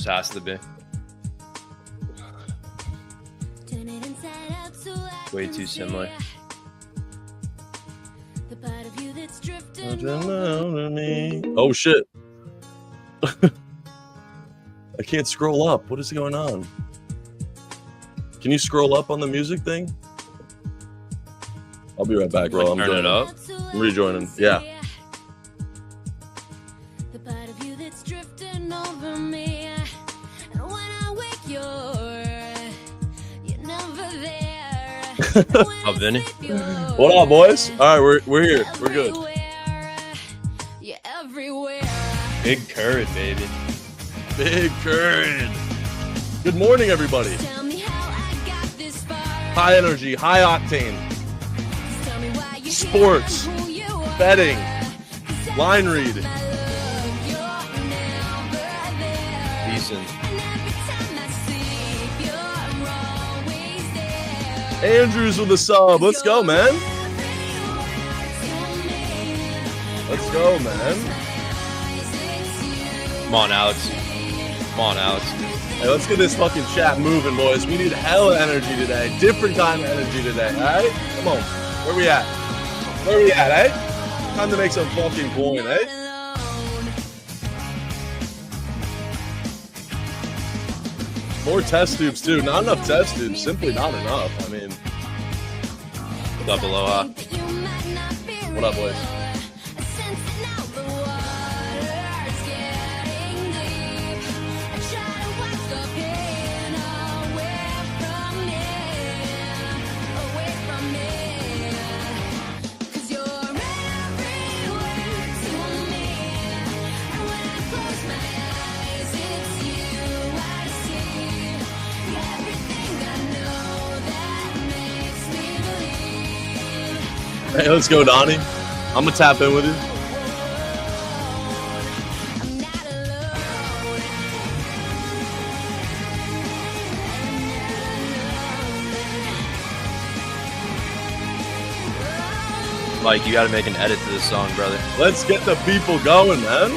Just has to be. Way too similar. Oh shit. I can't scroll up. What is going on? Can you scroll up on the music thing? I'll be right back, bro. I'm Turn it up. I'm rejoining. Yeah. Up, Vinny? What up, boys? All right, we're here. We're good. Big curd, baby. Big curd. Good morning, everybody. High energy, high octane. Sports, betting, line read. Decent. Andrews with a sub. Let's go, man. Let's go, man. Come on, Alex. Come on, Alex. Hey, let's get this fucking chat moving, boys. We need hella energy today. Different kind of energy today, all right? Come on. Where we at? Where we at, eh? Time to make some fucking coin, eh? More test tubes, too. Not enough test tubes. Simply not enough. I mean, What's up, Aloha? what up, boys? Hey, let's go, Donnie. I'm going to tap in with you. Mike, you got to make an edit to this song, brother. Let's get the people going, man.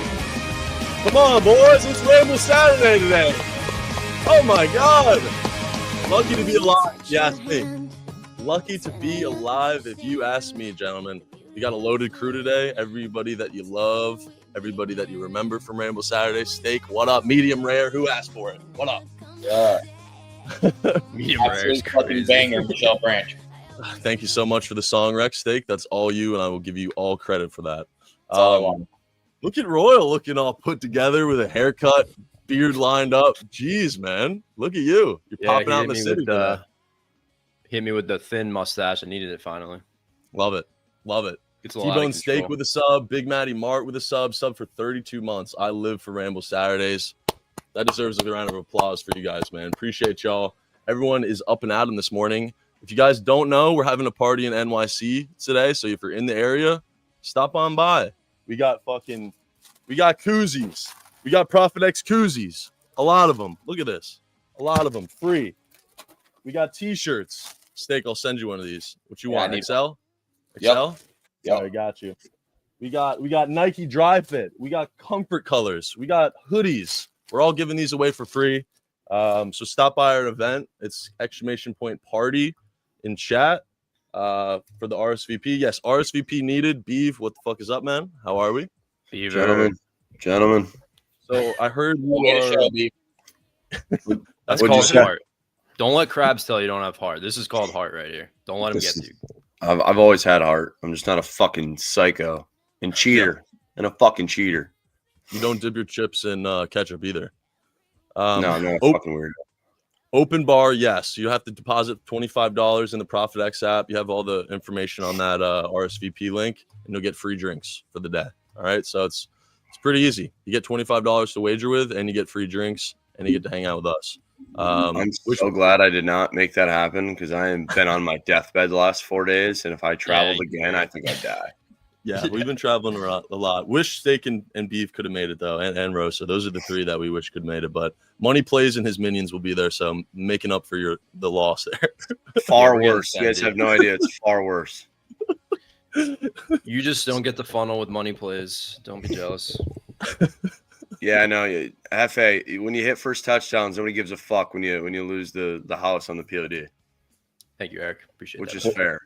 Come on, boys. It's Ramble Saturday today. Oh, my God. Lucky to be alive. Yes, me. Lucky to be alive, if you ask me, gentlemen. We got a loaded crew today. Everybody that you love, everybody that you remember from Ramble Saturday. Steak, what up? Medium rare. Who asked for it? What up? Yeah. Medium rare is Absolute fucking crazy. banger, Michelle Branch. Thank you so much for the song, Rex Steak. That's all you, and I will give you all credit for that. That's all I want. Look at Royal looking all put together with a haircut, beard lined up. Jeez, man. Look at you. You're Yeah, popping he out hit in the me city. with today. hit me with the thin mustache. I needed it finally. Love it. Love it. It's a lot of T-Bone Steak control. with a sub. Big Matty Mart with a sub for 32 months. I live for Ramble Saturdays. That deserves a round of applause for you guys, man. Appreciate y'all. Everyone is up and at 'em this morning. If you guys don't know, we're having a party in NYC today. So if you're in the area, stop on by. We got koozies. We got Prophet X koozies. A lot of them. Look at this. A lot of them. Free. We got t-shirts. Steak, I'll send you one of these. What you Yeah, I want? need XL? Yep. XL? Yep. All right, got you. We got Nike Dry Fit. We got comfort colors. We got hoodies. We're all giving these away for free. So stop by our event. It's !party in chat for the RSVP. Yes, RSVP needed. Beeve, what the fuck is up, man? How are we? Beaver. Gentlemen. So I heard you Way to are. show, B. That's What'd you called say? heart. Don't let crabs tell you don't have heart. This is called heart right here. Don't let them This get is- to you. I've always had heart. I'm just not a fucking psycho and cheater and a fucking cheater. You don't dip your chips in ketchup either. No, I'm not a oh. fucking weirdo. Open bar, yes. You have to deposit $25 in the Prophet X app. You have all the information on that RSVP link, and you'll get free drinks for the day. All right, so it's pretty easy. You get $25 to wager with, and you get free drinks, and you get to hang out with us. I'm so glad I did not make that happen because I have been on my deathbed the last 4 days, and if I traveled again, I think I'd die. Yeah, we've been traveling around a lot. Wish Steak and Beef could have made it, though, and Rosa. Those are the three that we wish could have made it. But Money Plays and his minions will be there, so I'm making up for the loss there. Far we're gonna worse. You send guys you. have no idea. It's far worse. You just don't get the funnel with money plays. Don't be jealous. Yeah, I know. Fa, when you hit first touchdowns, nobody gives a fuck when you lose the house on the POD, Thank you, Eric. Appreciate which that. is fair.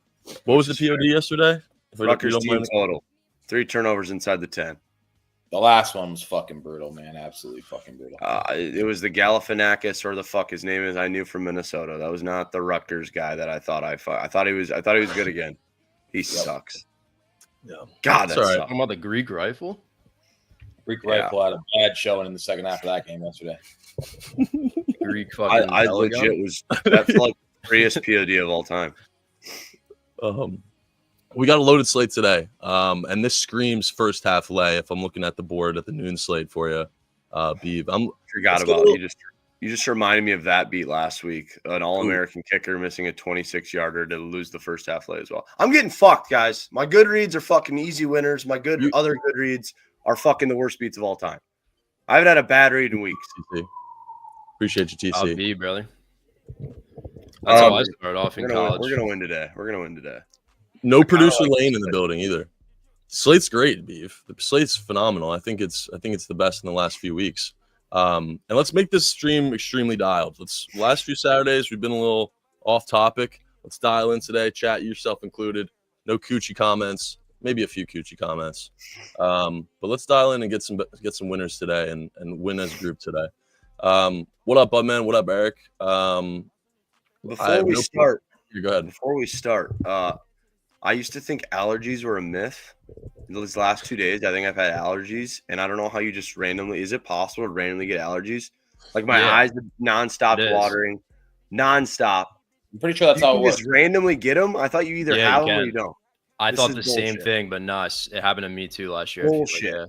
What was the POD yesterday? If you Rutgers don't team mind- total 3 turnovers inside the 10. The last one was fucking brutal, man. Absolutely fucking brutal. It was the Galifianakis or the fuck his name is. I knew from Minnesota. That was not the Rutgers guy that I thought I thought he was good again. He sucks. Yeah. God, That's that all right. sucks. Talking about the Greek rifle. Greek Yeah. Rifle had a bad showing in the second half of that game yesterday. Greek fucking. I Telegram. legit was. That's like the freest POD of all time. We got a loaded slate today, and this screams first half lay. If I'm looking at the board at the noon slate for you, Beav, Forgot Let's get a about little- you. Just reminded me of that beat last week. An All-American kicker missing a 26-yarder to lose the first half lay as well. I'm getting fucked, guys. My good reads are fucking easy winners. My other good reads are fucking the worst beats of all time. I haven't had a bad read in weeks. TC. Appreciate you, I'll TC. be, brother. That's how I Um, started off in We're college. gonna win today. We're gonna win today. No producer like Lane in the building either. Slate's great, Beef. The slate's phenomenal. I think it's the best in the last few weeks. And let's make this stream extremely dialed. Last few Saturdays we've been a little off topic. Let's dial in today. Chat, yourself included. No coochie comments. Maybe a few coochie comments. But let's dial in and get some winners today and win as a group today. What up, Budman? What up, Eric? Before we start, Go ahead. I used to think allergies were a myth. These last 2 days, I think I've had allergies, and I don't know how you just randomly. Is it possible to randomly get allergies? Like my Yeah. eyes nonstop It is. watering, nonstop. I'm pretty sure that's how it You works. just randomly get them. I thought you either Yeah, have you them or can. you don't. I This thought is the same bullshit. thing, but nice. It happened to me too last year. I feel like, Bullshit. yeah.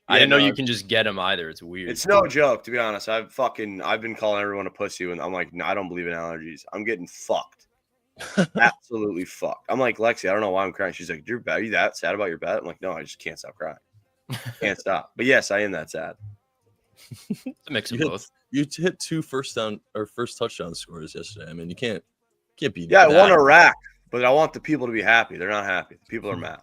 I Yeah, didn't know no, you can just get them either. It's weird. It's no joke, to be honest. I've been calling everyone a pussy, and I'm like, no, I don't believe in allergies. I'm getting fucked. Absolutely fucked. I'm like, Lexi, I don't know why I'm crying. She's like, are you that sad about your bet? I'm like, no, I just can't stop crying. Can't stop. But yes, I am that sad. It's a mix of You both. You hit 2 first touchdown scores yesterday. I mean, you can't beat Yeah, I that. won a rack, but I want the people to be happy. They're not happy. The people are mad.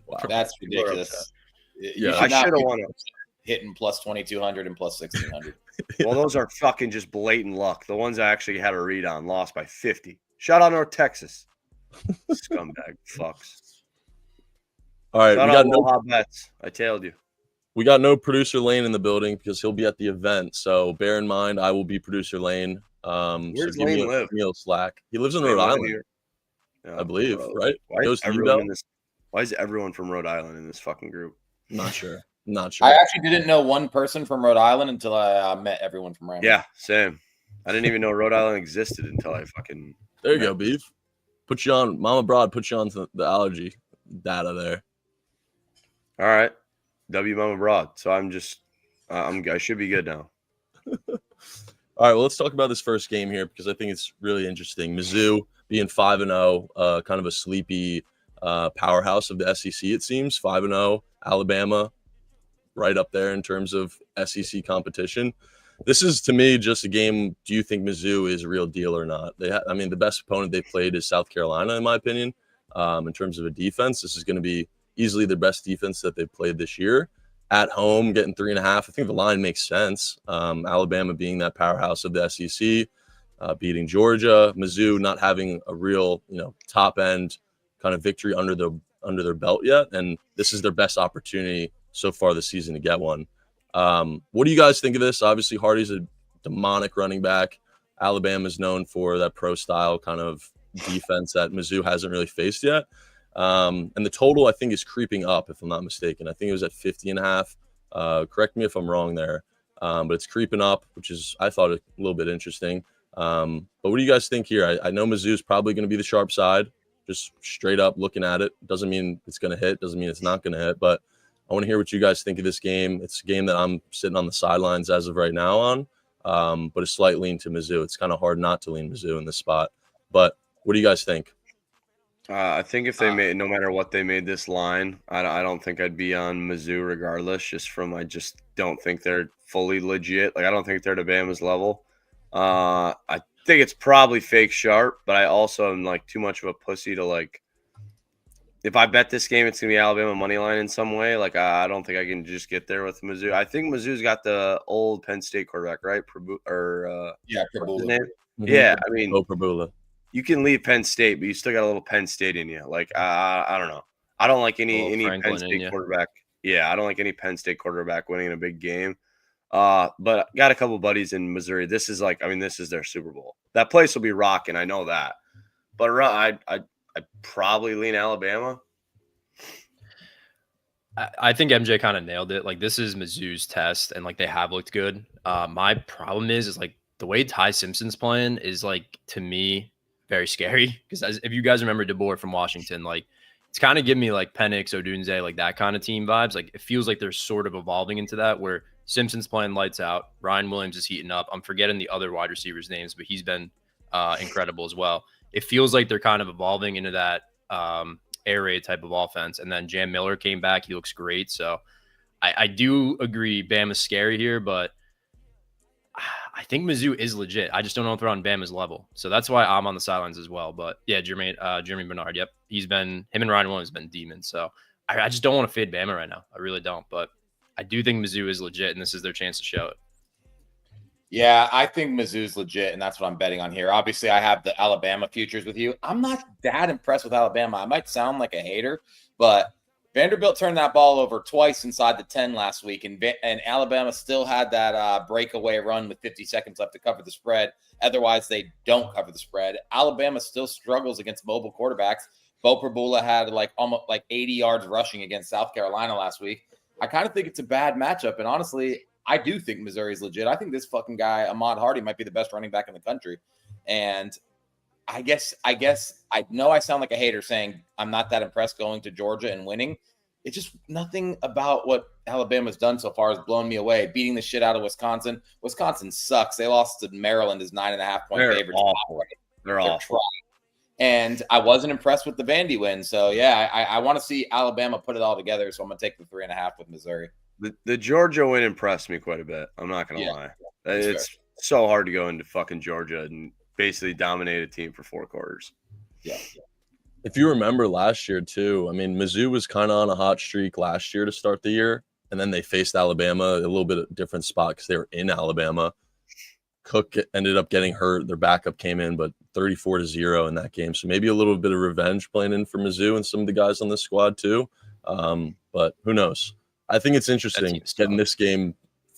Wow. That's People are ridiculous. You Yeah. should I not should have be won it. hitting plus 2,200 and plus 1,600. Well, those are fucking just blatant luck. The ones I actually had a read on lost by 50. Shout out North Texas. Scumbag fucks. All right, Shout we out got no Aloha Bets. I tailed you. We got no producer Lane in the building because he'll be at the event. So bear in mind, I will be producer Lane. Where's so give me Lane live? give me a slack. He lives in Hey, Rhode live Island, here. Yeah, I believe, bro. right? Why Goes is, to everyone UW? in this, why is everyone from Rhode Island in this fucking group? Not sure. Not sure. I actually didn't know one person from Rhode Island until I met everyone from Ramsey. Yeah, same. I didn't even know Rhode Island existed until I fucking. There you go, Beef. Put you on, Mama Broad. Put you on to the allergy data there. All right, W Mama Broad. So I'm just, I should be good now. All right, well, let's talk about this first game here because I think it's really interesting. Mizzou being 5-0, kind of a sleepy powerhouse of the SEC, it seems. 5-0, Alabama right up there in terms of SEC competition. This is, to me, just a game. Do you think Mizzou is a real deal or not? I mean, the best opponent they played is South Carolina, in my opinion, in terms of a defense. This is going to be easily the best defense that they've played this year. At home, getting 3.5. I think the line makes sense. Alabama being that powerhouse of the SEC, beating Georgia, Mizzou not having a real, top end kind of victory under their belt yet, and this is their best opportunity so far this season to get one. What do you guys think of this? Obviously, Hardy's a demonic running back. Alabama is known for that pro style kind of defense that Mizzou hasn't really faced yet. And the total, I think, is creeping up, if I'm not mistaken. I think it was at 50.5. Correct me if I'm wrong there. But it's creeping up, which is, I thought, a little bit interesting. But what do you guys think here? I know Mizzou's probably going to be the sharp side, just straight up looking at it. Doesn't mean it's going to hit. Doesn't mean it's not going to hit. But I want to hear what you guys think of this game. It's a game that I'm sitting on the sidelines as of right now on, but a slight lean to Mizzou. It's kind of hard not to lean Mizzou in this spot. But what do you guys think? I think if they made, no matter what they made this line, I don't think I'd be on Mizzou regardless. I just don't think they're fully legit. Like I don't think they're to Bama's level. I think it's probably fake sharp, but I also am like too much of a pussy to like if I bet this game, it's gonna be Alabama money line in some way. Like I don't think I can just get there with Mizzou. I think Mizzou's got the old Penn State quarterback, right? Yeah, What's his Prabula. name? Mhm. Yeah, I mean, Bo Prabula. you can leave Penn State, but you still got a little Penn State in you. Like I don't know. I don't like any Penn Franklin in State ya. quarterback. Yeah, I don't like any Penn State quarterback winning in a big game. But got a couple buddies in Missouri. This is this is their Super Bowl. That place will be rocking. I know that. But I'd probably lean Alabama. I think MJ kind of nailed it. Like, this is Mizzou's test, and like they have looked good. My problem is like the way Ty Simpson's playing is, like, to me, very scary. Because if you guys remember DeBoer from Washington, like, it's kind of giving me like Penix, Odunze, like that kind of team vibes. Like, it feels like they're sort of evolving into that, where Simpson's playing lights out, Ryan Williams is heating up. I'm forgetting the other wide receivers' names, but he's been incredible as well. It feels like they're kind of evolving into that air raid type of offense. And then Jam Miller came back. He looks great. So I do agree Bama's scary here, but I think Mizzou is legit. I just don't know if they're on Bama's level. So that's why I'm on the sidelines as well. But yeah, Jeremy Bernard, yep. Him and Ryan Williams have been demons. So I just don't want to fade Bama right now. I really don't. But I do think Mizzou is legit, and this is their chance to show it. Yeah, I think Mizzou's legit, and that's what I'm betting on here. Obviously, I have the Alabama futures with you. I'm not that impressed with Alabama. I might sound like a hater, but Vanderbilt turned that ball over twice inside the 10 last week, and Alabama still had that breakaway run with 50 seconds left to cover the spread. Otherwise, they don't cover the spread. Alabama still struggles against mobile quarterbacks. Bo Prabula had almost 80 yards rushing against South Carolina last week. I kind of think it's a bad matchup, and honestly, I do think Missouri's legit. I think this fucking guy, Ahmad Hardy, might be the best running back in the country. And I guess I know I sound like a hater saying I'm not that impressed going to Georgia and winning. It's just nothing about what Alabama's done so far has blown me away. Beating the shit out of Wisconsin. Wisconsin sucks. They lost to Maryland as 9.5-point favorites. They're awful. And I wasn't impressed with the Vandy win. So, yeah, I want to see Alabama put it all together. So I'm going to take the 3.5 with Missouri. The Georgia win impressed me quite a bit. I'm not going to lie. It's so hard to go into fucking Georgia and basically dominate a team for 4 quarters. Yeah. If you remember last year too, I mean, Mizzou was kind of on a hot streak last year to start the year, and then they faced Alabama, a little bit of a different spot because they were in Alabama. Cook ended up getting hurt. Their backup came in, but 34-0 in that game. So maybe a little bit of revenge playing in for Mizzou and some of the guys on the squad too. But who knows? I think it's interesting getting this game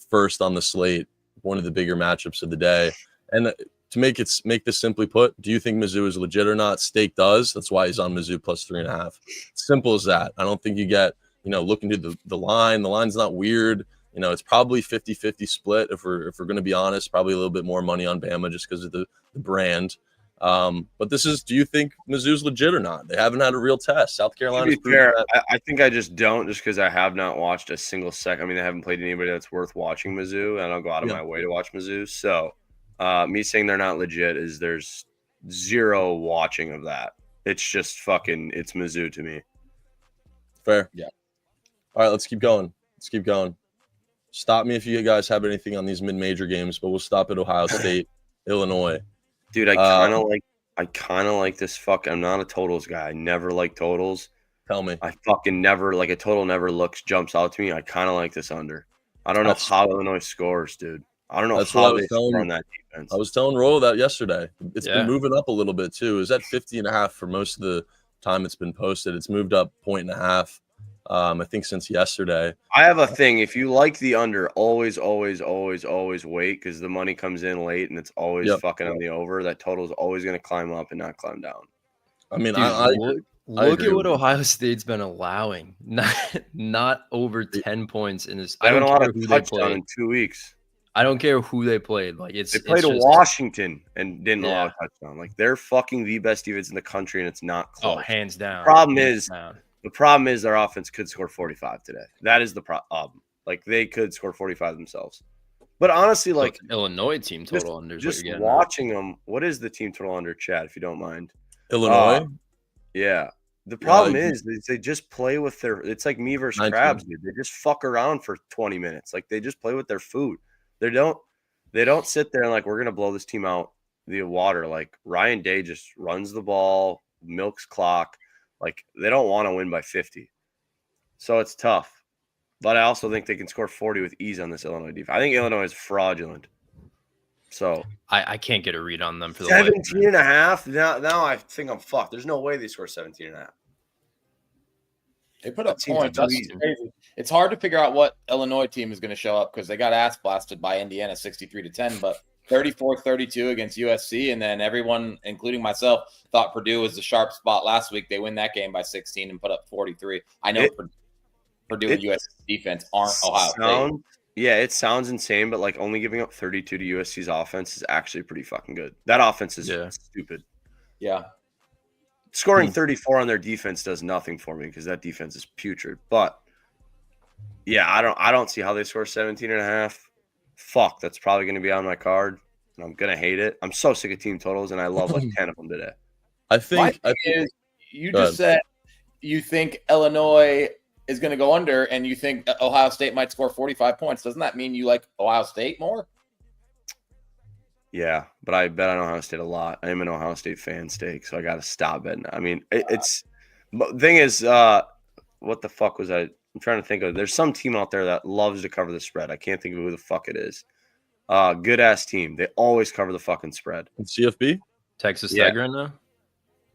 first on the slate, one of the bigger matchups of the day. And to make this simply put, do you think Mizzou is legit or not? Stake does. That's why he's on Mizzou plus 3.5. Simple as that. I don't think you get, looking to the line. The line's not weird. It's probably 50-50 split if we're going to be honest. Probably a little bit more money on Bama just because of the brand. But do you think Mizzou's legit or not? They haven't had a real test. South Carolina. To be fair, I think I just don't, just because I have not watched a single second. I mean, they haven't played anybody that's worth watching Mizzou, and I don't go out of my way to watch Mizzou. So me saying they're not legit is there's zero watching of that. It's just it's Mizzou to me. Fair. Yeah. All right, let's keep going. Stop me if you guys have anything on these mid-major games, but we'll stop at Ohio State, Illinois. Dude, I kind of like this. I'm not a totals guy. I never like totals. Tell me. I fucking never a total never jumps out to me. I kind of like this under. I don't know how Illinois scores, dude. I don't know how they score on that defense. I was telling Roll that yesterday. It's been moving up a little bit too. It's at 50.5 for most of the time it's been posted. It's moved up 1.5. I think since yesterday. I have a thing. If you like the under, always wait because the money comes in late and it's always fucking on the over. That total is always going to climb up and not climb down. I mean, dude, look at what Ohio State's been allowing. Not over 10 points in this. I haven't a lot of touchdown in 2 weeks. I don't care who they played. They played Washington and didn't allow a touchdown. They're fucking the best defense in the country, and it's not close. Oh, hands down. The problem is their offense could score 45 today. That is the problem. They could score 45 themselves. But honestly, Illinois team total under. Just watching them, what is the team total under, Chad, if you don't mind? Illinois? Yeah. The problem is they just play with it's like me versus 19. Crabs, dude. They just fuck around for 20 minutes. They just play with their food. They don't sit there and we're going to blow this team out the water. Ryan Day just runs the ball, milks clock. Like they don't want to win by 50. So it's tough. But I also think they can score 40 with ease on this Illinois defense. I think Illinois is fraudulent. So I can't get a read on them for the 17 and a half. Now I think I'm fucked. There's no way they score 17 and a half. They put up That seems points. too That's easy. crazy. It's hard to figure out what Illinois team is going to show up because they got ass blasted by Indiana 63-10, but 34-32 against USC. And then everyone, including myself, thought Purdue was the sharp spot last week. They win that game by 16 and put up 43. I know Purdue and USC defense aren't Ohio State. Yeah, it sounds insane, but like only giving up 32 to USC's offense is actually pretty fucking good. That offense is stupid. Yeah. Scoring 34 on their defense does nothing for me because that defense is putrid. But yeah, I don't see how they score 17 and a half. Fuck, that's probably going to be on my card, and I'm going to hate it. I'm so sick of team totals, and I love like 10 of them today. You just said you think Illinois is going to go under, and you think Ohio State might score 45 points. Doesn't that mean you like Ohio State more? Yeah, but I bet on Ohio State a lot. I am an Ohio State fan, Steak, so I got to stop betting. I mean, it's the thing is, what the fuck was I? I'm trying to think of. There's some team out there that loves to cover the spread. I can't think of who the fuck it is. Good ass team. They always cover the fucking spread. CFB, Texas Tech right now.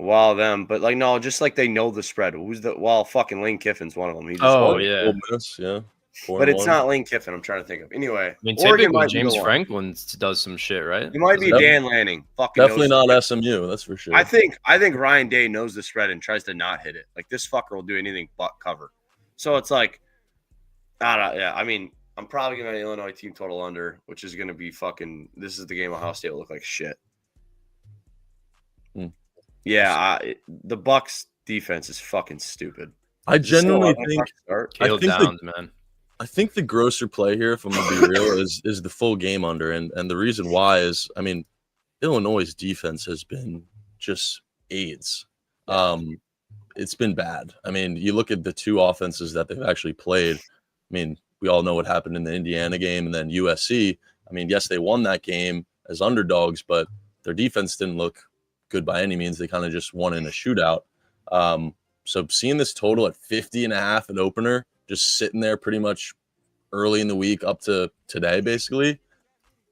Well, them, but like no, just like they know the spread. Who's the? Well, fucking Lane Kiffin's one of them. He just yeah. Yeah. But it's not Lane Kiffin. I'm trying to think of. Anyway, I mean, typically James Franklin does some shit, right? It might be Dan Lanning. Definitely not SMU. That's for sure. I think Ryan Day knows the spread and tries to not hit it. Like this fucker will do anything but cover. So it's like, I don't know. Yeah, I mean, I'm probably going to Illinois team total under, which is going to be fucking. This is the game Ohio State will look like shit. Yeah, the Bucks defense is fucking stupid. I genuinely think. Caleb Downs, man. I think the grosser play here, if I'm gonna be real, is the full game under, and the reason why is, I mean, Illinois' defense has been just AIDS. It's been bad. I mean, you look at the two offenses that they've actually played. I mean, we all know what happened in the Indiana game, and then USC. I mean, yes, they won that game as underdogs, but their defense didn't look good by any means. They kind of just won in a shootout. So seeing this total at 50.5 an opener, just sitting there pretty much early in the week up to today, basically.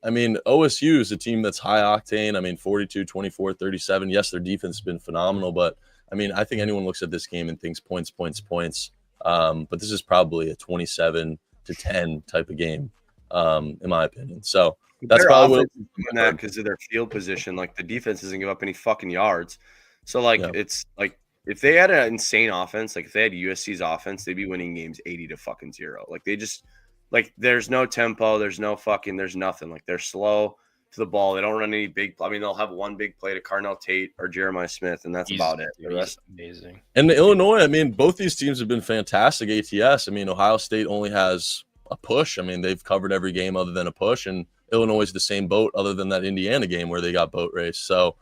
I mean, OSU is a team that's high octane. I mean, 42, 24, 37. Yes, their defense has been phenomenal, but I mean, I think anyone looks at this game and thinks points. But this is probably a 27-10 type of game, in my opinion. So that's probably that because of their field position. Like the defense doesn't give up any fucking yards. So like it's like if they had an insane offense, like if they had USC's offense, they'd be winning games 80-0. Like they just like there's no tempo, there's nothing. Like they're slow to the ball. They don't run any big. I mean, they'll have one big play to Carnell Tate or Jeremiah Smith, and that's about it. The rest amazing. And Illinois, I mean, both these teams have been fantastic ATS. I mean, Ohio State only has a push. I mean, they've covered every game other than a push, and Illinois is the same boat other than that Indiana game where they got boat race. So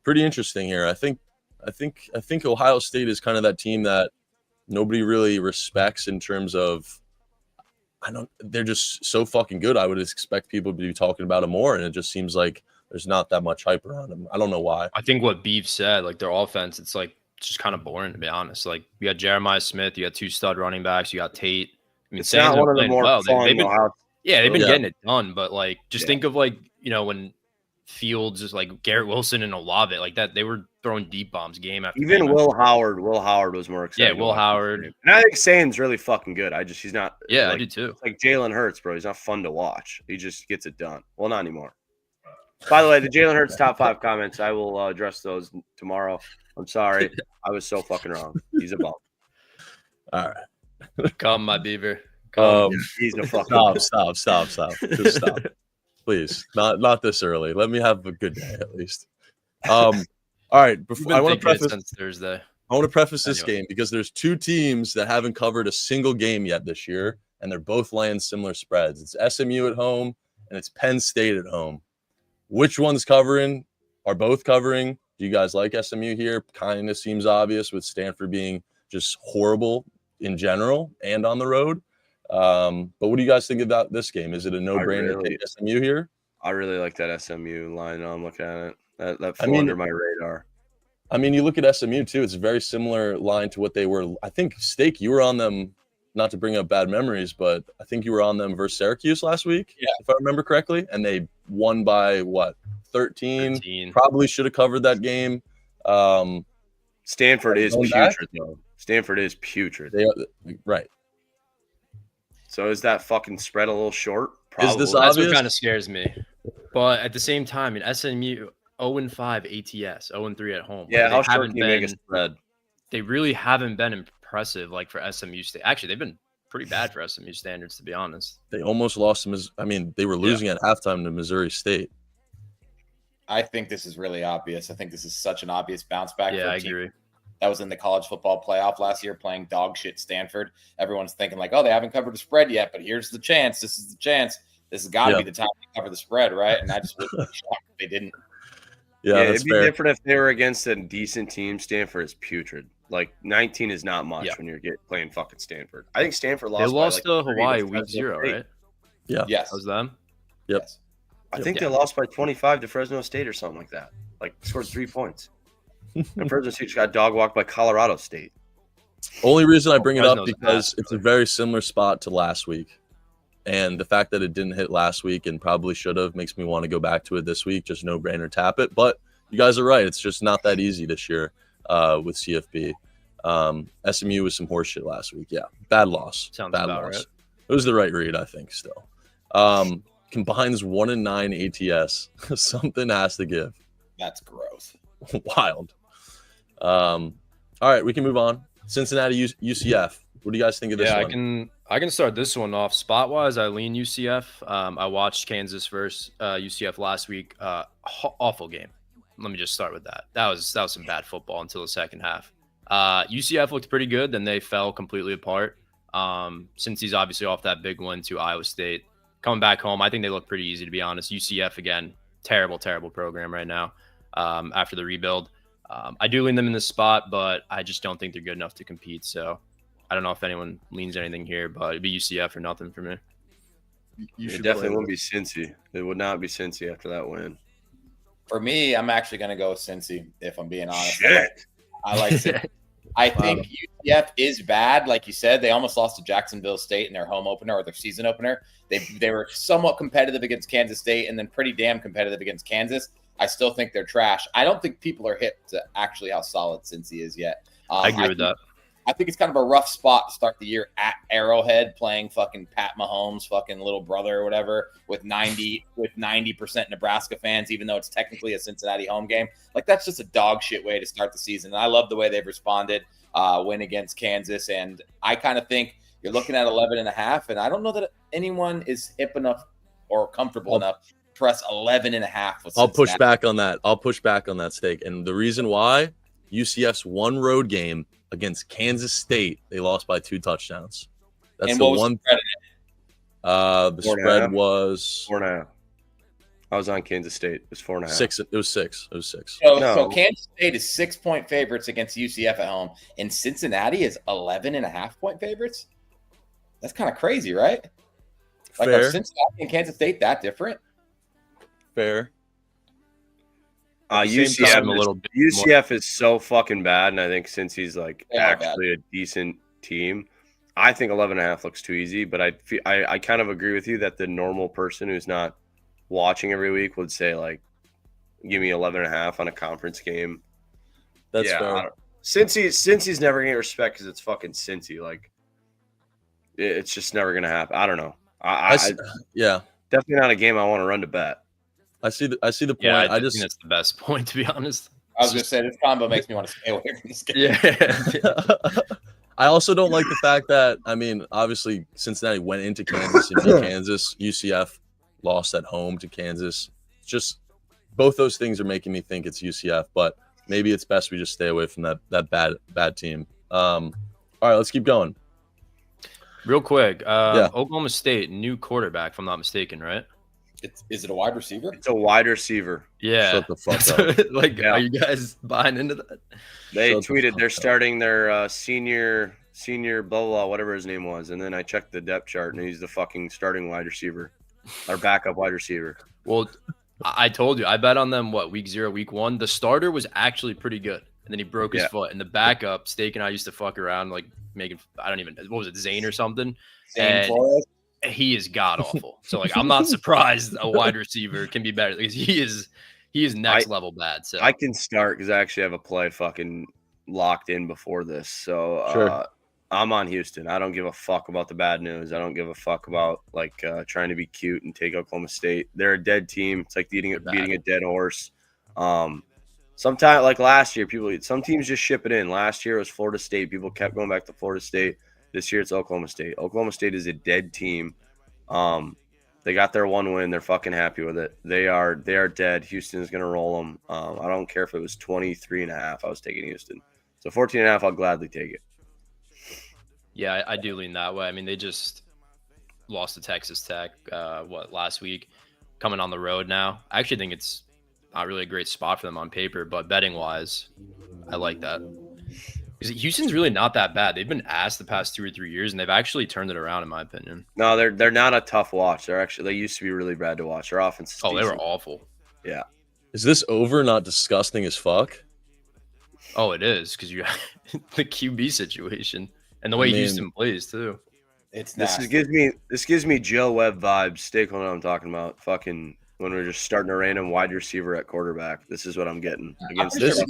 pretty interesting here. I think Ohio State is kind of that team that nobody really respects in terms of they're just so fucking good. I would expect people to be talking about them more, and it just seems like there's not that much hype around them. I don't know why. I think what Beef said, like their offense, it's like just kind of boring to be honest. Like you got Jeremiah Smith, you got two stud running backs, you got Tate. I mean, it's not one of the more fun. They've been getting it done, but like just think of like, you know, when Fields is like Garrett Wilson and Olave like that, they were throwing deep bombs game after even game. Will Howard was more exciting. Yeah, Will Howard. And I think Sain's really fucking good. He's not. Yeah, like, I do too. Like Jalen Hurts, bro. He's not fun to watch. He just gets it done. Well, not anymore. By the way, the Jalen Hurts top 5 comments, I will address those tomorrow. I'm sorry. I was so fucking wrong. He's a bum. All right. Come, my beaver. He's a fucking stop. Just stop. Please. Not this early. Let me have a good day at least. All right. Before I want to preface since Thursday. I want to preface this game because there's two teams that haven't covered a single game yet this year, and they're both laying similar spreads. It's SMU at home and it's Penn State at home. Which one's covering? Are both covering? Do you guys like SMU here? Kind of seems obvious with Stanford being just horrible in general and on the road. But what do you guys think about this game? Is it a no-brainer to take SMU here? I really like that SMU line. I'm looking at it. That flew under my radar. I mean, you look at SMU too. It's a very similar line to what they were. I think Steak, you were on them. Not to bring up bad memories, but I think you were on them versus Syracuse last week, if I remember correctly, and they won by what 13. Probably should have covered that game. Stanford is putrid, though. Stanford is putrid. They are, right. So is that fucking spread a little short? Probably. Is this That's obvious? what kind of scares me. But at the same time, in SMU, 0-5 ATS, 0-3 at home. Yeah, Like, how short can you make a spread? They really haven't been impressive, like for SMU State. Actually, they've been pretty bad for SMU standards, to be honest. They almost lost to I mean, they were losing at halftime to Missouri State. I think this is really obvious. I think this is such an obvious bounce back. Yeah, for a I team agree. that was in the college football playoff last year playing dog shit Stanford. Everyone's thinking like, oh, they haven't covered the spread yet, but here's the chance. This is the chance. This has got to be the time to cover the spread, right? And I just was shocked if they didn't. Yeah, it'd be different if they were against a decent team. Stanford is putrid. Like 19 is not much when you're playing fucking Stanford. I think Stanford lost. They lost by like to Hawaii week 0, right? Yeah. Yes. That was them? Yep. Yes. I think they lost by 25 to Fresno State or something like that. Like scored 3 points. And Fresno State just got dog walked by Colorado State. Only reason I bring it up Fresno's because bad, it's a very similar spot to last week. And the fact that it didn't hit last week and probably should have makes me want to go back to it this week. Just no brainer tap it. But you guys are right. It's just not that easy this year with CFB. SMU was some horseshit last week. Yeah. Bad loss. Sounds bad about loss. right. It was the right read, I think, still. Combines 1-9 ATS. Something has to give. That's gross. Wild. All right, we can move on. Cincinnati UCF. What do you guys think of this one? I can start this one off. Spot wise, I lean UCF. I watched Kansas versus UCF last week. Awful game. Let me just start with that. That was some bad football until the second half. UCF looked pretty good, then they fell completely apart. Since he's obviously off that big win to Iowa State. Coming back home, I think they look pretty easy, to be honest. UCF, again, terrible program right now after the rebuild. I do lean them in this spot, but I just don't think they're good enough to compete. So I don't know if anyone leans anything here, but it'd be UCF or nothing for me. It definitely wouldn't be Cincy. It would not be Cincy after that win. For me, I'm actually going to go with Cincy, if I'm being honest. Shit. I like Cincy. I think UCF is bad. Like you said, they almost lost to Jacksonville State in their home opener or their season opener. They were somewhat competitive against Kansas State and then pretty damn competitive against Kansas. I still think they're trash. I don't think people are hip to actually how solid Cincy is yet. I agree with that. I think it's kind of a rough spot to start the year at Arrowhead playing fucking Pat Mahomes' fucking little brother or whatever with 90% Nebraska fans, even though it's technically a Cincinnati home game. Like, that's just a dog shit way to start the season. And I love the way they've responded, win against Kansas. And I kind of think you're looking at 11.5, and I don't know that anyone is hip enough or comfortable enough to press 11.5 with I'll push back on that. I'll push back on that Steak. And the reason why, UCF's one road game against Kansas State, they lost by 2 touchdowns. That's and the what one. The spread was 4.5. I was on Kansas State. It was 4.5. 6. It was 6. It was 6. So Kansas State is 6-point favorites against UCF at home, and Cincinnati is 11.5-point favorites. That's kind of crazy, right? Like, Fair. are Cincinnati and Kansas State that different? Fair. UCF is so fucking bad, and I think since he's like actually a decent team, I think 11.5 looks too easy. But I kind of agree with you that the normal person who's not watching every week would say like, give me 11.5 on a conference game. That's fair. Cincy's never gonna get respect because it's fucking Cincy. Like, it's just never gonna happen. I don't know. Yeah, definitely not a game I want to run to bet. I see the point. Yeah, I think that's the best point, to be honest. I was going to say, this combo makes me want to stay away from this game. Yeah. I also don't like the fact that, I mean, obviously Cincinnati went into Kansas and beat Kansas. UCF lost at home to Kansas. Just both those things are making me think it's UCF, but maybe it's best we just stay away from that bad team. All right, let's keep going. Real quick, Oklahoma State, new quarterback, if I'm not mistaken, right? Is it a wide receiver? It's a wide receiver. Yeah. Shut the fuck up. Are you guys buying into that? They tweeted they're starting their senior blah, blah, blah, whatever his name was. And then I checked the depth chart, and he's the fucking starting wide receiver, or backup wide receiver. Well, I told you, I bet on them, week 0, week 1. The starter was actually pretty good. and then he broke his foot. And the backup, Steak and I used to fuck around, like making, what was it, Zane or something? Zane Flores. He is god awful. So like, I'm not surprised a wide receiver can be better because he is next level bad. So I can start because I actually have a play fucking locked in before this. So Sure. I'm on Houston. I don't give a fuck about the bad news. I don't give a fuck about like trying to be cute and take Oklahoma State. They're a dead team. It's like beating a dead horse. Sometimes like last year, some teams just ship it in. Last year it was Florida State. People kept going back to Florida State. This year it's Oklahoma State. Oklahoma State is a dead team. They got their one win. They're fucking happy with it. They are dead. Houston is going to roll them. I don't care if it was 23.5. I was taking Houston. So 14.5, I'll gladly take it. Yeah, I do lean that way. I mean, they just lost to Texas Tech, last week, coming on the road now. I actually think it's not really a great spot for them on paper, but betting wise, I like that. Because Houston's really not that bad. They've been asked the past 2 or 3 years, and they've actually turned it around, in my opinion. No, they're not a tough watch. They used to be really bad to watch. Their offense is they decent. were awful. Yeah. Is this over not disgusting as fuck? Oh, it is, because you have the QB situation and the way Houston plays too. It's this nasty. gives me Joe Webb vibes. Steak on what I'm talking about. Fucking when we're just starting a random wide receiver at quarterback. This is what I'm getting against this.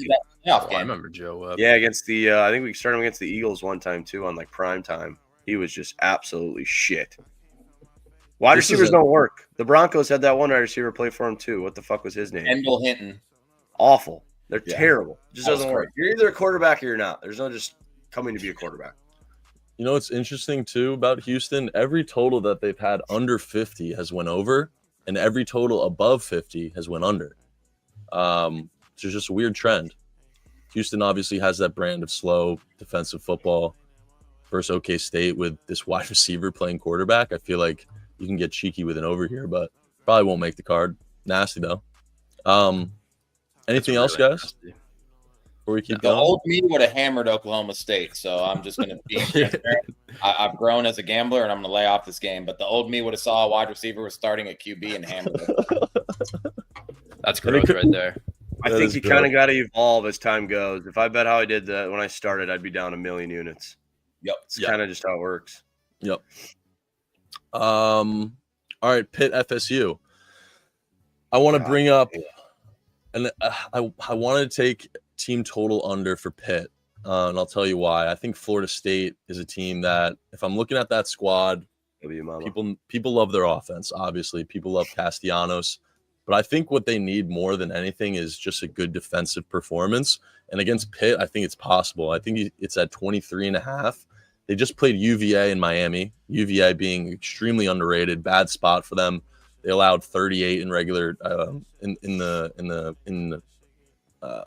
I remember Joe Webb. Yeah, against the I think we started him against the Eagles one time too on like prime time. He was just absolutely shit. Wide receivers don't work. The Broncos had that one wide receiver play for him too. What the fuck was his name? Kendall Hinton. Awful. They're terrible. It just That doesn't was work. You're either a quarterback or you're not. There's no just coming to be a quarterback. You know what's interesting too about Houston? Every total that they've had under 50 has went over, and every total above 50 has went under. It's just a weird trend. Houston obviously has that brand of slow defensive football versus OK State with this wide receiver playing quarterback. I feel like you can get cheeky with an over here, but probably won't make the card. Nasty though. Anything else, guys? Nasty. Before we keep The going? old me would have hammered Oklahoma State, so I'm just going to be transparent. I've grown as a gambler, and I'm going to lay off this game. But the old me would have saw a wide receiver was starting at QB and hammered it. That's growth right there. I think you kind of got to evolve as time goes. If I bet how I did that when I started, I'd be down 1 million units. Yep. It's kind of just how it works. Yep. All right, Pitt FSU. I want to bring up, and I want to take team total under for Pitt, and I'll tell you why. I think Florida State is a team that, if I'm looking at that squad, people love their offense. Obviously, people love Castellanos, but I think what they need more than anything is just a good defensive performance. And against Pitt, I think it's possible. I think it's at 23.5. They just played UVA in Miami. UVA being extremely underrated, bad spot for them. They allowed 38 in regular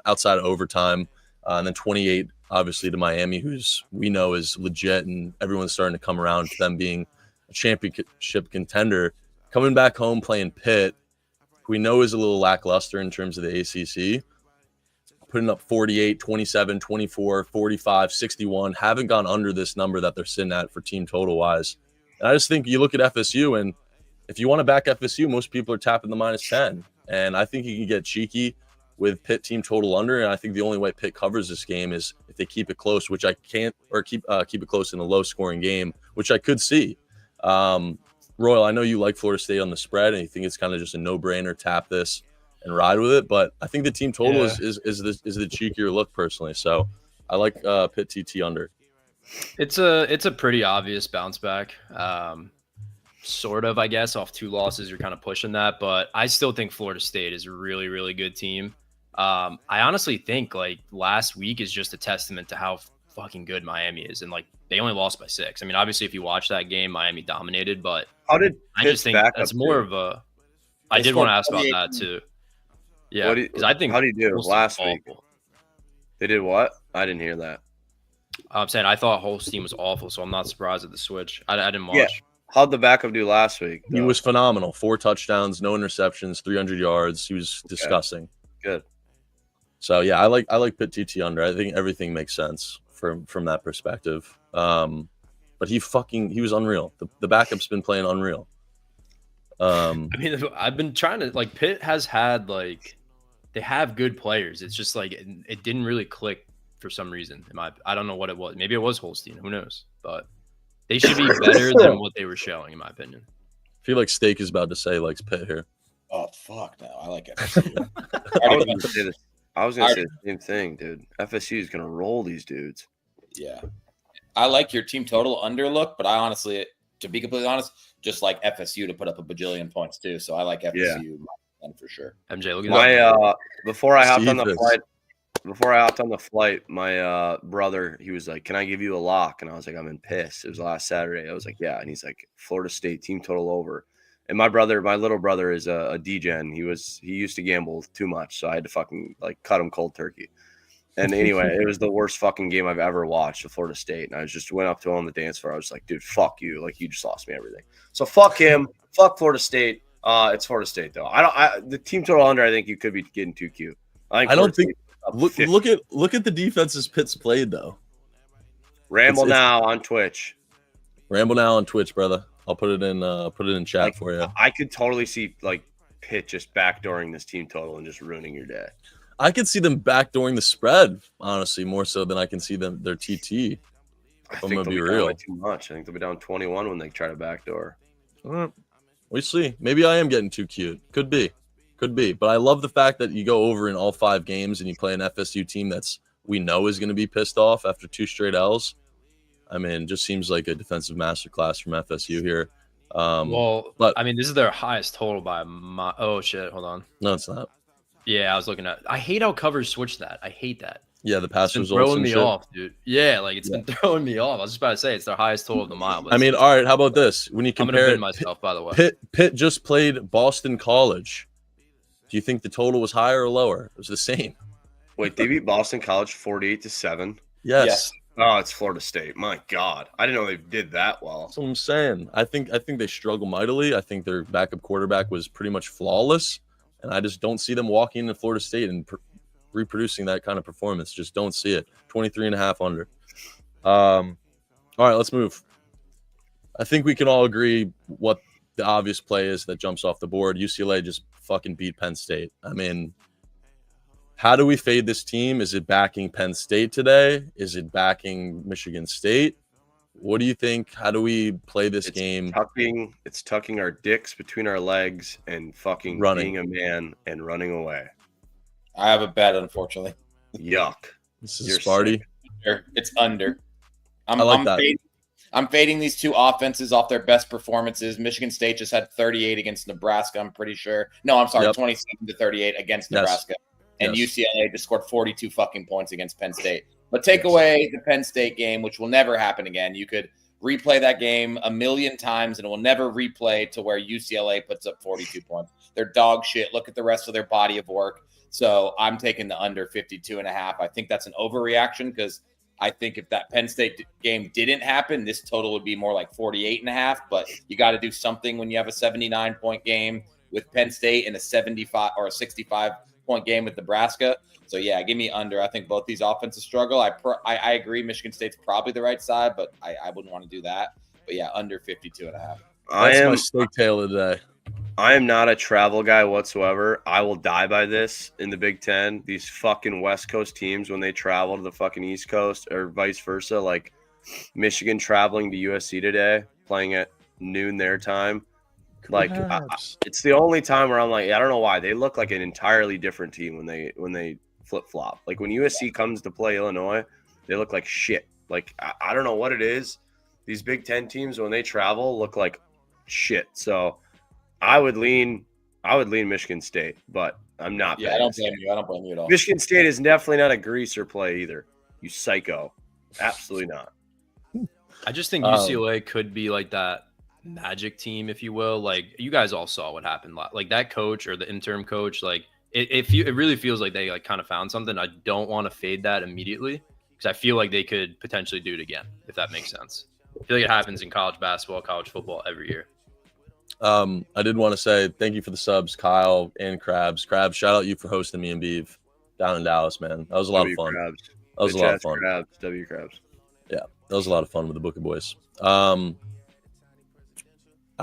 outside of overtime, and then 28 obviously to Miami, who's we know is legit, and everyone's starting to come around to them being a championship contender. Coming back home playing Pitt, who we know is a little lackluster in terms of the ACC, putting up 48, 27, 24, 45, 61, haven't gone under this number that they're sitting at for team total wise. And I just think you look at FSU, and if you want to back FSU, most people are tapping the -10. And I think you can get cheeky with Pitt team total under. And I think the only way Pitt covers this game is if they keep it close, which I can't, or keep it close in a low scoring game, which I could see. Royal, I know you like Florida State on the spread, and you think it's kind of just a no-brainer, tap this and ride with it. But I think the team total is the cheekier look personally. So I like Pitt TT under. It's a pretty obvious bounce back. Sort of, I guess, off 2 losses, you're kind of pushing that, but I still think Florida State is a really, really good team. I honestly think like last week is just a testament to how fucking good Miami is, and like they only lost by 6. I mean, obviously, if you watch that game, Miami dominated, but I just think that's more of a. I did want to ask about that too. Yeah, because I think how do you do last week? They did what? I didn't hear that. I'm saying I thought Holstein was awful, so I'm not surprised at the switch. I didn't watch. Yeah. How'd the backup do last week? He was phenomenal. 4 touchdowns, no interceptions, 300 yards. He was disgusting. Good. So yeah, I like Pitt TT under. I think everything makes sense from that perspective. But he was unreal. The backup's been playing unreal. I mean, I've been trying to, like, Pitt has had like they have good players. It's just like it didn't really click for some reason. I don't know what it was. Maybe it was Holstein. Who knows? But they should be better than what they were showing, in my opinion. I feel like Steak is about to say he likes Pitt here. Oh fuck no, I like FSU. I was gonna say the same thing, dude. FSU is gonna roll these dudes. Yeah, I like your team total under look, but I honestly, to be completely honest, just like FSU to put up a bajillion points too. So I like FSU for sure. MJ, look at that. Before I hopped on the flight, my brother, he was like, "Can I give you a lock?" And I was like, "I'm in piss." It was last Saturday. I was like, "Yeah," and he's like, "Florida State team total over." And my little brother is a D-gen. He used to gamble too much, so I had to fucking like cut him cold turkey. And anyway, it was the worst fucking game I've ever watched of Florida State. And I just went up to him on the dance floor. I was like, dude, fuck you. Like, you just lost me everything. So fuck him. Fuck Florida State. It's Florida State though. The team total under, I think you could be getting too cute. I don't think look at the defenses Pitt's played though. Ramble now on Twitch. Ramble now on Twitch, brother. I'll put it in chat for you. I could totally see like Pitt just backdooring this team total and just ruining your day. I could see them backdooring the spread, honestly, more so than I can see their TT. I'm gonna be real. Too much. I think they'll be down 21 when they try to backdoor. We see. Maybe I am getting too cute. Could be. But I love the fact that you go over in all 5 games and you play an FSU team that's we know is going to be pissed off after 2 straight L's. I mean, just seems like a defensive masterclass from FSU here. But I mean, this is their highest total by my. Oh shit! Hold on. No, it's not. Yeah, I was looking at. I hate how covers switch that. I hate that. Yeah, the pass results throwing me off, dude. Yeah, like it's been throwing me off. I was just about to say it's their highest total of the mile. I mean, all right. How about this? When you compare, I'm gonna myself, by the way. Pitt just played Boston College. Do you think the total was higher or lower? It was the same. Wait, they beat Boston College 48-7. Yes. Oh, it's Florida State. My God, I didn't know they did that well. That's what I'm saying. I think they struggle mightily. I think their backup quarterback was pretty much flawless, and I just don't see them walking into Florida State and reproducing that kind of performance. Just don't see it. 23.5 under. All right, let's move. I think we can all agree what the obvious play is that jumps off the board. UCLA just fucking beat Penn State. I mean, how do we fade this team? Is it backing Penn State today? Is it backing Michigan State? What do you think? How do we play this game? It's tucking our dicks between our legs and fucking being a man and running away. I have a bet, unfortunately. Yuck. This is Sparty. It's under. I like that. I'm fading these 2 offenses off their best performances. Michigan State just had 38 against Nebraska, I'm pretty sure. No, I'm sorry, 27-38 against Nebraska. And UCLA just scored 42 fucking points against Penn State. But take away the Penn State game, which will never happen again. You could replay that game a million times, and it will never replay to where UCLA puts up 42 points. They're dog shit. Look at the rest of their body of work. So I'm taking the under 52.5. I think that's an overreaction because I think if that Penn State game didn't happen, this total would be more like 48.5. But you got to do something when you have a 79-point game with Penn State and a 75 or a 65-point game with Nebraska. So yeah, give me under. I think both these offenses struggle. I agree. Michigan State's probably the right side, but I wouldn't want to do that. But yeah, under 52.5. That's my steak tail today. I am not a travel guy whatsoever. I will die by this in the Big Ten. These fucking West Coast teams, when they travel to the fucking East Coast or vice versa, like Michigan traveling to USC today, playing at noon their time. Like it's the only time where I'm like, I don't know why. They look like an entirely different team when they flip-flop. Like when USC comes to play Illinois, they look like shit. Like I don't know what it is. These Big Ten teams, when they travel, look like shit. So I would lean Michigan State, but I'm not. Yeah, I don't blame you. I don't blame you at all. Michigan State is definitely not a greaser play either. You psycho. Absolutely not. I just think UCLA could be like that magic team, if you will. Like you guys all saw what happened. Like that coach or the interim coach, like it really feels like they like kind of found something. I don't want to fade that immediately because I feel like they could potentially do it again, if that makes sense. I feel like it happens in college basketball, college football every year. I did want to say thank you for the subs, Kyle and Krabs. Krabs, shout out you for hosting me and Beeve down in Dallas, man. That was a lot of fun. Krabs. That was a lot of fun. Krabs. Yeah, that was a lot of fun with the Booker Boys. I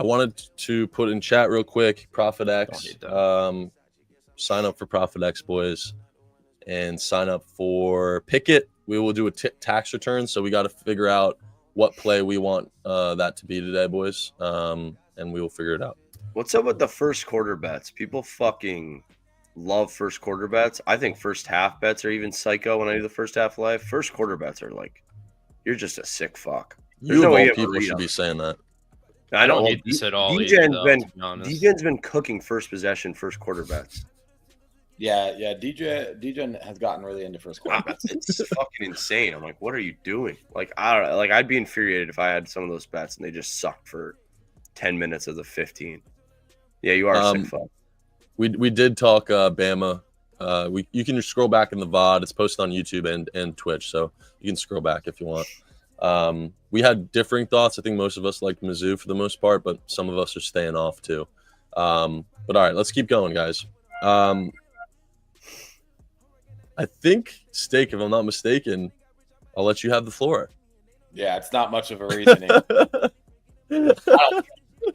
wanted to put in chat real quick, Prophet X. sign up for Profit X, boys, and sign up for Pickett. We will do a tax return, so we got to figure out what play we want that to be today, boys, and we will figure it out. What's up with the first quarter bets? People fucking love first quarter bets. I think first half bets are even psycho when I do the first half live. First quarter bets are like, you're just a sick fuck. There's You no of way all you have a people read should on be it. saying that. I don't need this at all. DJ's been cooking first possession, first quarter bets. Yeah. DJ has gotten really into first quarter bets. It's fucking insane. I'm like, what are you doing? Like, I don't know. Like, I'd be infuriated if I had some of those bets and they just sucked for 10 minutes of the 15. Yeah, you are a sick fuck. We did talk Bama. You can just scroll back in the VOD. It's posted on YouTube and Twitch, so you can scroll back if you want. We had differing thoughts. I think most of us liked Mizzou for the most part, but some of us are staying off too. But all right, let's keep going, guys. I think Steak, if I'm not mistaken, I'll let you have the floor. Yeah, it's not much of a reasoning.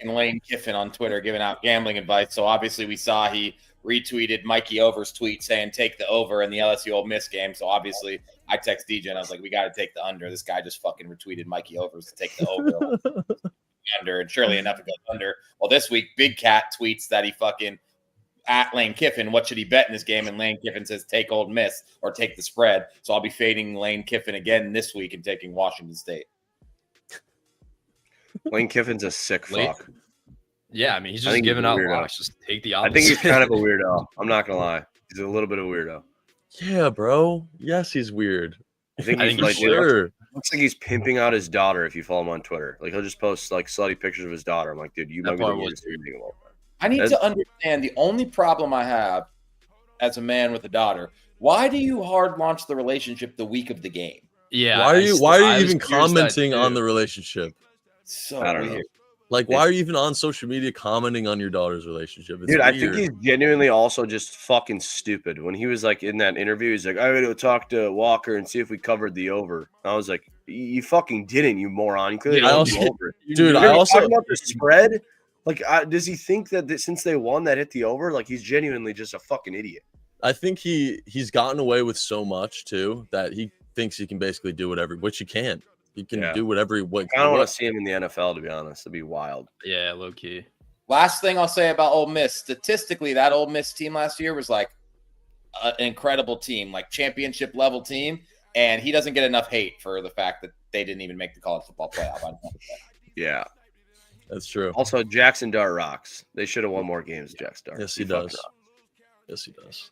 And Lane Kiffin on Twitter giving out gambling advice. So obviously we saw he retweeted Mikey Over's tweet saying take the over in the LSU Ole Miss game. So obviously I text DJ and I was like, we got to take the under. This guy just fucking retweeted Mikey Over's to take the over. Under, and surely enough it goes under. Well, this week Big Cat tweets that he fucking at Lane Kiffin, what should he bet in this game? And Lane Kiffin says take Ole Miss or take the spread. So I'll be fading Lane Kiffin again this week and taking Washington State. Lane Kiffin's a sick fuck. Yeah, I mean, he's just giving out locks. Just take the opposite. I think he's kind of a weirdo. I'm not going to lie. He's a little bit of a weirdo. Yeah, bro. Yes, he's weird. I think he's like, sure. Looks like he's pimping out his daughter if you follow him on Twitter. Like, he'll just post like slutty pictures of his daughter. I'm like, dude, you might be the weirdest thing of all time. I need to understand the only problem I have as a man with a daughter. Why do you hard launch the relationship the week of the game? Yeah. Why are you even commenting on the relationship? So I don't know. Like, why are you even on social media commenting on your daughter's relationship? It's dude, weird. I think he's genuinely also just fucking stupid. When he was like in that interview, he's like, I gotta go talk to Walker and see if we covered the over. I was like, you fucking didn't, you moron. You could have also, the over. Dude, I also talking about the spread. Like, does he think that since they won that hit the over? Like, he's genuinely just a fucking idiot. I think he's gotten away with so much too that he thinks he can basically do whatever, which he can. He can do whatever he wants. I don't want to see him in the NFL, to be honest. It'd be wild. Yeah, low key. Last thing I'll say about Ole Miss. Statistically, that Ole Miss team last year was like an incredible team, like championship level team. And he doesn't get enough hate for the fact that they didn't even make the college football playoff. Yeah. That's true. Also, Jackson Dart rocks. They should have won more games, Jackson Dart. Yes, he does. Yes, he does.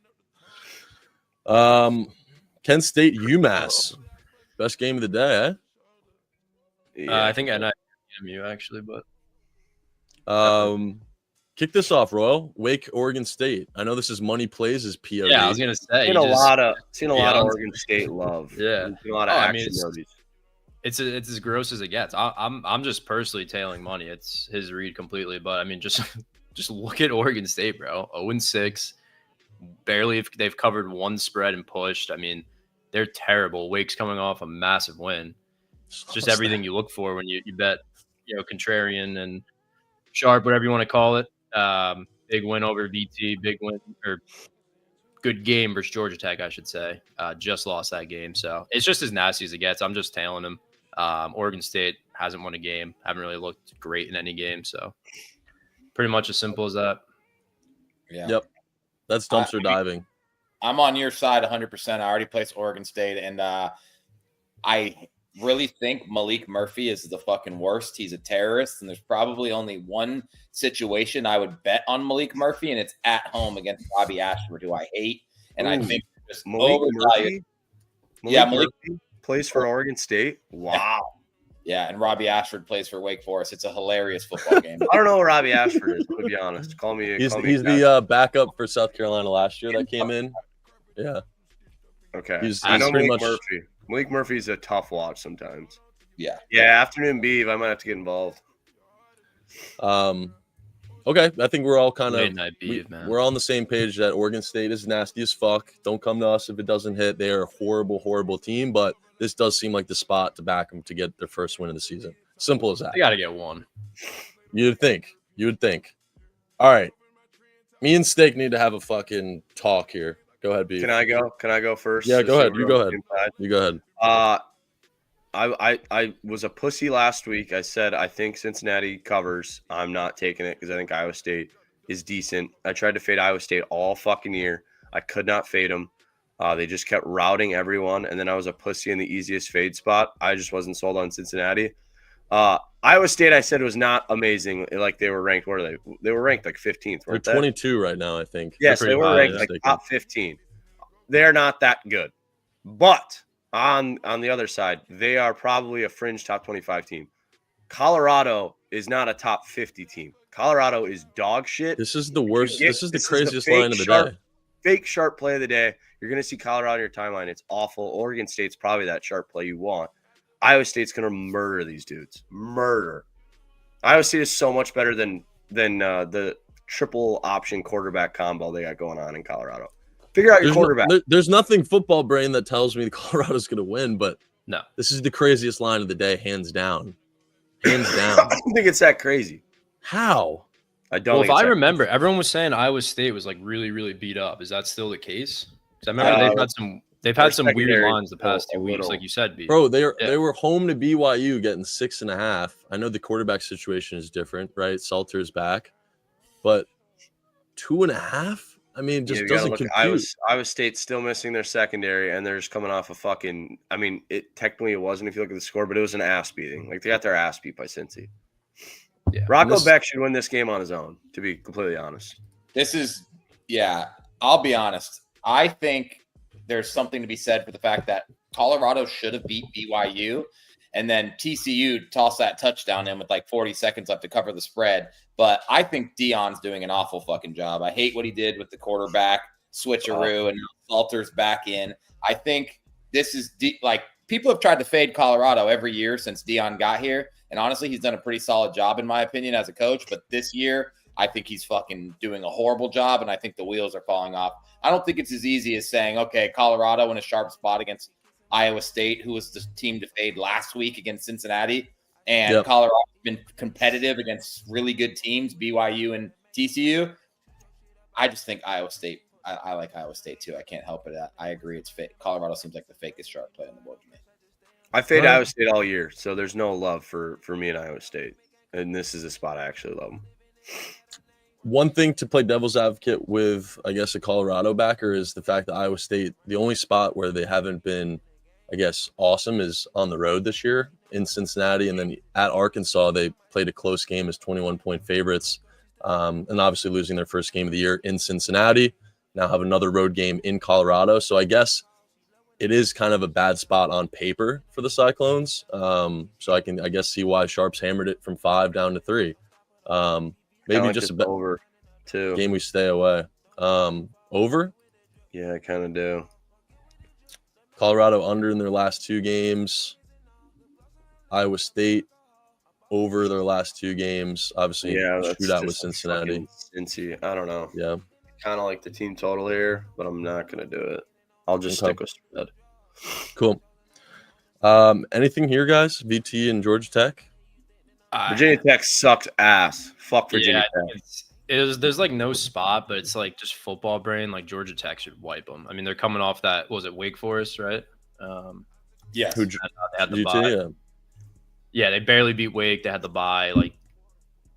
Kent State, UMass. Best game of the day, eh? Yeah. I think NIMU actually, but kick this off, Royal. Wake, Oregon State. I know this is Money Plays' POD. yeah, I was gonna say Seen a lot of Oregon State love. Yeah. Seen a lot of action movies. It's as gross as it gets. I'm just personally tailing Money. It's his read completely, but I mean, just look at Oregon State, bro. 0-6, barely they've covered one spread and pushed. I mean, they're terrible. Wake's coming off a massive win. Just everything you look for when you bet, contrarian and sharp, whatever you want to call it. Big win over VT, big win or good game versus Georgia Tech, I should say. Just lost that game, so it's just as nasty as it gets. I'm just tailing him. Oregon State hasn't won a game, haven't really looked great in any game, so pretty much as simple as that. Yeah. Yep. That's dumpster diving. I'm on your side 100%. I already placed Oregon State, and I really think Malik Murphy is the fucking worst. He's a terrorist, and there's probably only one situation I would bet on Malik Murphy, and it's at home against Robbie Ashford, who I hate. And I think just Malik Murphy plays for Oregon State. Wow. Yeah, and Robbie Ashford plays for Wake Forest. It's a hilarious football game. I don't know who Robbie Ashford is, to be honest. He's the backup for South Carolina last year that came in. Yeah. Okay. I know Malik Murphy. Malik Murphy's a tough watch sometimes. Yeah. Yeah, afternoon beef. I might have to get involved. Okay. I think we're all kind of we're all on the same page that Oregon State is nasty as fuck. Don't come to us if it doesn't hit. They are a horrible, horrible team, but this does seem like the spot to back them to get their first win of the season. Simple as that. They got to get one. You would think. All right. Me and Steak need to have a fucking talk here. Go ahead, B. Can I go? Can I go first? Yeah, go So ahead. we're You on go the ahead. same side? You go ahead. I was a pussy last week. I said I think Cincinnati covers. I'm not taking it because I think Iowa State is decent. I tried to fade Iowa State all fucking year. I could not fade them. They just kept routing everyone, and then I was a pussy in the easiest fade spot. I just wasn't sold on Cincinnati. Iowa State, I said, was not amazing. Like they were ranked. What are they? They were ranked like 15th. They're Weren't they? 22 right now, I think. Yes, They're they pretty were high, ranked yeah. like top 15. They're not that good. But on the other side, they are probably a fringe top 25 team. Colorado is not a top 50 team. Colorado is dog shit. This is the worst. This is the This craziest fake line of the sharp- day. Fake sharp play of the day. You're going to see Colorado on your timeline. It's awful. Oregon State's probably that sharp play you want. Iowa State's going to murder these dudes. Murder. Iowa State is so much better than the triple option quarterback combo they got going on in Colorado. Figure out your quarterback. There's nothing football brain that tells me Colorado's going to win, but No. this is the craziest line of the day, hands down. Hands I down. don't think it's that crazy. How? I don't. Well, if think it's I that remember, everyone was saying Iowa State was like really, really beat up. Is that still the case? Because I remember they've had some weird secondary lines the past a 2 weeks, little. like you said, B. Bro, they Yeah. were home to BYU getting 6.5. I know the quarterback situation is different, right? Salter's back, but 2.5. I mean, just you gotta doesn't look at compute. Iowa State's still missing their secondary, and they're just coming off a fucking. I mean, it technically it wasn't if you look at the score, but it was an ass beating. Like they got their ass beat by Cincy. Yeah. Rocco this- Beck should win this game on his own. To be completely honest, This is, yeah, I'll be honest. I think there's something to be said for the fact that Colorado should have beat BYU, and then TCU tossed that touchdown in with like 40 seconds left to cover the spread. But I think Dion's doing an awful fucking job. I hate what he did with the quarterback switcheroo, and now Salter's back in. I think this is like people have tried to fade Colorado every year since Dion got here, and honestly, he's done a pretty solid job in my opinion as a coach. But this year, I think he's fucking doing a horrible job, and I think the wheels are falling off. I don't think it's as easy as saying, okay, Colorado in a sharp spot against Iowa State, who was the team to fade last week against Cincinnati, and Yep. Colorado's been competitive against really good teams, BYU and TCU. I just think Iowa State. I like Iowa State too. I can't help it. I agree. It's fake. Colorado seems like the fakest sharp play on the board to me. I fade Right. Iowa State all year, so there's no love for me and Iowa State, and this is a spot I actually love them. One thing to play devil's advocate with, I guess, a Colorado backer is the fact that Iowa State, the only spot where they haven't been, I guess, awesome is on the road this year in Cincinnati. And then at Arkansas, they played a close game as 21-point favorites. And obviously losing their first game of the year in Cincinnati. Now have another road game in Colorado. So I guess it is kind of a bad spot on paper for the Cyclones. So I can, I guess, see why Sharps hammered it from 5 down to 3. Maybe Like just it's a over too. game we stay away. Over Yeah, I kind of do. Colorado under in their last 2 games. Iowa State over their last 2 games. Obviously, Yeah, that's shootout with just Cincinnati. fucking Cincy. I don't know. Yeah, Kind of like the team total here, but I'm not gonna do it. I'll just Okay. stick with spread. cool. Anything here, guys? VT and Georgia Tech. Virginia Tech sucks ass. Fuck Virginia Yeah, Tech. there's like no spot, but it's like just football brain. Like Georgia Tech should wipe them. I mean, they're coming off that. What was it, Wake Forest, right? Yes. Who They had the GT? bye. Yeah. Yeah, they barely beat Wake. They had the bye. Like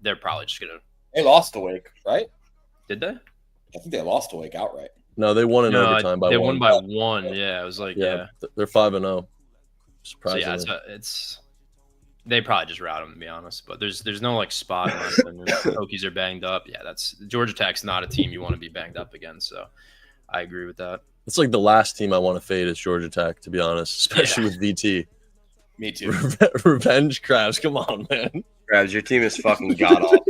they're probably just gonna. They lost to Wake, right? Did they? I think they lost to Wake outright. No, they won in No, overtime by they 1. won by 1. Yeah, it was like yeah. They're 5-0. So Surprisingly. yeah, it's they probably just route them to be honest. But there's no like spot. In my opinion. Hokies are banged up. Yeah, that's Georgia Tech's not a team you want to be banged up against. So I agree with that. It's like the last team I want to fade is Georgia Tech, to be honest, especially with VT. Me too. Revenge crabs. Come on, man. Grabs, your team is fucking god awful.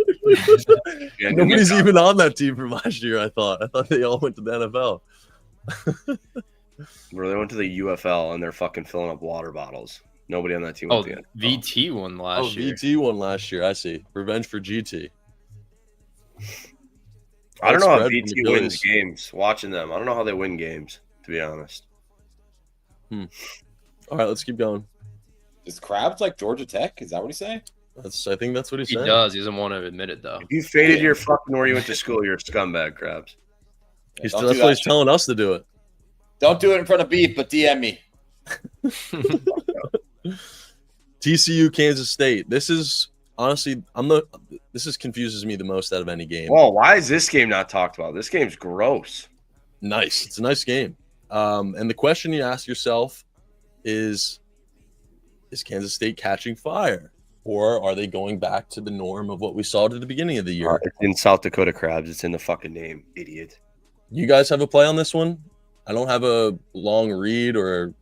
Yeah, Nobody's even on that team from last year, I thought. I thought they all went to the NFL. Bro, they went to the UFL and they're fucking filling up water bottles. Nobody on that team went Oh, to the NFL. VT won last year. VT won last year. I see. Revenge for GT. I don't know how Spread from VT the wins Phillies. games. Watching them, I don't know how they win games. To be honest, All right, let's keep going. Is Krabs like Georgia Tech? Is that what he's saying? I think that's what he's He saying. does. He doesn't want to admit it though. If you faded your fucking where you went to school, you're a scumbag, Krabs. That's Don't what do that he's shit. telling us to do it. Don't do it in front of Beef, but DM me. TCU, Kansas State. This is honestly, this confuses me the most out of any game. Whoa, why is this game not talked about? This game's gross. Nice. It's a nice game. And the question you ask yourself is Kansas State catching fire? Or are they going back to the norm of what we saw at the beginning of the year? It's in South Dakota Krabs. It's in the fucking name, idiot. You guys have a play on this one? I don't have a long read or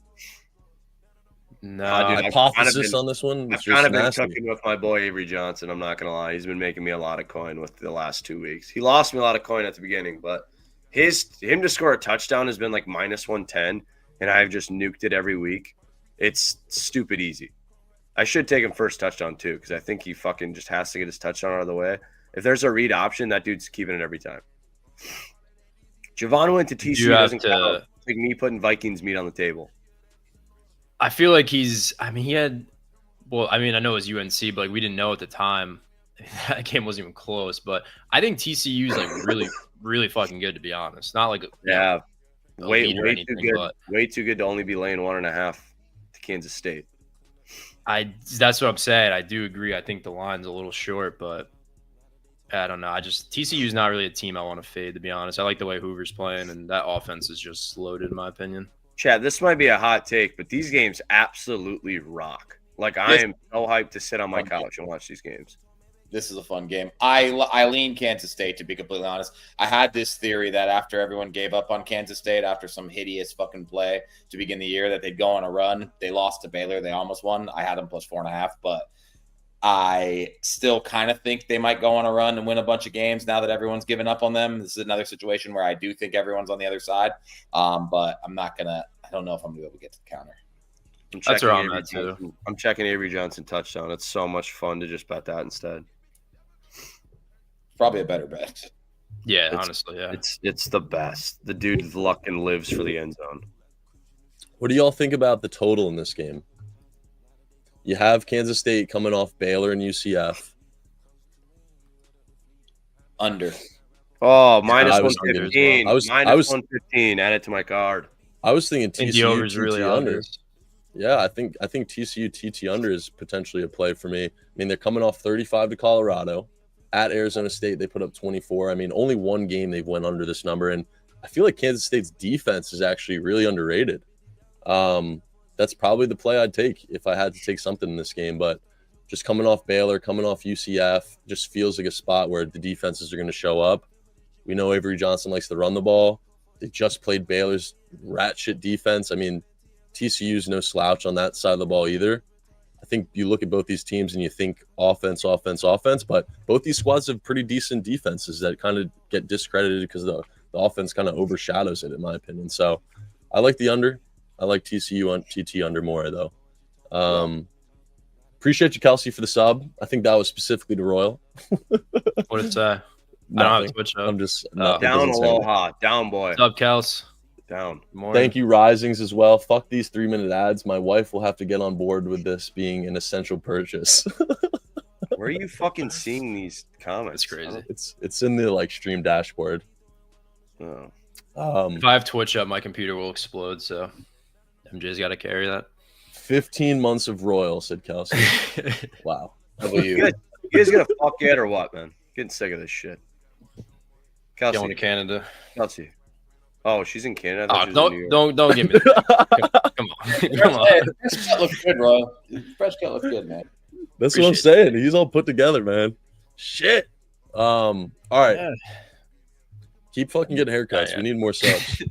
No, Dude, I've hypothesis kind of been- on this one. I've It's kind just of been nasty. cooking with my boy Avery Johnson. I'm not gonna lie, he's been making me a lot of coin with the last 2 weeks. He lost me a lot of coin at the beginning, but him to score a touchdown has been like minus 110, and I've just nuked it every week. It's stupid easy. I should take him first touchdown too, because I think he fucking just has to get his touchdown out of the way. If there's a read option, that dude's keeping it every time. Javon went to TCU. have Doesn't to- count. It's like me putting Vikings meat on the table. I feel like he had. Well, I mean, I know it was UNC, but like we didn't know at the time. That game wasn't even close. But I think TCU is like really, really fucking good, to be honest. Not like Yeah, way elite or too anything, good. but Way too good to only be laying 1.5 to Kansas State. that's what I'm saying. I do agree. I think the line's a little short, but I don't know. TCU is not really a team I want to fade, to be honest. I like the way Hoover's playing, and that offense is just loaded, in my opinion. Chad, this might be a hot take, but these games absolutely rock. Like I am so hyped to sit on my couch and watch these games. This is a fun game. I lean Kansas State, to be completely honest. I had this theory that after everyone gave up on Kansas State after some hideous fucking play to begin the year, that they'd go on a run. They lost to Baylor. They almost won. I had them plus 4.5, but I still kind of think they might go on a run and win a bunch of games now that everyone's given up on them. This is another situation where I do think everyone's on the other side, but I don't know if I'm going to be able to get to the counter. That's where I'm at, too. Johnson. I'm checking Avery Johnson touchdown. It's so much fun to just bet that instead. Probably a better bet. Yeah, It's- honestly, yeah. It's the best. The dude luck and lives for the end zone. What do y'all think about the total in this game? You have Kansas State coming off Baylor and UCF. Under. Oh, minus I was 115. I was- Minus 115. Add it to my card. I was thinking I think the TCU over's really TT under. obvious. Yeah, I think TCU TT under is potentially a play for me. I mean, they're coming off 35 to Colorado. At Arizona State, they put up 24. I mean, only one game they've went under this number, and I feel like Kansas State's defense is actually really underrated. That's probably the play I'd take if I had to take something in this game. But just coming off Baylor, coming off UCF, just feels like a spot where the defenses are going to show up. We know Avery Johnson likes to run the ball. They just played Baylor's rat shit defense. I mean, TCU's no slouch on that side of the ball either. I think you look at both these teams and you think offense, but both these squads have pretty decent defenses that kind of get discredited because the offense kind of overshadows it, in my opinion. So I like the under. I like TCU on TT under more, though. Appreciate you, Kelsey, for the sub. I think that was specifically to Royal. What did it say? I don't have Nothing. Twitch up. I'm just Down aloha. Down, boy. What's up, Kels? Down. Thank you, Risings, as well. Fuck these 3-minute ads. My wife will have to get on board with this being an essential purchase. Where are you fucking seeing these comments? That's crazy. It's in the like stream dashboard. Oh. If I have Twitch up, my computer will explode. So MJ's got to carry that. 15 months of Royal, said Kelsey. Wow. You guys gonna fuck yet or what, man? Getting sick of this shit. Going to Kelsey. Canada. Kelsey. Oh, she's in Canada. Oh, I thought she was in New York. don't give me that. Come on. Come on. Fresh cut looks good, bro. Fresh cut looks good, man. That's what I'm saying. He's all put together, man. Shit. All right. Yeah. Keep fucking getting haircuts. Yeah. We need more subs.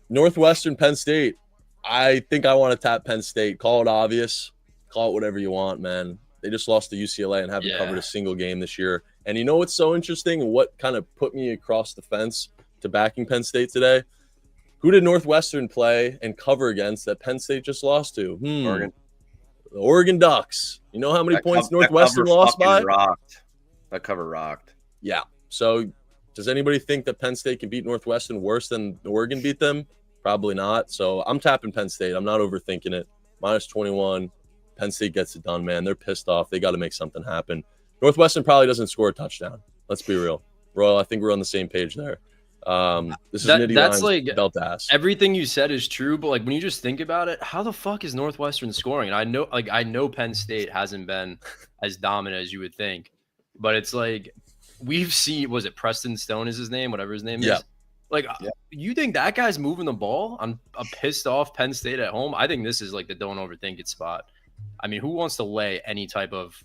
Northwestern, Penn State. I think I want to tap Penn State. Call it obvious. Call it whatever you want, man. They just lost to UCLA and haven't covered a single game this year. And you know what's so interesting and what kind of put me across the fence to backing Penn State today? Who did Northwestern play and cover against that Penn State just lost to? Oregon. The Oregon Ducks. You know how many points Northwestern lost by? That cover rocked. Yeah. So does anybody think that Penn State can beat Northwestern worse than Oregon beat them? Probably not. So I'm tapping Penn State. I'm not overthinking it. Minus 21. Penn State gets it done, man. They're pissed off. They got to make something happen. Northwestern probably doesn't score a touchdown. Let's be real. Royal, I think we're on the same page there. This is Nitty that's Lions like belt ass. everything you said is true, but like when you just think about it, how the fuck is Northwestern scoring? And I know Penn State hasn't been as dominant as you would think, but it's like we've seen, was it Preston Stone is his name, whatever his name Yeah. is? Like, you think that guy's moving the ball on a pissed off Penn State at home? I think this is like the don't overthink it spot. I mean, who wants to lay any type of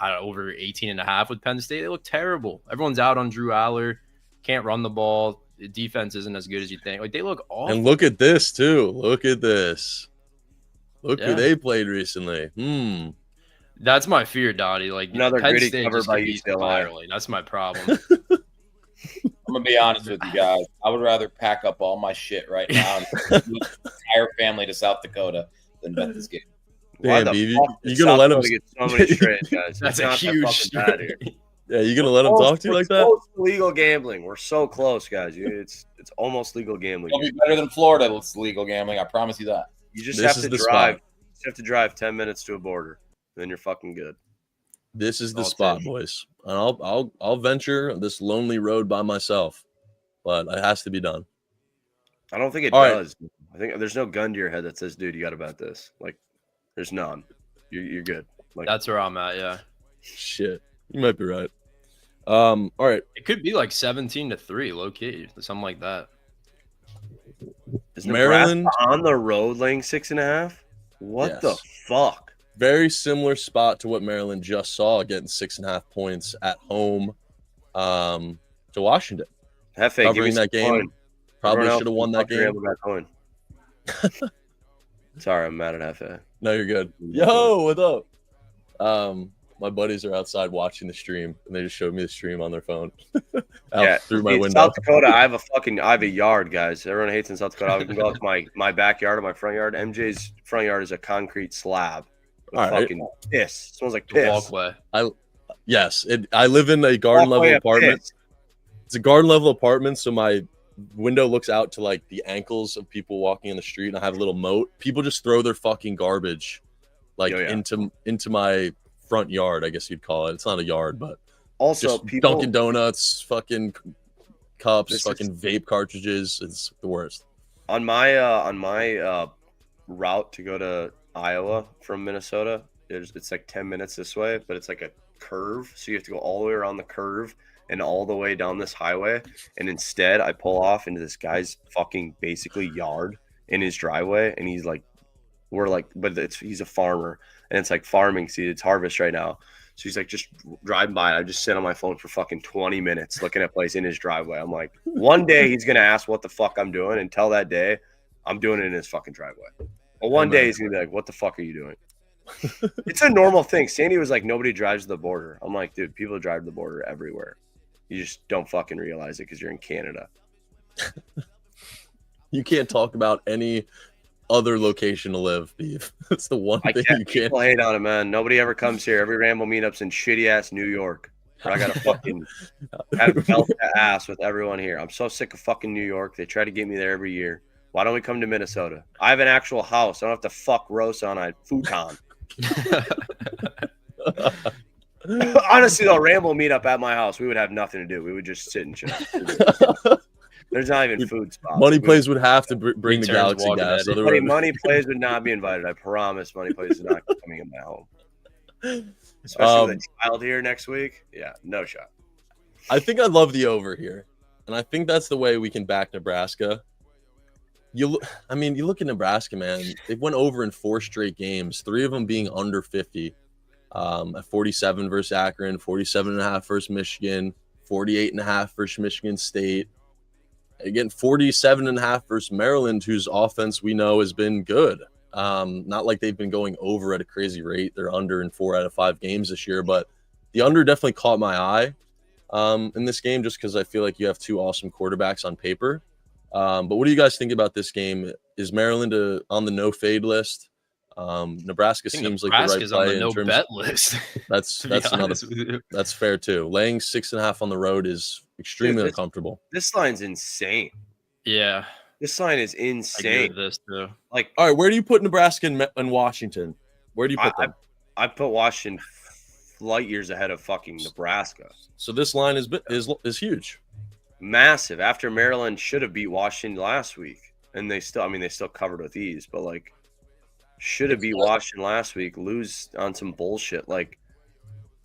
over 18.5 with Penn State? They look terrible. Everyone's out on Drew Aller. Can't run the ball. The defense isn't as good as you think. Like, they look awful. And look at this, too. Look at this. Look Yeah. who they played recently. That's my fear, Dottie. Like, Another Penn gritty State cover just by could be UCLA. spiraling. That's my problem. I'm gonna be honest with you guys. I would rather pack up all my shit right now and move the entire family to South Dakota than bet this game. Why Damn, the Beavy, fuck you did gonna South let him? Dakota get so many strays, guys? That's It's a not that huge fucking bad here. Yeah, you gonna let him talk to you like that? Close to legal gambling. We're so close, guys. It's almost legal gambling. It'll be better than Florida. It's legal gambling. I promise you that. You just This have is to the drive. spot. You have to drive 10 minutes to a border, then you're fucking good. This is the I'll spot, take it. boys. And I'll venture this lonely road by myself, but it has to be done. I don't think it All right. does. I think there's no gun to your head that says, "Dude, you got to bet this." Like, there's none. You're good. Like, That's where I'm at. Yeah, Shit, you might be right. All right. it could be like 17-3, low key, something like that. is Maryland- Nebraska on the road laying 6.5? What the Yes. fuck? Very similar spot to what Maryland just saw, getting 6.5 points at home to Washington. Hefe, give me Covering some that game. coin. Probably Everyone should have else won that fuck your game. hand with that coin. Sorry, I'm mad at Hefe. No, you're good. Yo, what up? My buddies are outside watching the stream, and they just showed me the stream on their phone out through my in window. South Dakota, I have a yard, guys. Everyone hates in South Dakota. I can go out to my backyard or my front yard. MJ's front yard is a concrete slab. With All right. fucking piss. It smells like The piss. walkway. Yes, I live in a garden level Walkway of apartment. piss. It's a garden level apartment, so my window looks out to like the ankles of people walking in the street, and I have a little moat. People just throw their fucking garbage like Oh, yeah. into my front yard, I guess you'd call it. It's not a yard, but Also, just people Dunkin' Donuts, fucking cups, This is- fucking vape cartridges. It's the worst. on my route to go to Iowa from Minnesota, it's like 10 minutes this way, but it's like a curve, so you have to go all the way around the curve and all the way down this highway. And instead, I pull off into this guy's fucking basically yard in his driveway, and he's like, he's a farmer, and it's like farming seed, it's harvest right now. So he's like just driving by. I just sit on my phone for fucking 20 minutes looking at place in his driveway. I'm like, one day he's gonna ask what the fuck I'm doing. Until that day, I'm doing it in his fucking driveway. But one day he's gonna be like, "What the fuck are you doing?" It's a normal thing. Sandy was like, "Nobody drives to the border." I'm like, dude, people drive to the border everywhere. You just don't fucking realize it because you're in Canada. You can't talk about any other location to live, Beef. That's the one I thing can't. you can't. People hate on it, man. Nobody ever comes here. Every Ramble meetup's in shitty ass New York. Where I gotta fucking have belt to ass with everyone here. I'm so sick of fucking New York. They try to get me there every year. Why don't we come to Minnesota? I have an actual house. I don't have to fuck Rosa on a futon. Honestly, though, Ramble meet up at my house. We would have nothing to do. We would just sit and chill. There's not even food spots. Money We- Plays would have to bring the Returns Galaxy walking gas. at it. Otherwise, Money Plays would not be invited. I promise. Money Plays is not coming in my home. Especially with a child here next week. Yeah, no shot. I think I love the over here, and I think that's the way we can back Nebraska. You look at Nebraska, man. They went over in 4 straight games, 3 of them being under 50. At 47 versus Akron, 47.5 versus Michigan, 48.5 versus Michigan State. Again, 47.5 versus Maryland, whose offense we know has been good. Not like they've been going over at a crazy rate. They're under in 4 out of 5 games this year, but the under definitely caught my eye in this game just because I feel like you have 2 awesome quarterbacks on paper. But what do you guys think about this game? Is Maryland on the no fade list? Nebraska seems like the right Nebraska's on play the no in terms. bet list. That's to be another. honest with you. That's fair too. Laying 6.5 on the road is extremely Dude, uncomfortable. This line's insane. Yeah, This line is I agree insane. with this too. Like, All right, where do you put Nebraska and Washington? Where do you put them? I put Washington light years ahead of fucking Nebraska. So this line is huge. Massive. After Maryland should have beat Washington last week, and they still covered with ease, but like should have beat Washington last week, lose on some bullshit. Like,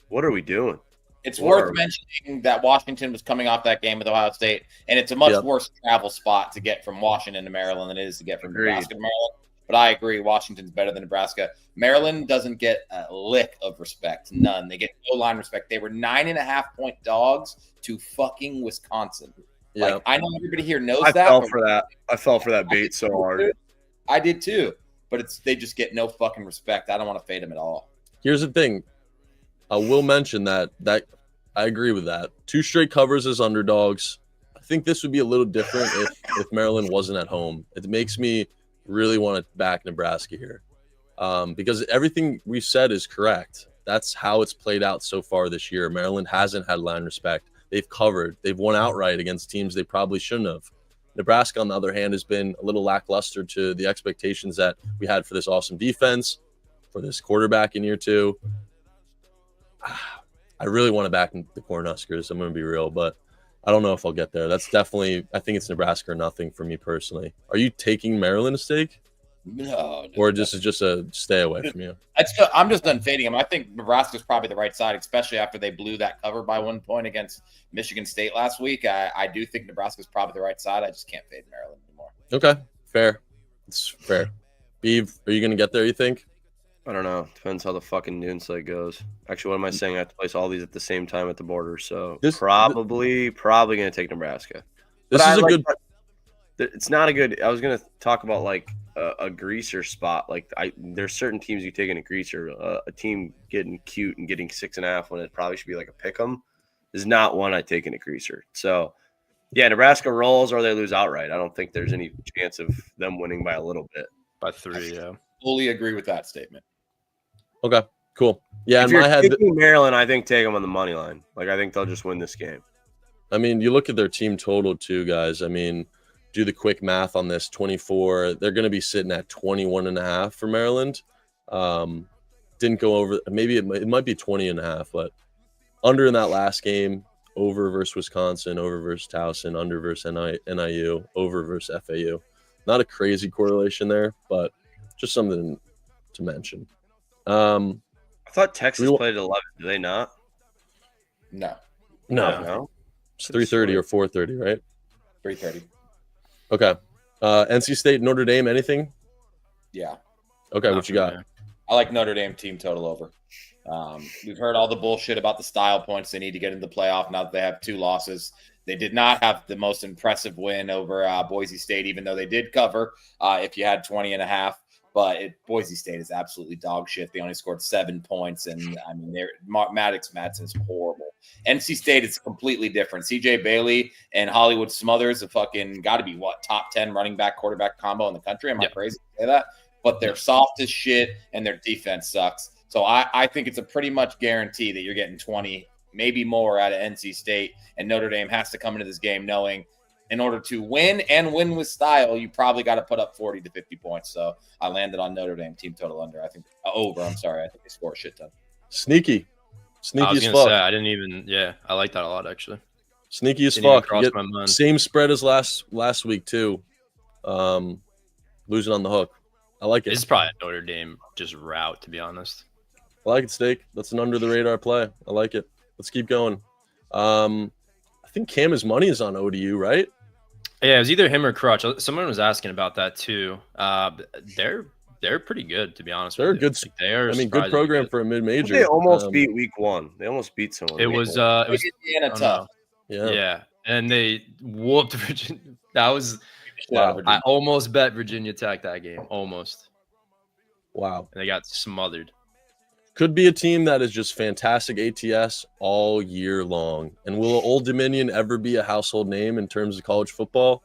what are we doing? It's worth mentioning that Washington was coming off that game with Ohio State, and it's a much worse travel spot to get from Washington to Maryland than it is to get from Nebraska to Maryland. But I agree, Washington's better than Nebraska. Maryland doesn't get a lick of respect, none. They get no line respect. They were 9.5-point dogs to fucking Wisconsin. Yeah. Like, I know everybody here knows I that. I fell for that bait so hard. I did too, but they just get no fucking respect. I don't want to fade them at all. Here's the thing. I will mention that I agree with that. 2 straight covers as underdogs. I think this would be a little different if Maryland wasn't at home. It makes me really want to back Nebraska here because everything we've said is correct. That's how it's played out so far this year. Maryland hasn't had line respect. They've covered. They've won outright against teams they probably shouldn't have. Nebraska, on the other hand, has been a little lackluster to the expectations that we had for this awesome defense, for this quarterback in year 2. I really want to back the Cornhuskers. I'm going to be real, but I don't know if I'll get there. That's definitely, I think it's Nebraska or nothing for me personally. Are you taking Maryland a stake? No. Or this is just a stay away from you? I'm just done fading them. I think Nebraska's probably the right side, especially after they blew that cover by 1 point against Michigan State last week. I do think Nebraska's probably the right side. I just can't fade Maryland anymore. Okay, fair. It's fair. Beeve, are you going to get there, you think? I don't know. Depends how the fucking noon slate goes. Actually, what am I saying? I have to place all these at the same time at the border. So probably going to take Nebraska. This is a good. It's not a good. I was going to talk about like a greaser spot. Like there's certain teams you take in a greaser. A team getting cute and getting 6.5 when it probably should be like a pick 'em is not one I take in a greaser. So yeah, Nebraska rolls or they lose outright. I don't think there's any chance of them winning by a little bit. By 3, yeah. Fully agree with that statement. Okay, cool. Yeah, if in my head, Maryland, I think take them on the money line. Like I think they'll just win this game. I mean, you look at their team total too, guys. I mean, do the quick math on this. 24. They're going to be sitting at 21.5 for Maryland. Didn't go over. Maybe it might be 20.5, but under in that last game. Over versus Wisconsin, over versus Towson, under versus NIU, over versus FAU. Not a crazy correlation there, but just something to mention. I thought Texas played at 11. Do they not? No. It's 3:30 or 4:30, right? 3:30. Okay. NC State, Notre Dame, anything? Yeah. Okay, what you got? I like Notre Dame team total over. We've heard all the bullshit about the style points they need to get into the playoff now that they have 2 losses. They did not have the most impressive win over Boise State, even though they did cover if you had 20.5. But Boise State is absolutely dog shit. They only scored 7 points, and I mean, Maddox Madsen is horrible. NC State is completely different. CJ Bailey and Hollywood Smothers have fucking got to be top 10 running back quarterback combo in the country. Am I crazy to say that? But they're soft as shit, and their defense sucks. So I think it's a pretty much guarantee that you're getting 20, maybe more out of NC State, and Notre Dame has to come into this game knowing in order to win and win with style, you probably got to put up 40 to 50 points. So I landed on Notre Dame team total under. I think over. I'm sorry. I think they score a shit ton. Sneaky I was as gonna fuck. say, I didn't even. Yeah, I like that a lot actually. Sneaky as Didn't even fuck. cross You get my mind. same spread as last week too. Losing on the hook. I like it. This is probably a Notre Dame just route, to be honest. I like it, Steak. That's an under the radar play. I like it. Let's keep going. I think Cam money is on ODU, right? Yeah, it was either him or Crutch. Someone was asking about that too. They're pretty good, to be honest. They're with you. good. Like, they are. I mean, good program for a mid-major. They almost beat week 1. They almost beat someone. It was Indiana tough. Yeah, and they whooped Virginia. That was Wow. I almost bet Virginia Tech that game, almost, Wow. and they got smothered. Could be a team that is just fantastic ATS all year long. And will Old Dominion ever be a household name in terms of college football?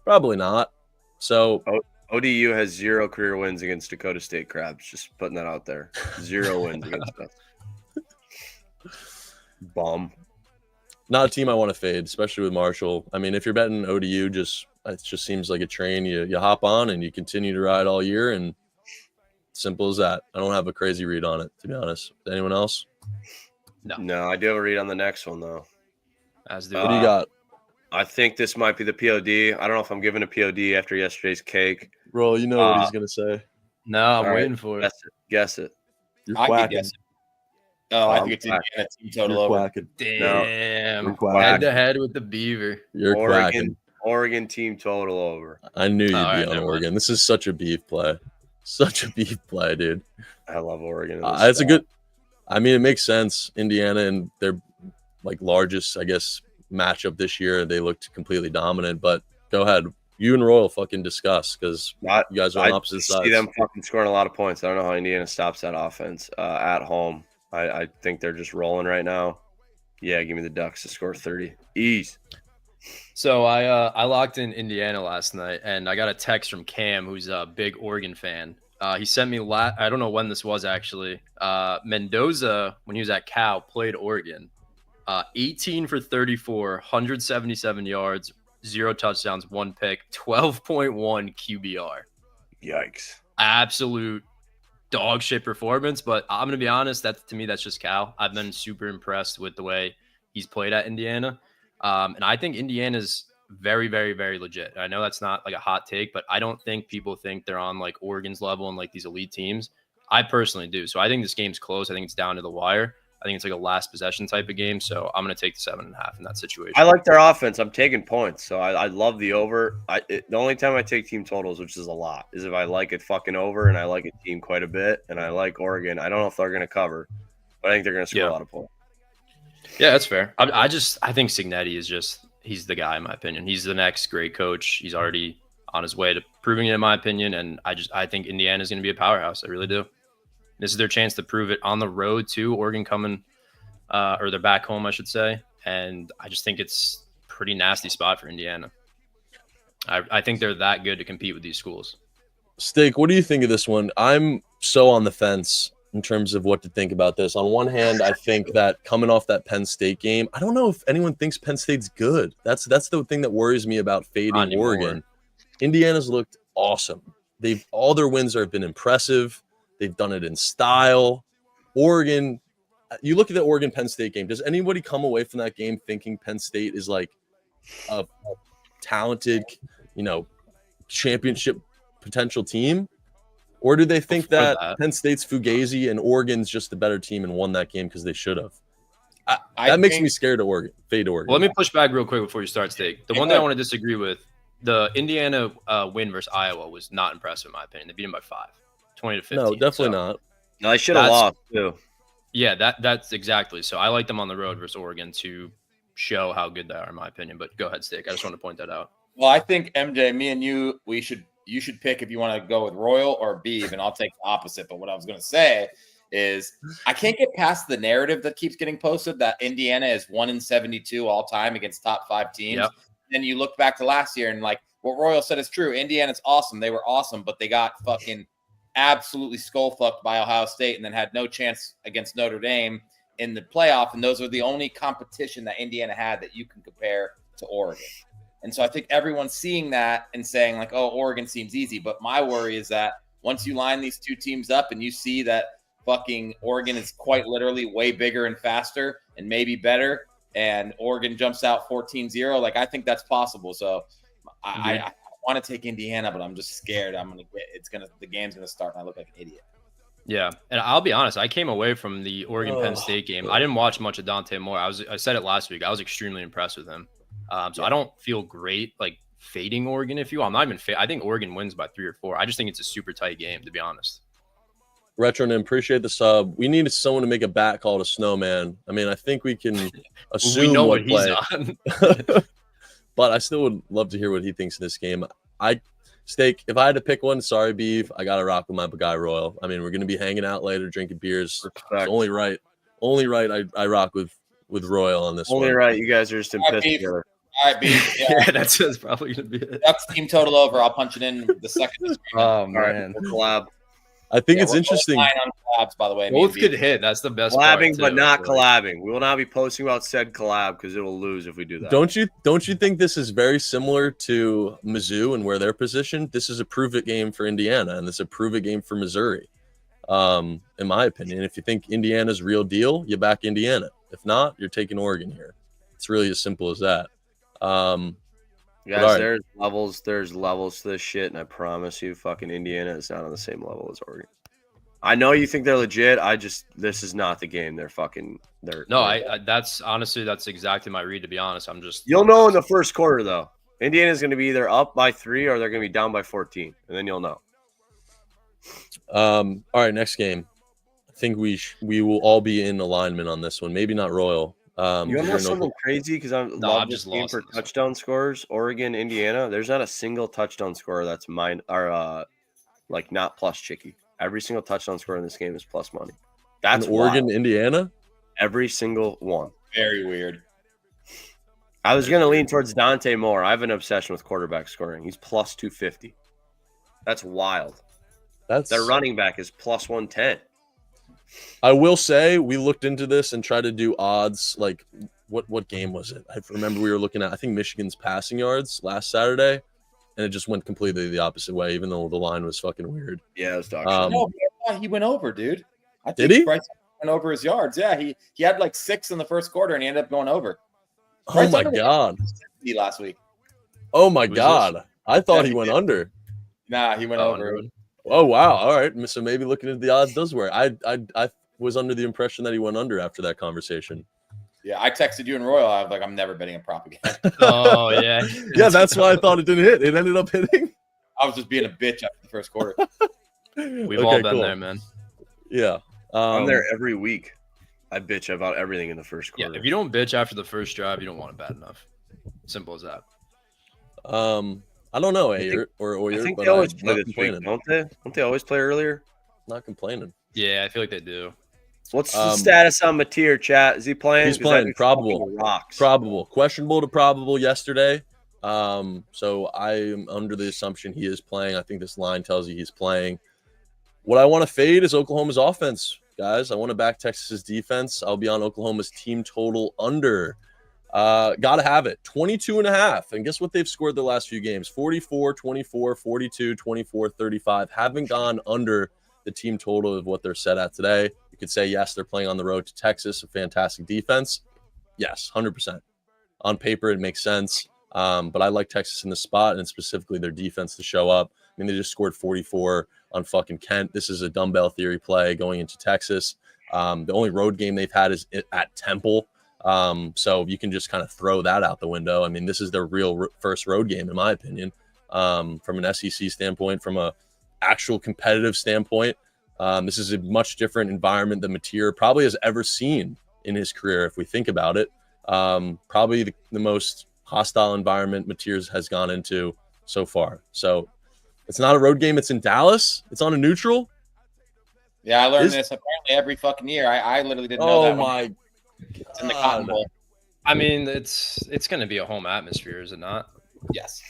Probably not. So ODU has 0 career wins against Dakota State Crabs. Just putting that out there. 0 wins against us. Bomb. not a team I want to fade, especially with Marshall. I mean, if you're betting ODU, it just seems like a train you hop on and you continue to ride all year. And Simple as that. I don't have a crazy read on it, to be honest. Anyone else? No, I do have a read on the next one though. As do What do you got? I think this might be the POD. I don't know if I'm giving a POD after yesterday's cake. Bro, you know what he's going to say. No, I'm All right. waiting for it. Guess it. You're I could quacking. guess it. Oh, I I'm think it's quacking. Indiana team total You're over. quacking. Damn. You're quacking. Head to head with the Beaver. You're quacking. Oregon team total over. I knew you'd All be right, on never Oregon. mind. This is such a beef play. Such a beef play, dude. I love Oregon. in this It's a spot. good. I mean, it makes sense. Indiana and their like largest, I guess, matchup this year. They looked completely dominant. But go ahead, you and Royal fucking discuss because Not- you guys are on I opposite see sides. them fucking scoring a lot of points. I don't know how Indiana stops that offense at home. I think they're just rolling right now. Yeah, give me the Ducks to score 30. Ease. So I locked in Indiana last night, and I got a text from Cam, who's a big Oregon fan. He sent me I don't know when this was actually. Mendoza, when he was at Cal, played Oregon. 18 for 34, 177 yards, 0 touchdowns, 1 pick, 12.1 QBR. Yikes. Absolute dog shit performance. But I'm gonna be honest, to me that's just Cal. I've been super impressed with the way he's played at Indiana. And I think Indiana's very, very, very legit. I know that's not like a hot take, but I don't think people think they're on like Oregon's level and like these elite teams. I personally do. So I think this game's close. I think it's down to the wire. I think it's like a last possession type of game. So I'm going to take the 7.5 in that situation. I like their offense. I'm taking points. So I love the over. The only time I take team totals, which is a lot, is if I like it fucking over and I like a team quite a bit and I like Oregon. I don't know if they're going to cover, but I think they're going to score a lot of points. Yeah, that's fair. I think Cignetti is he's the guy in my opinion. He's the next great coach. He's already on his way to proving it in my opinion. And I think Indiana is going to be a powerhouse. I really do. This is their chance to prove it on the road too. Oregon coming, or they're back home, I should say. And I just think it's a pretty nasty spot for Indiana. I think they're that good to compete with these schools. Steak, what do you think of this one? I'm so on the fence in terms of what to think about this. On one hand, I think that coming off that Penn State game, I don't know if anyone thinks Penn State's good. That's the thing that worries me about fading Oregon. Indiana's looked awesome. All their wins have been impressive. They've done it in style. Oregon, you look at the Oregon-Penn State game. Does anybody come away from that game thinking Penn State is like a talented, championship potential team? Or do they think that Penn State's Fugazi and Oregon's just the better team and won that game because they should have? That makes me scared of Oregon. Fade Oregon. Well, let me push back real quick before you start, Steak. The one thing I want to disagree with, the Indiana win versus Iowa was not impressive in my opinion. They beat them by 5, 20-15. No, definitely not. No, they should have lost too. Yeah, that's exactly. So I like them on the road versus Oregon to show how good they are in my opinion. But go ahead, Steak. I just want to point that out. Well, I think MJ, me and you, you should pick if you want to go with Royal or Beeve, and I'll take the opposite. But what I was going to say is I can't get past the narrative that keeps getting posted that Indiana is 1-72 all time against top 5 teams. Yep. Then you look back to last year and like what Royal said is true. Indiana's awesome. They were awesome, but they got fucking absolutely skull fucked by Ohio State and then had no chance against Notre Dame in the playoff. And those are the only competition that Indiana had that you can compare to Oregon. And so I think everyone's seeing that and saying like, oh, Oregon seems easy. But my worry is that once you line these two teams up and you see that fucking Oregon is quite literally way bigger and faster and maybe better, and Oregon jumps out 14-0, like I think that's possible. So I want to take Indiana, but I'm just scared. The game's gonna start and I look like an idiot. Yeah, and I'll be honest, I came away from the Oregon-Penn State game. I didn't watch much of Dante Moore. I said it last week. I was extremely impressed with him. So I don't feel great like fading Oregon, if you will. I'm not even I think Oregon wins by 3 or 4. I just think it's a super tight game, to be honest. Retronym, appreciate the sub. We need someone to make a bat call to Snowman. I mean, I think we can assume we know what he's play. on. But I still would love to hear what he thinks in this game. Steak, if I had to pick one, sorry, Beef, I got to rock with my guy Royal. I mean, we're going to be hanging out later, drinking beers. It's only right. I rock with Royal on this one. Only right. You guys are just in piss together. All right, Beef. Yeah, that's probably going to be it. Ducks team total over. I'll punch it in the second. Oh, Man. Collab. I think it's interesting. On collabs, by the way. Both could hit. That's the best Collabing, part, but too. not collabing. We will not be posting about said collab because it will lose if we do that. Don't you think this is very similar to Mizzou and where they're positioned? This is a prove it game for Indiana, and this is a prove it game for Missouri. In my opinion. If you think Indiana's real deal, you back Indiana. If not, you're taking Oregon here. It's really as simple as that. Guys, all right. there's levels to this shit, and I promise you, fucking Indiana is not on the same level as Oregon. I know you think they're legit. This is not the game. That's exactly my read, to be honest. You'll know in the first quarter, though. Indiana's going to be either up by 3 or they're going to be down by 14, and then you'll know. All right, next game. I think we will all be in alignment on this one. Maybe not Royal. You want to know something crazy? Because I'm just game for touchdown scores. Oregon, Indiana. There's not a single touchdown scorer that's not plus chicky. Every single touchdown score in this game is plus money. That's Oregon, Indiana. Every single one. Very weird. I was going to lean towards Dante Moore. I have an obsession with quarterback scoring. He's plus 250. That's wild. Their running back is plus 110. I will say we looked into this and tried to do odds. Like, what game was it? I remember we were looking at, I think, Michigan's passing yards last Saturday, and it just went completely the opposite way, even though the line was fucking weird. Yeah, it was dog shit. No, I thought he went over, dude. Did he? Bryce went over his yards. Yeah, he had like 6 in the first quarter, and he ended up going over. Oh, my God. Last week. Oh, my God. I thought he went under. Nah, he went over. Oh, wow. All right. So maybe looking at the odds does work. I was under the impression that he went under after that conversation. Yeah, I texted you and Royal. I was like, I'm never betting a prop again. Oh, yeah. Yeah, that's why I thought it didn't hit. It ended up hitting. I was just being a bitch after the first quarter. We've all been there, man. Yeah. I'm there every week. I bitch about everything in the first quarter. Yeah, if you don't bitch after the first drive, you don't want it bad enough. Simple as that. I don't know, Ayer or Oyer. I think they always play this week, don't they? Don't they always play earlier? Not complaining. Yeah, I feel like they do. What's the status on Mateer, chat? Is he playing? He's playing. Probable. Questionable to probable yesterday. So I am under the assumption he is playing. I think this line tells you he's playing. What I want to fade is Oklahoma's offense, guys. I want to back Texas's defense. I'll be on Oklahoma's team total under. Gotta have it. 22.5. And guess what they've scored the last few games? 44, 24, 42, 24, 35. Haven't gone under the team total of what they're set at today. You could say, yes, they're playing on the road to Texas, a fantastic defense. Yes, 100%. On paper, it makes sense. But I like Texas in the spot and specifically their defense to show up. I mean, they just scored 44 on fucking Kent. This is a dumbbell theory play going into Texas. The only road game they've had is at Temple. So you can just kind of throw that out the window. I mean, this is their real first road game, in my opinion, from an SEC standpoint, from a actual competitive standpoint. This is a much different environment than Mateer probably has ever seen in his career. If we think about it, probably the most hostile environment Mateer has gone into so far. So it's not a road game. It's in Dallas. It's on a neutral. Yeah, I learned this apparently every fucking year. I literally didn't know that. Oh my. It's in the Cotton Bowl. I mean, it's going to be a home atmosphere, is it not? Yes.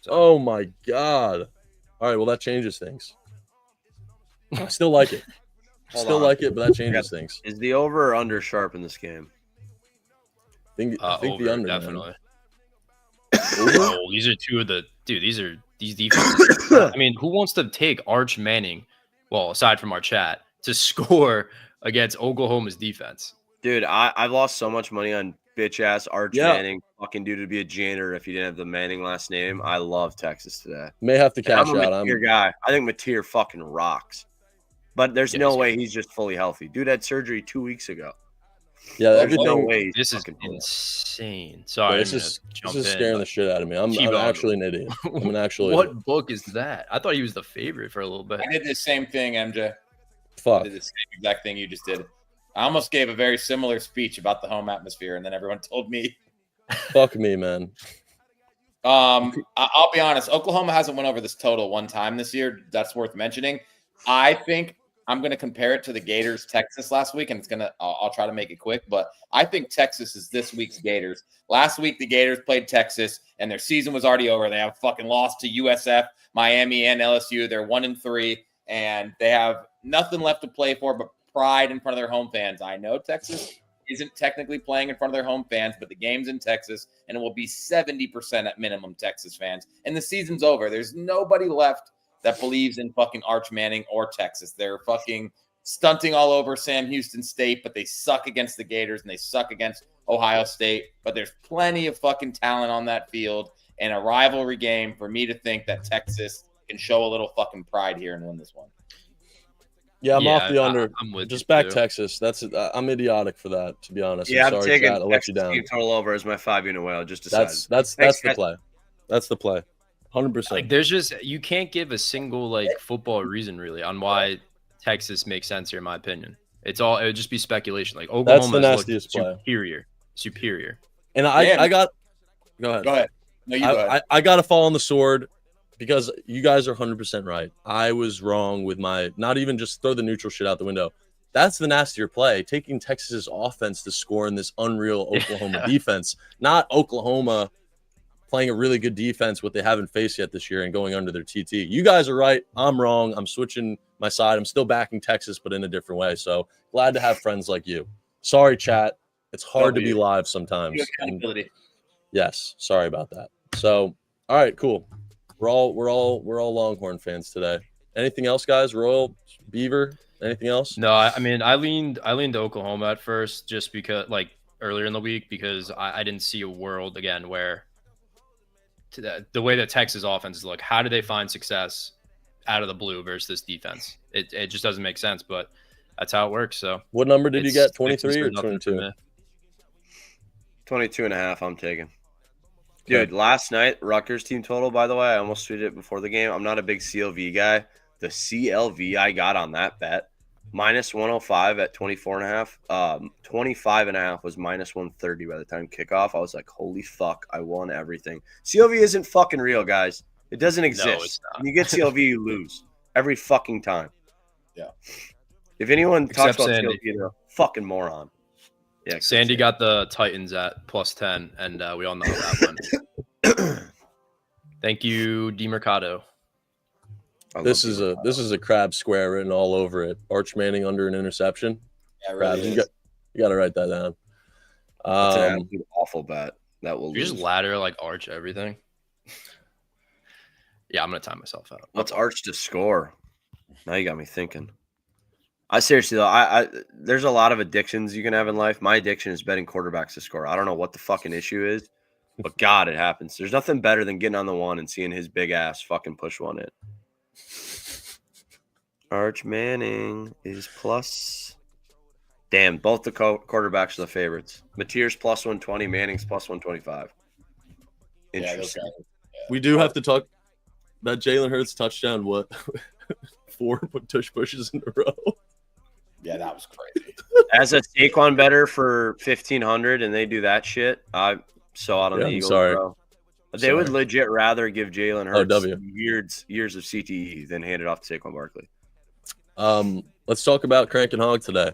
So. Oh my God. All right, well that changes things. I still like it. Like it, but that changes things. Is the over or under sharp in this game? I think over, the under, definitely. These are two of the these defenses. I mean, who wants to take Arch Manning? Well, aside from our chat, to score against Oklahoma's defense. Dude, I've lost so much money on bitch ass Arch Manning, fucking dude to be a janitor if you didn't have the Manning last name. I love Texas today. May have to cash out. I'm a Mateer guy. I think Mateer fucking rocks, but there's no way he's just fully healthy. Dude had surgery 2 weeks ago. Yeah, there's no way. This is insane. Sorry, this is scaring the shit out of me. I'm actually an idiot. I'm an actual What idiot. book is that? I thought he was the favorite for a little bit. I did the same thing, MJ. Fuck. I did the same exact thing you just did. I almost gave a very similar speech about the home atmosphere, and then everyone told me. Fuck me, man. I'll be honest. Oklahoma hasn't went over this total one time this year. That's worth mentioning. I think I'm going to compare it to the Gators Texas last week, and I'll try to make it quick, but I think Texas is this week's Gators. Last week, the Gators played Texas, and their season was already over. They have fucking lost to USF, Miami, and LSU. They're 1-3, and they have nothing left to play for but pride in front of their home fans. I know Texas isn't technically playing in front of their home fans, but the game's in Texas, and it will be 70% at minimum Texas fans. And the season's over. There's nobody left that believes in fucking Arch Manning or Texas. They're fucking stunting all over Sam Houston State, but they suck against the Gators and they suck against Ohio State. But there's plenty of fucking talent on that field and a rivalry game for me to think that Texas can show a little fucking pride here and win this one. Yeah, I'm off the under. I'm with Just you back too. Texas. I'm idiotic for that, to be honest. Yeah, I'm I'm sorry, taking Chad. I'll let you Texas down. team total over as my 5-unit whale. Just decided. That's Thanks, the guys. play. That's the play. 100%. Like, there's just you can't give a single like football reason really on why Texas makes sense here, in my opinion. It would just be speculation. Like Oklahoma nastiest play. superior. And Man. I got – go ahead. Go ahead. No, you go ahead. I got to fall on the sword because you guys are 100% right. I was wrong with my – not even just throw the neutral shit out the window. That's the nastier play, taking Texas's offense to score in this unreal Oklahoma defense, not Oklahoma playing a really good defense, what they haven't faced yet this year, and going under their TT. You guys are right. I'm wrong. I'm switching my side. I'm still backing Texas, but in a different way. So glad to have friends like you. Sorry, chat. It's hard to be live sometimes. Accountability. Yes, sorry about that. So, all right, cool. We're all Longhorn fans today. Anything else, guys? Royal, Beaver, anything else? No, I mean I leaned to Oklahoma at first just because like earlier in the week because I didn't see a world again where the way that Texas offenses look, how do they find success out of the blue versus this defense? It just doesn't make sense, but that's how it works. So What number did you get? 23 or nothing for 22? me. 22.5, I'm taking. Dude, last night, Rutgers team total, by the way, I almost tweeted it before the game. I'm not a big CLV guy. The CLV I got on that bet, minus 105 at 24.5. 25.5 was minus 130 by the time kickoff. I was like, holy fuck, I won everything. CLV isn't fucking real, guys. It doesn't exist. it's not. When you get CLV, you lose every fucking time. Yeah. If anyone talks Except about Sandy. CLV, they're a fucking moron. Yeah, except Sandy got the Titans at +10, and we all know how that went. Thank you, DeMercado. I love This people. is a crab square written all over it. Arch Manning under an interception. Yeah, it Crabs, really you is. got to write that down. That's an absolute awful bet. That will You lose. just ladder like arch everything. Yeah, I'm gonna time myself out. What's Arch to score? Now you got me thinking. I seriously though, I there's a lot of addictions you can have in life. My addiction is betting quarterbacks to score. I don't know what the fucking issue is, but God, it happens. There's nothing better than getting on the one and seeing his big ass fucking push one in. Arch Manning is plus. Damn, both the quarterbacks are the favorites. Mateer's plus 120, Manning's plus 125. Yeah, those Interesting. guys. We do have to talk that Jalen Hurts touchdown. What 4 tush pushes in a row? Yeah, that was crazy. As a Saquon better for 1,500 and they do that shit, I'm so out on Yeah, the I'm Eagles, sorry. bro. They would Sorry. legit rather give Jalen Oh, Hurts W. years of CTE than hand it off to Saquon Barkley. Let's talk about Crank and Hog today.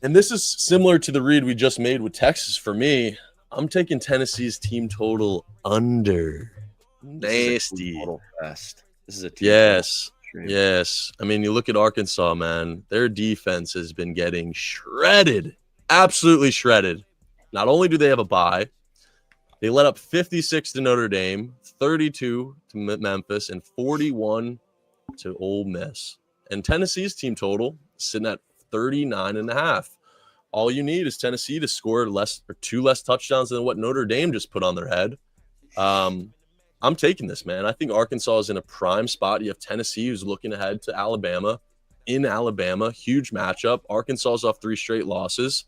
And this is similar to the read we just made with Texas. For me, I'm taking Tennessee's team total under. Nasty. Total fest. This is a team Yes. total. Yes. I mean, you look at Arkansas, man. Their defense has been getting shredded. Absolutely shredded. Not only do they have a bye, they let up 56 to Notre Dame, 32 to Memphis, and 41 to Ole Miss. And Tennessee's team total sitting at 39.5. All you need is Tennessee to score two less touchdowns than what Notre Dame just put on their head. I'm taking this, man. I think Arkansas is in a prime spot. You have Tennessee who's looking ahead to Alabama in Alabama. Huge matchup. Arkansas is off 3 straight losses.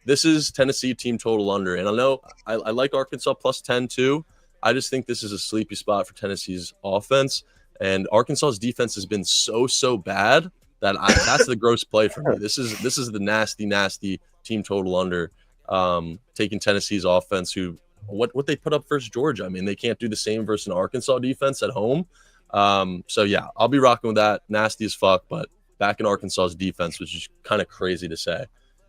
This is Tennessee team total under. And I know I like Arkansas plus 10 too. I just think this is a sleepy spot for Tennessee's offense. And Arkansas's defense has been so bad that that's the gross play for me. This is the nasty team total under. Taking Tennessee's offense, who what they put up versus Georgia. I mean, they can't do the same versus an Arkansas defense at home. So yeah, I'll be rocking with that. Nasty as fuck, but back in Arkansas's defense, which is kind of crazy to say.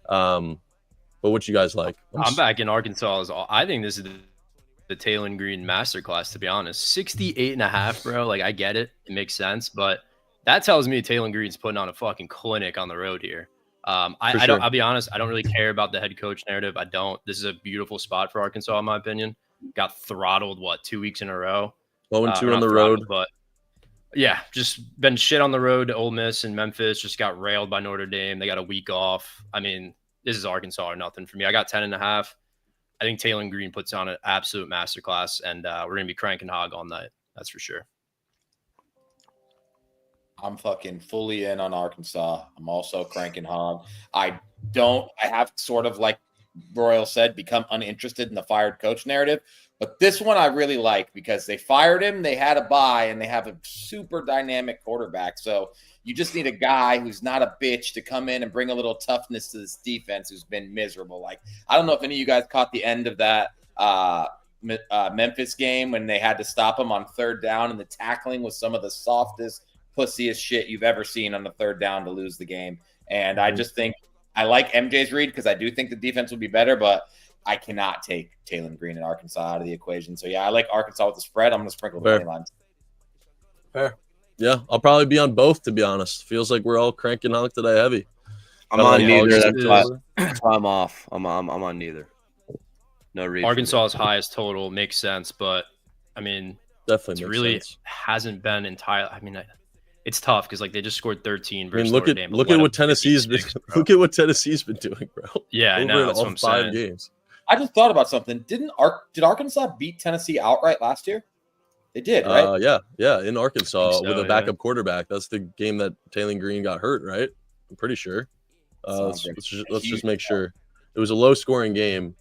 But what you guys like? I'm back in Arkansas. I think this is the Taylor Green masterclass, to be honest. 68.5, bro. Like, I get it. It makes sense. But that tells me Taylor Green's putting on a fucking clinic on the road here. I'll be honest. I don't really care about the head coach narrative. I don't. This is a beautiful spot for Arkansas, in my opinion. Got throttled, 2 weeks in a row? 0-2 on Not the throttled, road. but Yeah, just been shit on the road to Ole Miss and Memphis. Just got railed by Notre Dame. They got a week off. I mean, this is Arkansas or nothing for me. I got 10.5. I think Taylor Green puts on an absolute masterclass, and we're gonna be cranking hog all night. That's for sure. I'm fucking fully in on Arkansas. I'm also cranking hog. I have sort of, like Royal said, become uninterested in the fired coach narrative. But this one I really like because they fired him, they had a bye, and they have a super dynamic quarterback. So you just need a guy who's not a bitch to come in and bring a little toughness to this defense who's been miserable. Like, I don't know if any of you guys caught the end of that Memphis game when they had to stop him on third down, and the tackling was some of the softest, pussiest shit you've ever seen on the third down to lose the game. And I just think I like MJ's read because I do think the defense will be better, but I cannot take Taylor Green and Arkansas out of the equation. So, yeah, I like Arkansas with the spread. I'm going to sprinkle the money lines. Fair. Yeah, I'll probably be on both, to be honest. Feels like we're all cranking hog today heavy. I'm on neither. That's why I'm off. I'm on neither. No reason. Arkansas's highest total makes sense, but, I mean, definitely it really sense. Hasn't been entirely – I mean, it's tough because, like, they just scored 13 versus look Notre at Dame. look at what Tennessee's been – look at what Tennessee's been doing, bro. Yeah, I know. That's what I'm saying. 5 games. I just thought about something. Did Arkansas beat Tennessee outright last year? They did, right? Yeah, in Arkansas so, with a backup quarterback. That's the game that Taylor Green got hurt, right? I'm pretty sure. Let's just make sure. It was a low-scoring game.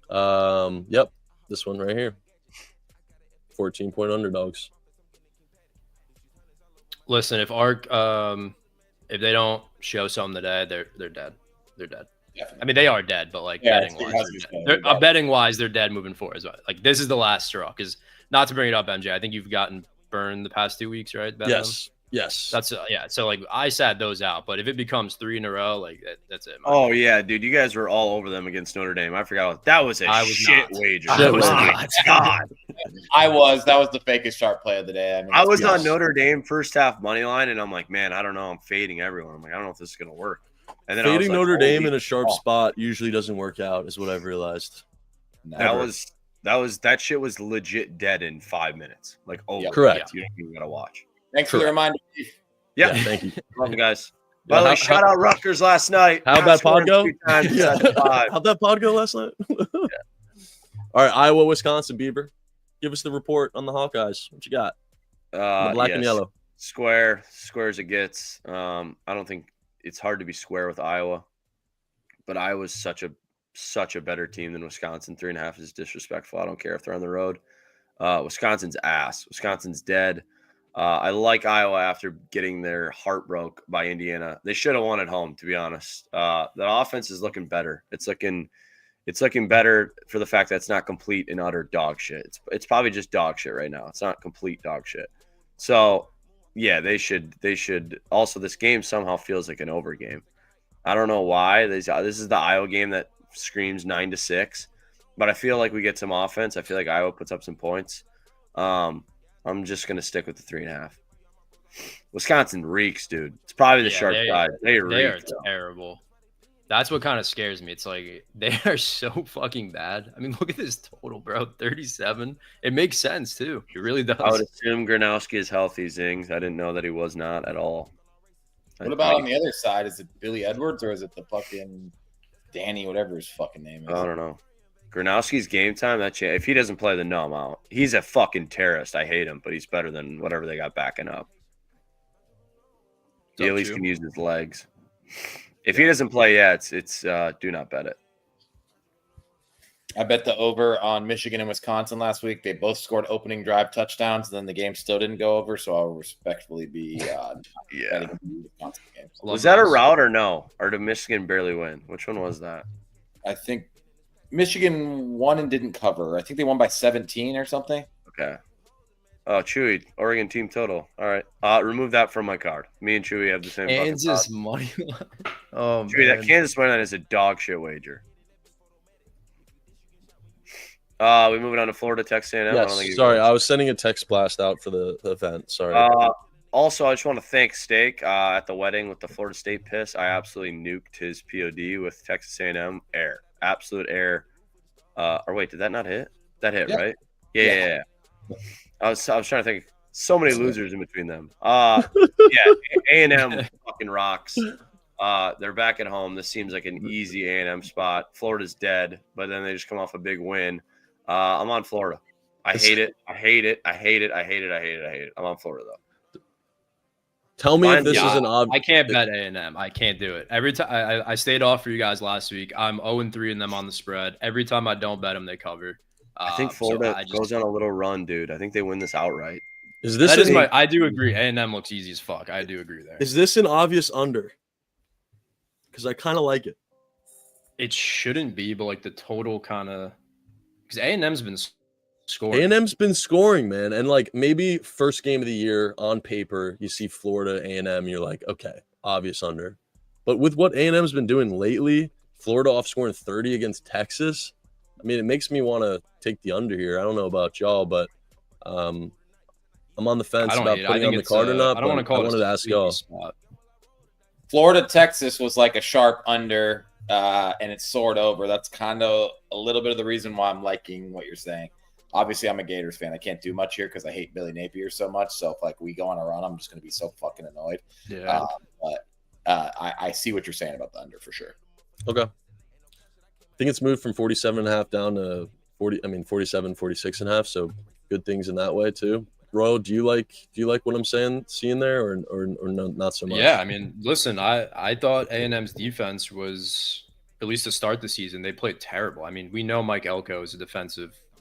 Yep, this one right here. 14-point underdogs. Listen, if they don't show something today, they're dead. They're dead. Definitely. I mean, they are dead, but like betting wise, they're dead moving forward as well. Like, this is the last straw. Because not to bring it up, MJ, I think you've gotten burned the past 2 weeks, right? Yes. That's yeah. So like, I sat those out, but if it becomes 3 in a row, like that's it. Oh yeah, dude, you guys were all over them against Notre Dame. I forgot that was a shit wager. I was not. God, that was the fakest sharp play of the day. I was on Notre Dame first half money line, and I'm like, man, I don't know. I'm fading everyone. I'm like, I don't know if this is gonna work. And then fading Notre Dame in a sharp spot usually doesn't work out, is what I've realized. That shit was legit dead in 5 minutes. Like, oh, correct. You don't even gotta watch. Thanks for the reminder, Chief. Yeah, thank you. Love you guys. By the way, shout out Rutgers last night. How'd that pod go? How'd that pod go last night? All right, Iowa, Wisconsin, Bieber. Give us the report on the Hawkeyes. What you got? The black and yellow. Square as it gets. I don't think it's hard to be square with Iowa, but Iowa's such a better team than Wisconsin. 3.5 is disrespectful. I don't care if they're on the road. Wisconsin's ass. Wisconsin's dead. I like Iowa after getting their heart broke by Indiana. They should have won at home, to be honest. The offense is looking better. It's looking better for the fact that it's not complete and utter dog shit. It's probably just dog shit right now. It's not complete dog shit. So yeah, they should. Also, this game somehow feels like an over game. I don't know why. This is the Iowa game that screams 9-6, but I feel like we get some offense. I feel like Iowa puts up some points. I'm just gonna stick with the 3.5. Wisconsin reeks, dude. It's probably the sharp side. They are terrible. That's what kind of scares me. It's like they are so fucking bad. I mean, look at this total, bro. 37. It makes sense too. It really does. I would assume Gronowski is healthy, Zings. I didn't know that he was not at all. What about on the other side? Is it Billy Edwards or is it the fucking Danny, whatever his fucking name is? I don't know. Gronowski's game time. If he doesn't play, then no, I'm out. He's a fucking terrorist. I hate him, but he's better than whatever they got backing up. He at least can use his legs. If he doesn't play, it's do not bet it. I bet the over on Michigan and Wisconsin last week. They both scored opening drive touchdowns, and then the game still didn't go over. So I'll respectfully be betting the Wisconsin games. Was that a rout or no? Or did Michigan barely win? Which one was that? I think Michigan won and didn't cover. I think they won by 17 or something. Okay. Oh, Chewy, Oregon team total. All right. Remove that from my card. Me and Chewy have the same. Kansas money line. Oh, Chewy, that Kansas money line is a dog shit wager. We moving on to Florida, Texas A&M. Yes, sorry, I was sending a text blast out for the event. Sorry. Also, I just want to thank Steak at the wedding with the Florida State piss. I absolutely nuked his POD with Texas A&M. Air. Absolute air. Or wait, did that not hit? That hit, right? Yeah. I was trying to think. So many losers in between them. Yeah, A&M fucking rocks. They're back at home. This seems like an easy A&M spot. Florida's dead, but then they just come off a big win. I'm on Florida. I hate it. I'm on Florida though. Tell me if this is an I can't bet A&M. I can't do it. Every time I stayed off for you guys last week. I'm 0-3 in them on the spread. Every time I don't bet them, they cover. I think Florida goes on a little run, dude. I think they win this outright. I do agree. A&M looks easy as fuck. I do agree there. Is this an obvious under? Because I kind of like it. It shouldn't be, but like the total kind of because A&M's been scoring. A&M's been scoring, man, and like maybe first game of the year on paper, you see Florida A&M, you're like, okay, obvious under. But with what A&M's been doing lately, Florida off scoring 30 against Texas. I mean, it makes me want to take the under here. I don't know about y'all, but I'm on the fence about putting on the card or not. I don't want to call it. I wanted to ask y'all. Florida, Texas was like a sharp under, and it soared over. That's kind of a little bit of the reason why I'm liking what you're saying. Obviously, I'm a Gators fan. I can't do much here because I hate Billy Napier so much. So if like we go on a run, I'm just going to be so fucking annoyed. Yeah. But I see what you're saying about the under for sure. Okay. I think it's moved from 47.5 down to 47, 46.5. So good things in that way too. Royal, do you like what I'm seeing there, or no, not so much? Yeah, I mean, listen, I thought A&M's defense was, at least to start the season, they played terrible. I mean, we know Mike Elko is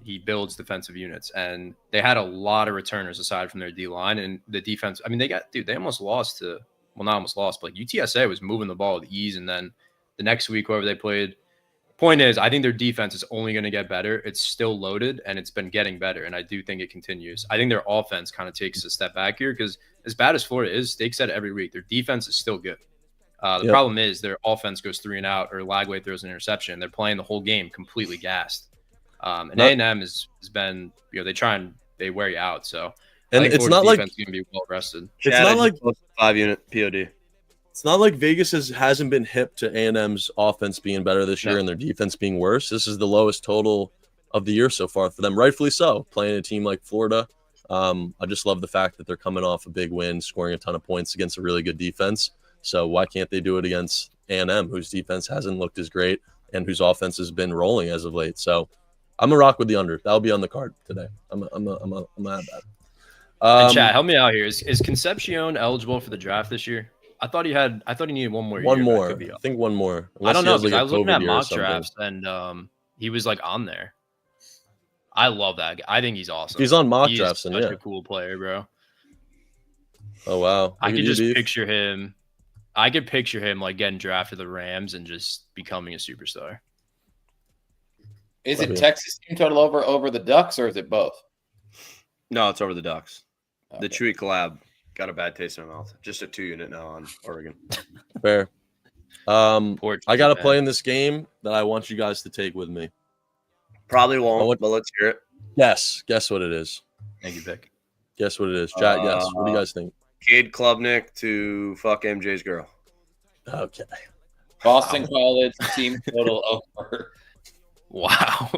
he builds defensive units, and they had a lot of returners aside from their D line and the defense. I mean, they almost lost to, well, not almost lost, but like UTSA was moving the ball with ease, and then the next week, whoever they played. Point is, I think their defense is only going to get better. It's still loaded, and it's been getting better, and I do think it continues. I think their offense kind of takes a step back here because as bad as Florida is, Stake said it every week, their defense is still good. The problem is their offense goes 3 and out, or Lagway throws an interception. They're playing the whole game completely gassed. And A&M has been, they wear you out. So and it's not like defense is going to be well rested. It's not like 5-unit POD. It's not like Vegas hasn't been hip to A&M's offense being better this year and their defense being worse. This is the lowest total of the year so far for them, rightfully so, playing a team like Florida. I just love the fact that they're coming off a big win, scoring a ton of points against a really good defense. So why can't they do it against A&M, whose defense hasn't looked as great and whose offense has been rolling as of late? So I'm a rock with the under. That'll be on the card today. I'm add that. And Chad, help me out here. Is Concepcion eligible for the draft this year? I thought he needed one more. One more. I think one more. I don't know because I was looking at mock drafts and he was like on there. I love that guy. I think he's awesome. He's on mock drafts, and such a cool player, bro. Oh wow! I could just picture him. I could picture him like getting drafted to the Rams and just becoming a superstar. Is it Texas team total over the Ducks, or is it both? No, it's over the Ducks. Okay. The Chewy collab got a bad taste in my mouth. Just a 2-unit now on Oregon. Fair. I got a play in this game that I want you guys to take with me. Probably won't, but let's hear it. Yes. Guess what it is. Thank you, Vic. Guess what it is. Chat, guess. What do you guys think? Cade Klubnik to fuck MJ's girl. Okay. Boston College team total over. Wow.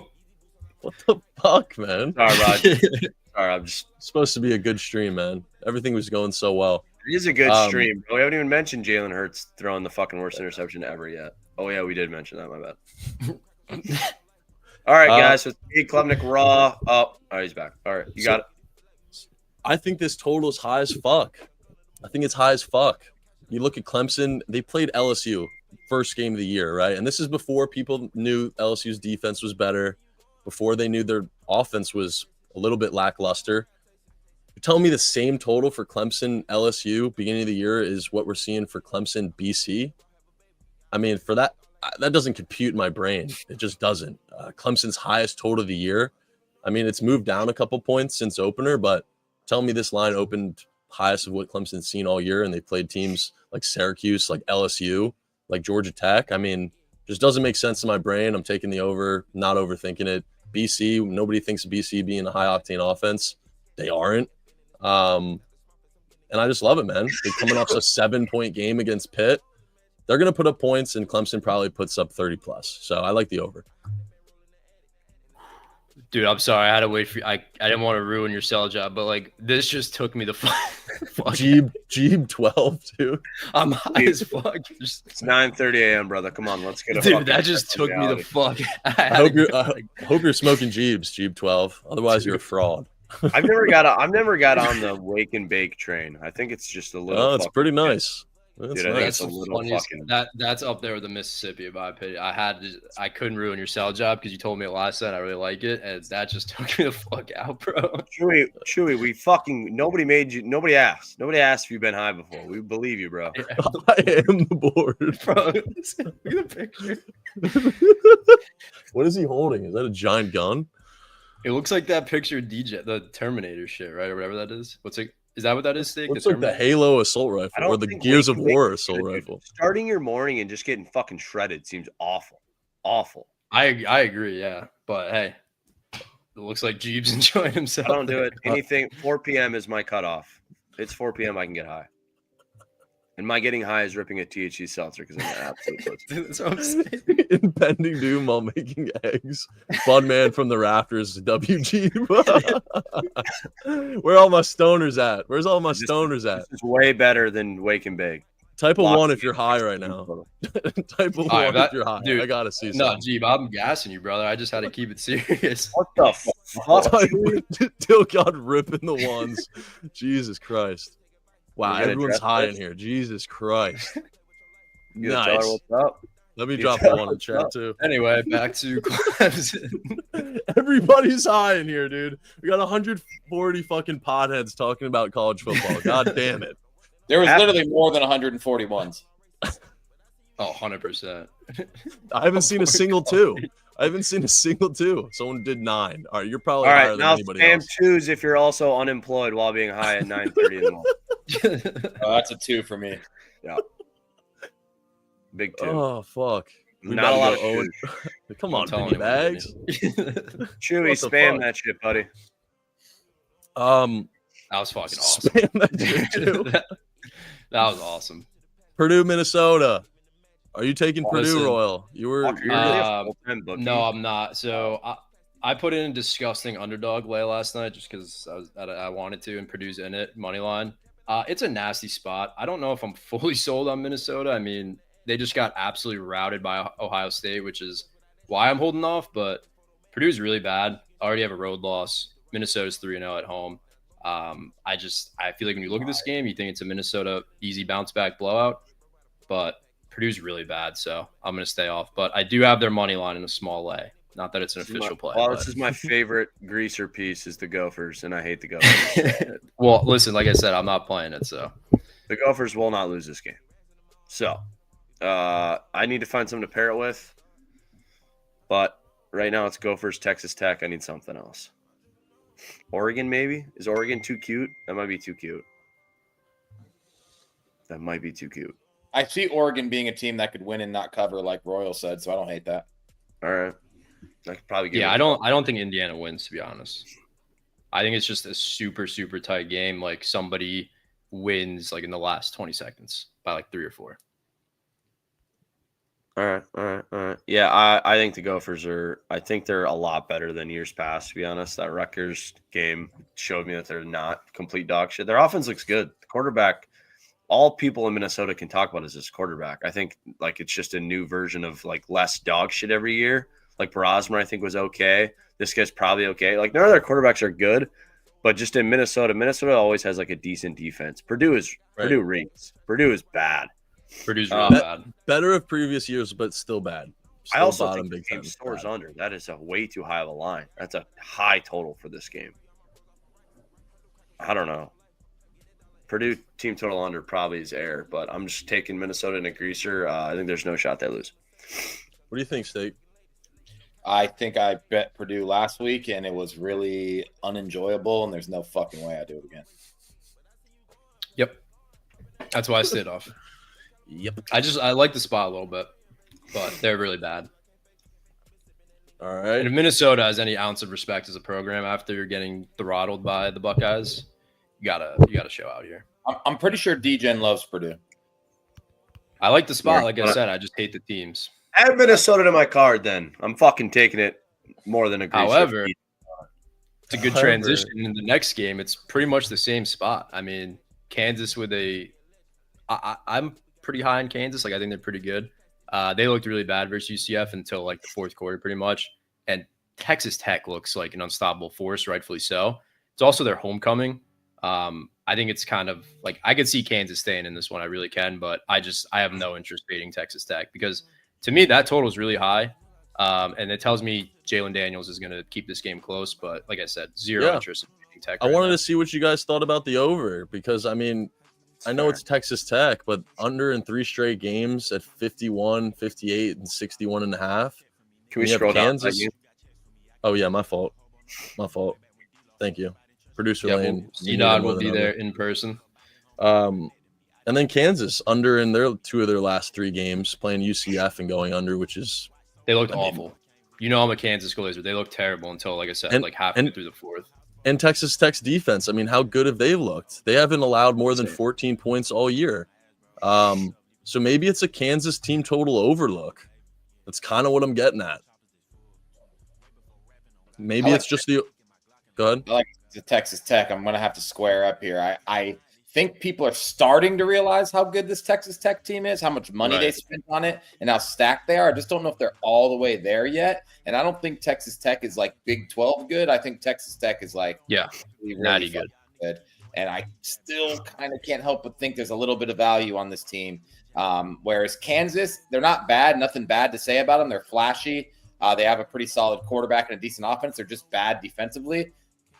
What the fuck, man? Sorry, Rod. Sorry, I'm just supposed to be a good stream, man. Everything was going so well. It is a good stream, bro. We haven't even mentioned Jalen Hurts throwing the fucking worst interception ever yet. Oh yeah, we did mention that. My bad. All right, guys. So Cade Klubnik raw. Oh, he's back. All right, you got it. I think this total is high as fuck. I think it's high as fuck. You look at Clemson. They played LSU first game of the year, right? And this is before people knew LSU's defense was better, before they knew their offense was a little bit lackluster. You're telling me the same total for Clemson LSU beginning of the year is what we're seeing for Clemson BC? I mean, for that doesn't compute in my brain. It just doesn't. Clemson's highest total of the year. I mean, it's moved down a couple points since opener, but tell me this line opened highest of what Clemson's seen all year, and they played teams like Syracuse, like LSU, like Georgia Tech. I mean, just doesn't make sense in my brain. I'm taking the over, not overthinking it. BC, nobody thinks of BC being a high-octane offense. They aren't. And I just love it, man. They're coming off a 7-point game against Pitt. They're going to put up points, and Clemson probably puts up 30+. So I like the over. Dude, I'm sorry. I had to wait for you. I didn't want to ruin your sell job, but like this just took me the fuck. Jeeb 12 too. I'm high as fuck. It's 9:30 a.m., brother. Come on, let's get a Dude, fucking that just took me the reality. fuck. I hope you're smoking Jeeb 12. Otherwise, you're a fraud. I've never got on the wake and bake train. I think it's just a little. Oh, it's pretty nice. That's Dude, I think nice. it's a the little funniest- fucking. That's up there with the Mississippi, in my opinion. I couldn't ruin your sell job because you told me it last night. I really like it, and that just took me the fuck out, bro. Chewy, we fucking nobody asked if you've been high before. We believe you, bro. I am the board. Bro, look at the picture. What is he holding? Is that a giant gun? It looks like that picture of DJ, the Terminator shit, right, or whatever that is. What's it? Is that what that is, Steak? Looks like the Halo assault I rifle don't or the think Gears of Wake and War Bake assault is good, dude. rifle. Starting your morning and just getting fucking shredded seems awful. Awful. I agree, yeah. But hey, it looks like Jeeves enjoying himself. I don't do it. Anything 4 p.m. is my cutoff. It's 4 p.m. I can get high. And my getting high is ripping a THC seltzer because I'm an absolute pussy. That's what I'm saying. Impending doom while making eggs. Fun man from the rafters. WG. Where all my stoners at? Where's all my stoners at? This is way better than wake and bake. Type of Lots one of if you're high right now. Type of All one right, if you're high. dude, I gotta see No, something. Jeeb, I'm gassing you, brother. I just had to keep it serious. What the fuck? Till God ripping the ones. Jesus Christ. Wow, You gonna everyone's dress high in this? here. Jesus Christ. You gonna tell her Nice. what's up? Let me You drop tell the one in us chat up. too. Anyway, back to Clemson. Everybody's high in here, dude. We got 140 fucking potheads talking about college football. God damn it. There was After- literally more than 141s. Oh, 100%. I haven't seen a single two. I haven't seen a single two. Someone did 9. All right, you're probably All higher right, than now anybody spam else. twos if you're also unemployed while being high at 9:30 in the morning. That's a 2 for me. Big two. Oh fuck. We Not a lot about of to go twos. 0. Come on, Don't penny tell anyone, bags. Chewy, What the spam fuck? that shit, buddy. That was fucking awesome. Spam that shit too. that was awesome. Purdue, Minnesota. Are you taking Purdue, Listen, Royal? You were. Fuck, you're you're- really a Um, full-time bookie. No, I'm not. So I put in a disgusting underdog lay last night just because I wanted to, and Purdue's in it, money line. It's a nasty spot. I don't know if I'm fully sold on Minnesota. I mean, they just got absolutely routed by Ohio State, which is why I'm holding off. But Purdue's really bad. Already have a road loss. Minnesota's 3-0 at home. I feel like when you look at this game, you think it's a Minnesota easy bounce back blowout, but Purdue's really bad, so I'm going to stay off. But I do have their money line in a small lay. Not that it's an official play. Well, but- this is my favorite greaser piece is the Gophers, and I hate the Gophers. Well, listen, like I said, I'm not playing it, so The Gophers will not lose this game. So, I need to find something to pair it with. But right now it's Gophers, Texas Tech. I need something else. Oregon, maybe? Is Oregon too cute? That might be too cute. That might be too cute. I see Oregon being a team that could win and not cover, like Royal said, so I don't hate that. All right. I could probably give yeah, it- I don't think Indiana wins, to be honest. I think it's just a super, super tight game. Like somebody wins like in the last 20 seconds by like 3 or 4. All right. Yeah, I think the Gophers I think they're a lot better than years past, to be honest. That Rutgers game showed me that they're not complete dog shit. Their offense looks good. The quarterback, all people in Minnesota can talk about is this quarterback. I think like it's just a new version of like less dog shit every year. Like Barosmer, I think was okay. This guy's probably okay. Like none of their quarterbacks are good, but just in Minnesota always has like a decent defense. Purdue reeks. Purdue is bad. Purdue's really That- bad. better of previous years, but still bad. I Still also bottom think the Big game Ten. scores Bad. under. That is a way too high of a line. That's a high total for this game. I don't know. Purdue team total under probably is air, but I'm just taking Minnesota in a greaser. I think there's no shot they lose. What do you think, Steak? I think I bet Purdue last week, and it was really unenjoyable, and there's no fucking way I do it again. Yep. That's why I stayed off. Yep. I like the spot a little bit, but they're really bad. All And right. if Minnesota has any ounce of respect as a program after you're getting throttled by the Buckeyes, you gotta show out here. I'm pretty sure DGen loves Purdue. I like the spot, Yeah. like I said. I just hate the teams. Add Minnesota to my card then. I'm fucking taking it more than a greaser. However, It's a good However- transition in the next game. It's pretty much the same spot. I mean, Kansas with I'm pretty high in Kansas. Like, I think they're pretty good. They looked really bad versus UCF until like the fourth quarter, pretty much. And Texas Tech looks like an unstoppable force, rightfully so. It's also their homecoming. I think it's kind of like I could see Kansas staying in this one. I really can, but I have no interest beating Texas Tech because to me that total is really high, and it tells me Jalen Daniels is going to keep this game close. But like I said, zero interest in beating Tech. I wanted to see what you guys thought about the over because I mean, I know it's Texas Tech, but under in 3 straight games at 51, 58, and 61.5. Can we You have scroll down? Kansas? Oh yeah, my fault. Thank you, producer Yeah, Lane. Enod will be there in person. And then Kansas under in their 2 of their last 3 games, playing UCF and going under, which is They looked awful. You know, I'm a Kansas Glazer. They looked terrible until, like I said, like halfway through the fourth. and Texas Tech's defense. I mean, how good have they looked? They haven't allowed more than 14 points all year. So maybe it's a Kansas team total overlook. That's kind of what I'm getting at. Maybe it's just the. Go ahead. I like the Texas Tech. I'm going to have to square up here. I think people are starting to realize how good this Texas Tech team is, how much money they spent on it, and how stacked they are. I just don't know if they're all the way there yet. And I don't think Texas Tech is like Big 12 good. I think Texas Tech is like really natty good. And I still kind of can't help but think there's a little bit of value on this team. Whereas Kansas, they're not bad. Nothing bad to say about them. They're flashy. They have a pretty solid quarterback and a decent offense. They're just bad defensively.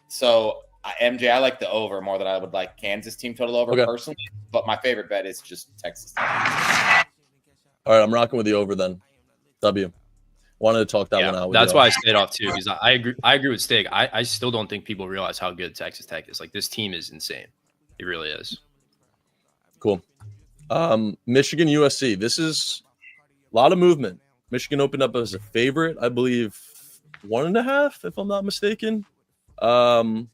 So, MJ, I like the over more than I would like Kansas team total over personally. But my favorite bet is just Texas. All right, I'm rocking with the over then. W. Wanted to talk that one out. That's why I stayed off too, because I agree with Steak. I still don't think people realize how good Texas Tech is. Like, this team is insane. It really is. Cool. Michigan USC. This is a lot of movement. Michigan opened up as a favorite, I believe 1.5, if I'm not mistaken. Can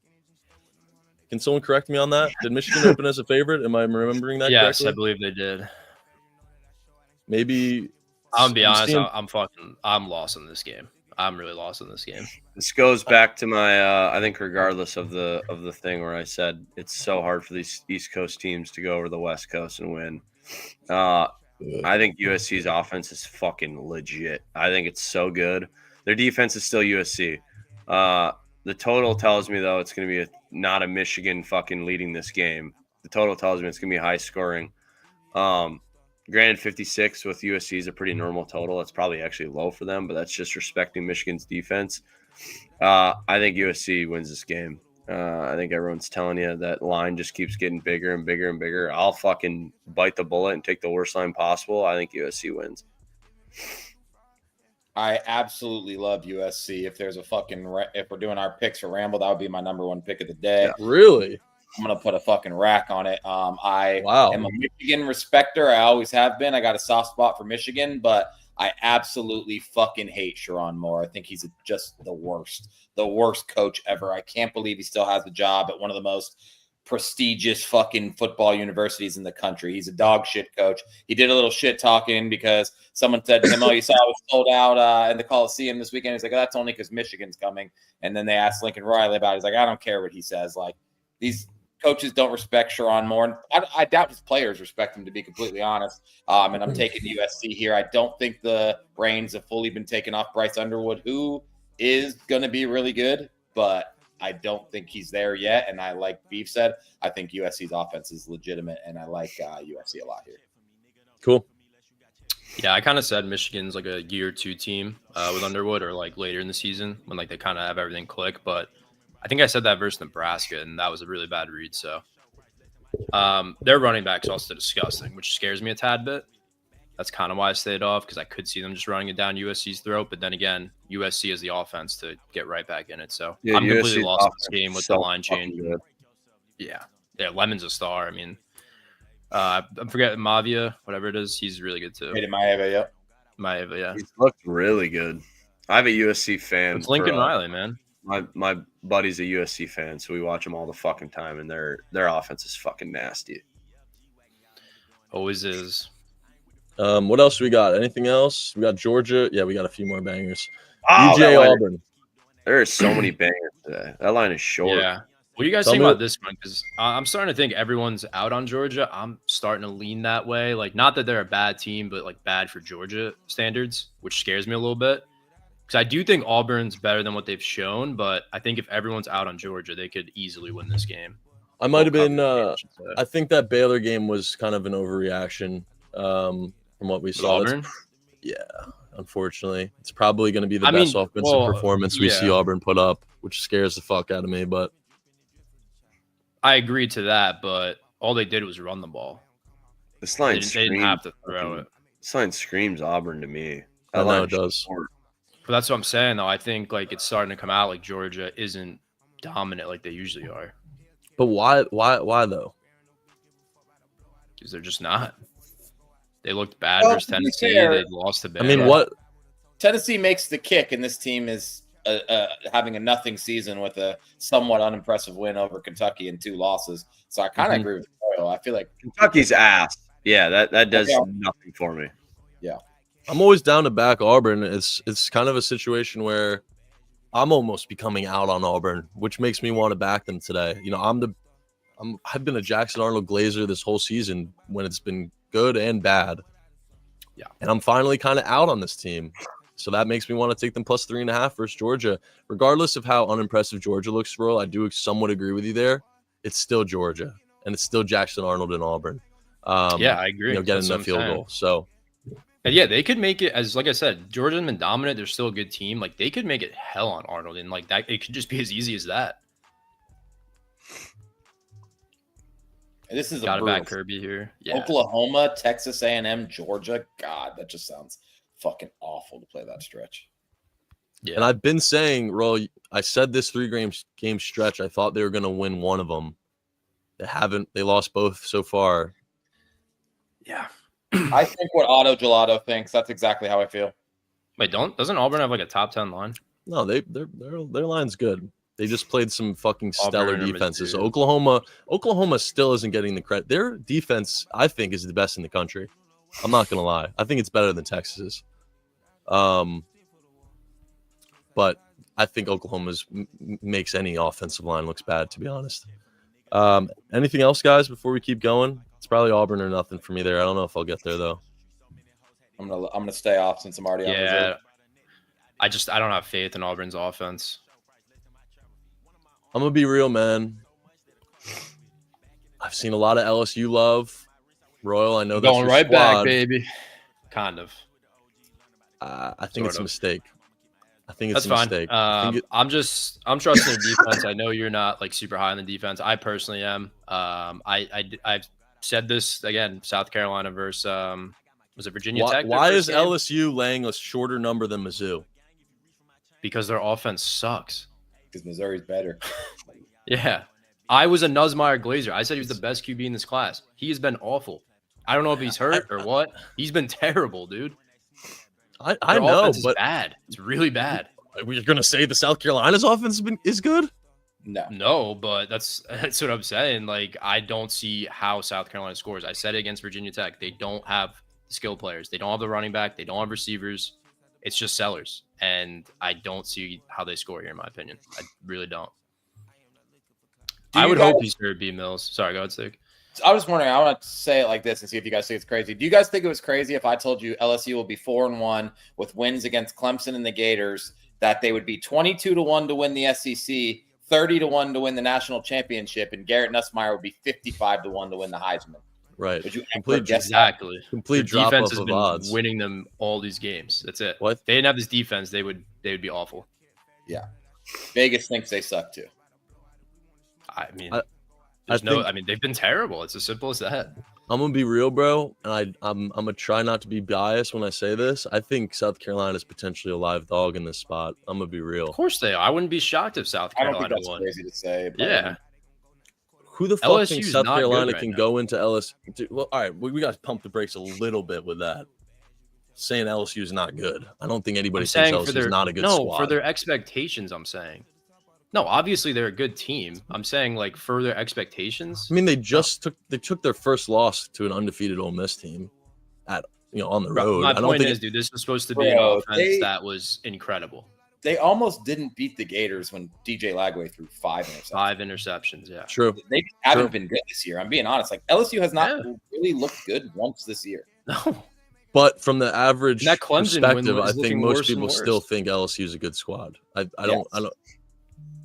someone correct me on that? Did Michigan open as a favorite? Am I remembering that Yes, correctly? I believe they did. Maybe. I'll be honest. I'm lost in this game. I'm really lost in this game. This goes back to my I think regardless of the thing where I said it's so hard for these East Coast teams to go over the West Coast and win. I think USC's offense is fucking legit. I think it's so good. Their defense is still USC. The total tells me though it's going to be not a Michigan fucking leading this game. The total tells me it's going to be high scoring. Granted, 56 with USC is a pretty normal total. It's probably actually low for them, but that's just respecting Michigan's defense. I think USC wins this game. I think everyone's telling you that line just keeps getting bigger and bigger and bigger. I'll fucking bite the bullet and take the worst line possible. I think USC wins. I absolutely love USC. If there's a fucking if we're doing our picks for Ramble, that would be my number 1 pick of the day. Yeah, really? I'm gonna put a fucking rack on it. I Wow. am a Michigan respecter. I always have been. I got a soft spot for Michigan, but I absolutely fucking hate Sharon Moore. I think he's just the worst coach ever. I can't believe he still has a job at one of the most prestigious fucking football universities in the country. He's a dog shit coach. He did a little shit talking because someone said to him, "Oh, you saw it was sold out in the Coliseum this weekend." He's like, "Oh, that's only because Michigan's coming." And then they asked Lincoln Riley about it. He's like, "I don't care what he says." Like, these coaches don't respect Sharon Moore. I doubt his players respect him, to be completely honest. And I'm taking USC here. I don't think the reins have fully been taken off Bryce Underwood, who is going to be really good, but I don't think he's there yet. And I, like Beef said, I think USC's offense is legitimate, and I like USC a lot here. Cool. Yeah, I kind of said Michigan's like a year 2 team with Underwood, or like later in the season when like they kind of have everything click. But I think I said that versus Nebraska, and that was a really bad read. So their running back's also disgusting, which scares me a tad bit. That's kind of why I stayed off, because I could see them just running it down USC's throat. But then again, USC is the offense to get right back in it. So Yeah, I'm completely USC's lost in offense this game with is the so line change. fucking good. Yeah, Lemon's a star. I mean, I'm forgetting Mavia, whatever it is. He's really good too. Rated Maeva, yep. Maeva, yeah. He's looked really good. I have a USC fan. It's Lincoln Riley, man. My buddy's a USC fan, so we watch them all the fucking time, and their offense is fucking nasty. Always is. What else we got? Anything else? We got Georgia. Yeah, we got a few more bangers. Oh, UJ Auburn. There are so many bangers today. That line is short. Yeah. What do you guys Tell think me about what- this one? Because I'm starting to think everyone's out on Georgia. I'm starting to lean that way. Like, not that they're a bad team, but like bad for Georgia standards, which scares me a little bit. Because I do think Auburn's better than what they've shown, but I think if everyone's out on Georgia, they could easily win this game. I might have Well, been. covered game, I should say. I think that Baylor game was kind of an overreaction from what we With saw. Auburn? Yeah, unfortunately, it's probably going to be the I best mean, offensive well, performance we see yeah. Auburn put up, which scares the fuck out of me. But I agree to that, but all they did was run the ball. This They line didn't, they didn't screams. have to throw it. This line screams Auburn to me. I That know line it is does. short. But that's what I'm saying, though. I think like it's starting to come out like Georgia isn't dominant like they usually are, why though? because they're just not. They looked bad Well, versus to be Tennessee. fair, They lost to I Baylor. mean, what? Tennessee makes the kick, and this team is having a nothing season with a somewhat unimpressive win over Kentucky and 2 losses. So I kind of Mhm. agree with Royal. I feel like Kentucky's ass. Yeah, that does Yeah. nothing for me. I'm always down to back Auburn. It's kind of a situation where I'm almost becoming out on Auburn, which makes me want to back them today. You know, I've been a Jackson Arnold Glazer this whole season when it's been good and bad. Yeah. And I'm finally kind of out on this team. So that makes me want to take them plus 3.5 versus Georgia. Regardless of how unimpressive Georgia looks, Roll, I do somewhat agree with you there. It's still Georgia, and it's still Jackson Arnold and Auburn. Yeah, I agree. You know, getting That's the what I'm field saying. goal. So And yeah, they could make it as like I said, Georgia's been dominant. They're still a good team. Like they could make it hell on Arnold, and like that, it could just be as easy as that. this is a Got to brutal. back Kirby here. Yeah, Oklahoma, Texas A&M, Georgia. God, that just sounds fucking awful to play that stretch. yeah. And I've been saying, Roll, I said this 3-game stretch. I thought they were going to win one of them. They haven't. They lost both so far. yeah. I think what Otto Gelato thinks. That's exactly how I feel. Wait, doesn't Auburn have like a top 10 line? No, their line's good. They just played some fucking stellar Auburn or defenses. Mizzou. Oklahoma still isn't getting the credit. Their defense, I think, is the best in the country. I'm not gonna lie. I think it's better than Texas's. But I think Oklahoma's makes any offensive line looks bad, to be honest. Anything else, guys, before we keep going? It's probably Auburn or nothing for me there. I don't know if I'll get there though. I'm gonna stay off since I'm already on Yeah. reserve. I don't have faith in Auburn's offense. I'm gonna be real, man. I've seen a lot of LSU love. Royal, I know that's Going your right squad. back, baby. Kind of. I think it's a Sort of. mistake. I think it's That's a fine. mistake. I think I'm trusting the defense. I know you're not like super high on the defense. I personally am. I've said this again. South Carolina versus was it Virginia why Tech? their why first is game? LSU laying a shorter number than Mizzou? Because their offense sucks. Because Missouri's better. Yeah, I was a Nussmeier Glazer. I said he was the best QB in this class. He has been awful. I don't know if he's hurt or what. He's been terrible, dude. I Their know, offense is but bad. It's really bad. we're gonna say the South Carolina's offense is good. No. No, but that's what I'm saying. Like, I don't see how South Carolina scores. I said it against Virginia Tech. They don't have skill players. They don't have the running back. They don't have receivers. It's just sellers. And I don't see how they score here, in my opinion. I really don't. Do I you would guys- hope he's here, B Mills. Sorry, go ahead, Stick. I was wondering. I want to say it like this and see if you guys think it's crazy. Do you guys think it was crazy if I told you LSU will be 4-1 with wins against Clemson and the Gators? That they would be 22-1 to win the SEC, 30-1 to win the national championship, and Garrett Nussmeier would be 55-1 to win the Heisman. Right. Would you ever Complete guess that? Exactly. Complete Their drop defense off has of been odds. winning them all these games. That's it. What? If they didn't have this defense, they would be awful. Vegas thinks they suck too. I mean, I think- they've been terrible. It's as simple as that. I'm gonna be real, bro, and I'm gonna try not to be biased when I say this. I think South Carolina is potentially a live dog in this spot. I'm gonna be real. Of course they are. I wouldn't be shocked if South I don't think Carolina that's won. crazy to say. But Yeah. Who the fuck LSU thinks is South not good Carolina right can now. go into LSU? Dude, well, all right, we got to pump the brakes a little bit with that. Saying LSU is not good. I don't think anybody I'm thinks saying LSU is not a good squad. for their expectations. I'm saying. No, obviously they're a good team. I'm saying like for their expectations. I mean, they took their first loss to an undefeated Ole Miss team on the road. My I don't point think is, dude, this was supposed to be an Bro, offense they- that was incredible. they almost didn't beat the Gators when DJ Lagway threw 5 interceptions. 5 interceptions, yeah. True. They just haven't been good this year. I'm being honest. Like LSU has not Yeah. really looked good once this year. No. But from the average That Clemson win perspective, was I think looking most worse and people still worse. think LSU is a good squad. I don't.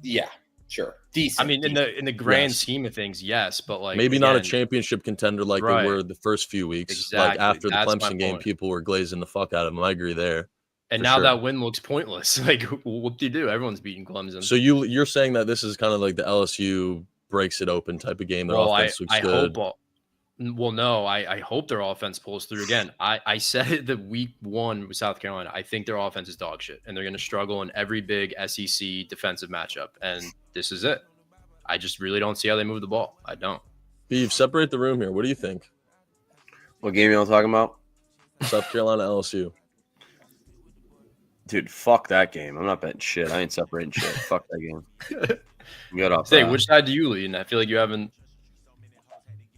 Yeah, sure. Decent. I mean, in decent. the grand Yes. scheme of things, yes, but like Maybe not a again, championship contender like Right. they were the first few weeks. Exactly. Like after the That's my Clemson game, point. people were glazing the fuck out of them. I agree there. And for now sure. that win looks pointless. Like, what do you do? Everyone's beating Clemson. So you're saying that this is kind of like the LSU breaks it open type of game. Their well, offense looks I good. hope. Well, no, I hope their offense pulls through again. I said it the week 1 with South Carolina. I think their offense is dog shit, and they're going to struggle in every big SEC defensive matchup. And this is it. I just really don't see how they move the ball. I don't. Beef, separate the room here. What do you think? What game y'all talking about? South Carolina, LSU. Dude, fuck that game. I'm not betting shit. I ain't separating shit. Fuck that game. Good off Say, that. which side do you lean? I feel like you haven't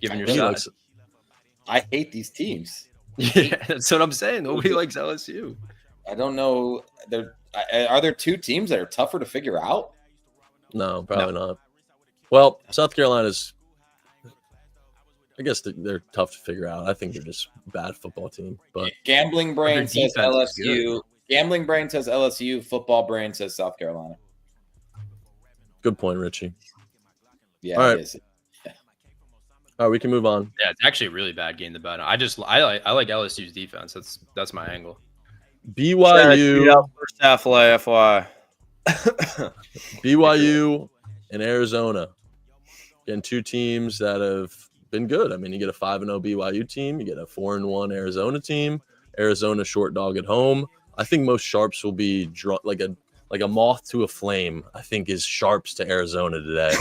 given your He side. likes it. I hate these teams. Yeah, that's what I'm saying. Nobody likes LSU. I don't know. Are there 2 teams that are tougher to figure out? No, probably not. Well, South Carolina's. I guess they're tough to figure out. I think they're just a bad football team. But Gambling brain Their says defense is LSU. Gambling brain says LSU. Football brain says South Carolina. good point, Richie. Yeah, All right. it is. All right, we can move on. Yeah, it's actually a really bad game to bet on. I like LSU's defense. That's my angle. BYU, First half FY. BYU, and Arizona. Again, 2 teams that have been good. I mean, you get a 5-0 BYU team, you get a 4-1 Arizona team. Arizona short dog at home. I think most sharps will be like a moth to a flame. I think is sharps to Arizona today.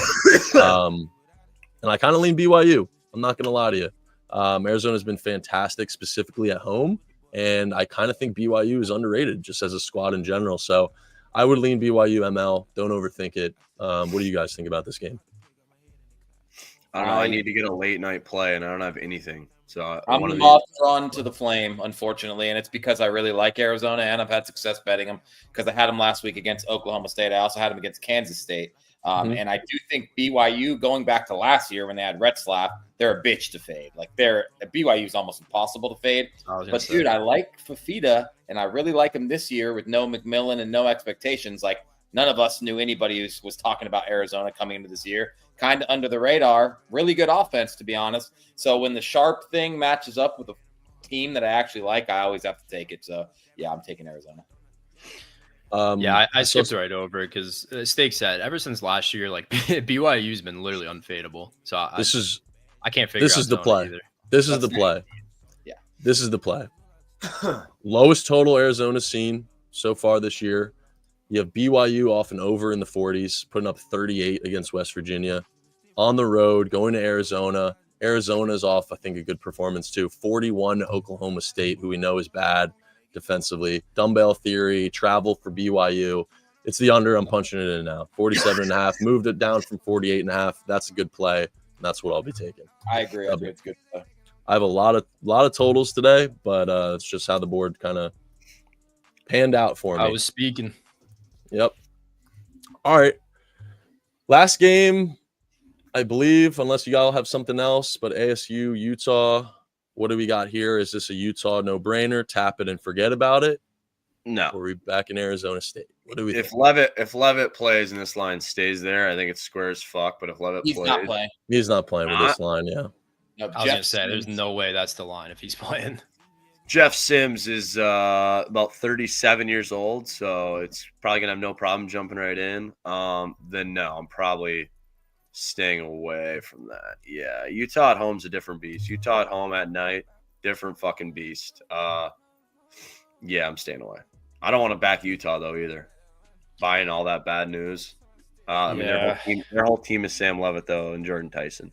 And I kind of lean BYU. I'm not going to lie to you. Arizona's been fantastic, specifically at home. And I kind of think BYU is underrated just as a squad in general. So I would lean BYU ML. Don't overthink it. What do you guys think about this game? I don't know. I need to get a late night play, and I don't have anything. So I'm one of off run to the flame, unfortunately, and it's because I really like Arizona and I've had success betting them because I had them last week against Oklahoma State. I also had them against Kansas State. And I do think BYU, going back to last year when they had Retzlaff, they're a bitch to fade. Like BYU is almost impossible to fade. But dude, I like Fafita, and I really like him this year with no McMillan and no expectations. Like none of us knew anybody who was talking about Arizona coming into this year. Kind of under the radar, really good offense, to be honest. So when the sharp thing matches up with a team that I actually like, I always have to take it. So yeah, I'm taking Arizona. Yeah, I skipped right over it because Steak said ever since last year, like BYU's been literally unfadable. So I can't figure. This out is the Zona play. either. This is the play. Yeah. This is the play. Lowest total Arizona's seen so far this year. You have BYU off and over in the 40s, putting up 38 against West Virginia. On the road, going to Arizona. Arizona's off, I think, a good performance too. 41 to Oklahoma State, who we know is bad defensively. Dumbbell theory, travel for BYU. It's the under. I'm punching it in now. 47.5. Moved it down from 48.5. That's a good play. And that's what I'll be taking. I agree. I think it's good. I have a lot of totals today, but it's just how the board kind of panned out for me. I was speaking. Yep. All right. Last game, I believe, unless you all have something else, but ASU, Utah. What do we got here? Is this a Utah no-brainer? Tap it and forget about it? No. Or are we back in Arizona State? What do we If think? Levitt plays and this line stays there, I think it's square as fuck. But if Levitt He's plays, not playing. He's not playing with this line, yeah. No, I was gonna say there's no way that's the line if he's playing. Jeff Sims is about 37 years old, so it's probably gonna have no problem jumping right in. Then no, I'm probably staying away from that. Yeah, Utah at home's a different beast. Utah at home at night, different fucking beast. Yeah, I'm staying away. I don't want to back Utah though either. Buying all that bad news. I mean, their whole team is Sam Levitt though and Jordan Tyson.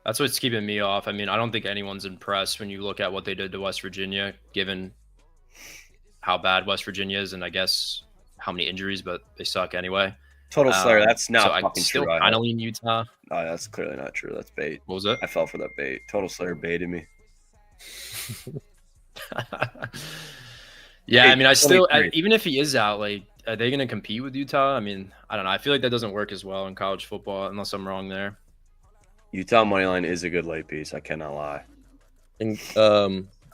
That's what's keeping me off. I mean, I don't think anyone's impressed when you look at what they did to West Virginia, given how bad West Virginia is, and I guess how many injuries, but they suck anyway. Total Slayer, that's not so I fucking still true. kind of lean Utah. Oh, that's clearly not true. That's bait. What was it? I fell for that bait. Total Slayer baited me. Yeah, Hey, I mean, I still, 23. even if he is out, like are they going to compete with Utah? I mean, I don't know. I feel like that doesn't work as well in college football, unless I'm wrong there. Utah money line is a good late piece. I cannot lie. And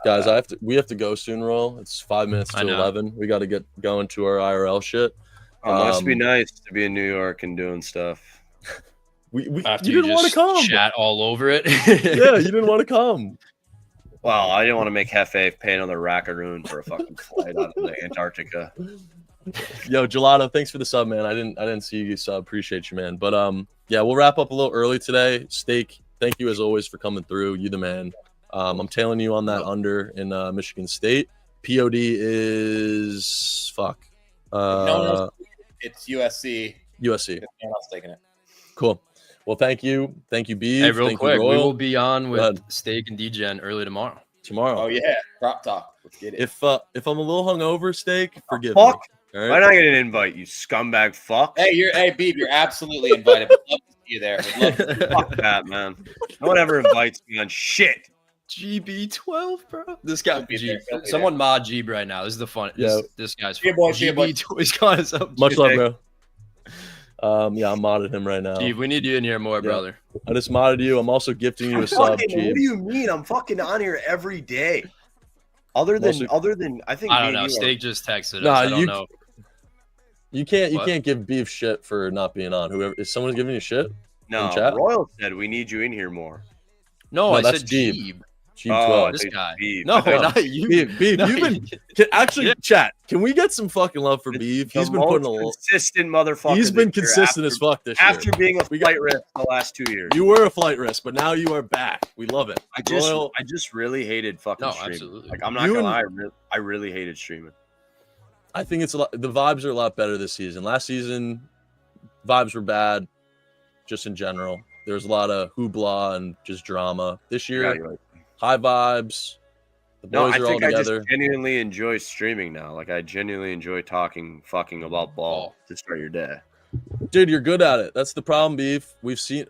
guys, we have to go soon, Roll. It's 5 minutes to 11. We got to get going to our IRL shit. Must be nice to be in New York and doing stuff. You After didn't want to come. Chat all over it. Yeah, you didn't want to come. Well, I didn't want to make Hefe pay another rackaroon for a fucking flight out of the Antarctica. Yo, Gelato, thanks for the sub, man. I didn't see you sub. Appreciate you, man. But yeah, we'll wrap up a little early today. Steak, thank you as always for coming through. You the man. I'm tailing you on that under in Michigan State. POD is no, it's USC. USC. No one's taking it. Cool. Well, thank you, Beef. Hey, real thank quick, you, we Royal. will be on with Steak and DGen early tomorrow. Oh yeah, crop talk. Let's get it. If I'm a little hungover, Steak, forgive Fuck. me. All Why right? not get an invite, you scumbag fuck? Hey, Beeb, you're absolutely invited. We'd love to see you there. We'd love to. Fuck that, man. No one ever invites me on shit. GB12, bro. This guy, He'll be G. there, he'll be Someone mod Jeeb right now. This is the fun. Yeah. This guy's See you, boy, see you, boy. GB. He's calling us up. Much Jeeb. love, bro. Yeah, I'm modded him right now. Jeeb, we need you in here more, brother. I just modded you. I'm also gifting you a sub, What Jeeb. do you mean? I'm fucking on here every day. Other than I think I don't me know. and you Steak just texted us. Nah, I don't know. You can't What? give Beef shit for not being on. Whoever is someone giving you shit? no, in chat? Royal said we need you in here more. No, No, I that's said Jeeb. Jeeb. Jeeb Oh, 12. This it's guy. Beef. No, I thought- not you. Beef, No, you've been actually chat. Can we get some fucking love for Beef? The He's been putting a most little. consistent motherfucker. He's been this year consistent as fuck this year. after being a We got- flight risk the last 2 years. You were a flight risk, but now you are back. We love it. I Royal, just really hated fucking No, streaming. absolutely. Like I'm not You gonna and- lie, I really hated streaming. I think it's a lot. The vibes are a lot better this season. Last season, vibes were bad, just in general. There was a lot of hoopla and just drama. This year, Yeah, you're right. high vibes. The No, boys I are all think I together. just genuinely enjoy streaming now. Like I genuinely enjoy fucking about ball to start your day. Dude, you're good at it. That's the problem, Beef.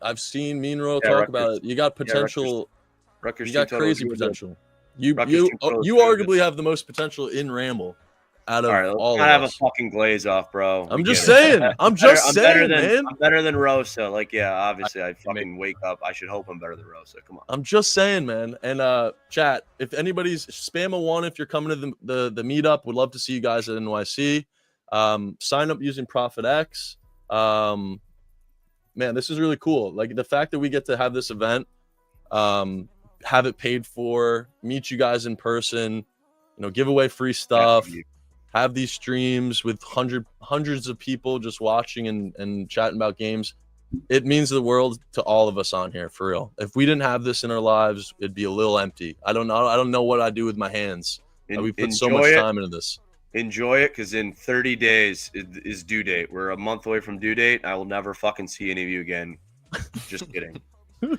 I've seen me and Royal Yeah, talk Rutgers- about it. You got potential. Rutgers You got team total crazy is good. potential. You Rutgers you team total is you good. arguably have the most potential in Ramble out of All right, let's all not of have us. a fucking glaze off, bro. I'm We just get it. saying. I'm just saying, than, man. I'm better than Rosa. Like, yeah, obviously, I fucking wake up. I should hope I'm better than Rosa. Come on. I'm just saying, man. And chat, if anybody's spam a one if you're coming to the meetup, would love to see you guys at NYC. Sign up using Profit X. Man, this is really cool. Like the fact that we get to have this event, have it paid for, meet you guys in person, give away free stuff, have these streams with hundreds of people just watching and chatting about games. It means the world to all of us on here, for real. If we didn't have this in our lives, it'd be a little empty. I don't know what I'd do with my hands. We put so much time into this. Enjoy it, because in 30 days is due date. We're a month away from due date. I will never fucking see any of you again. Just kidding.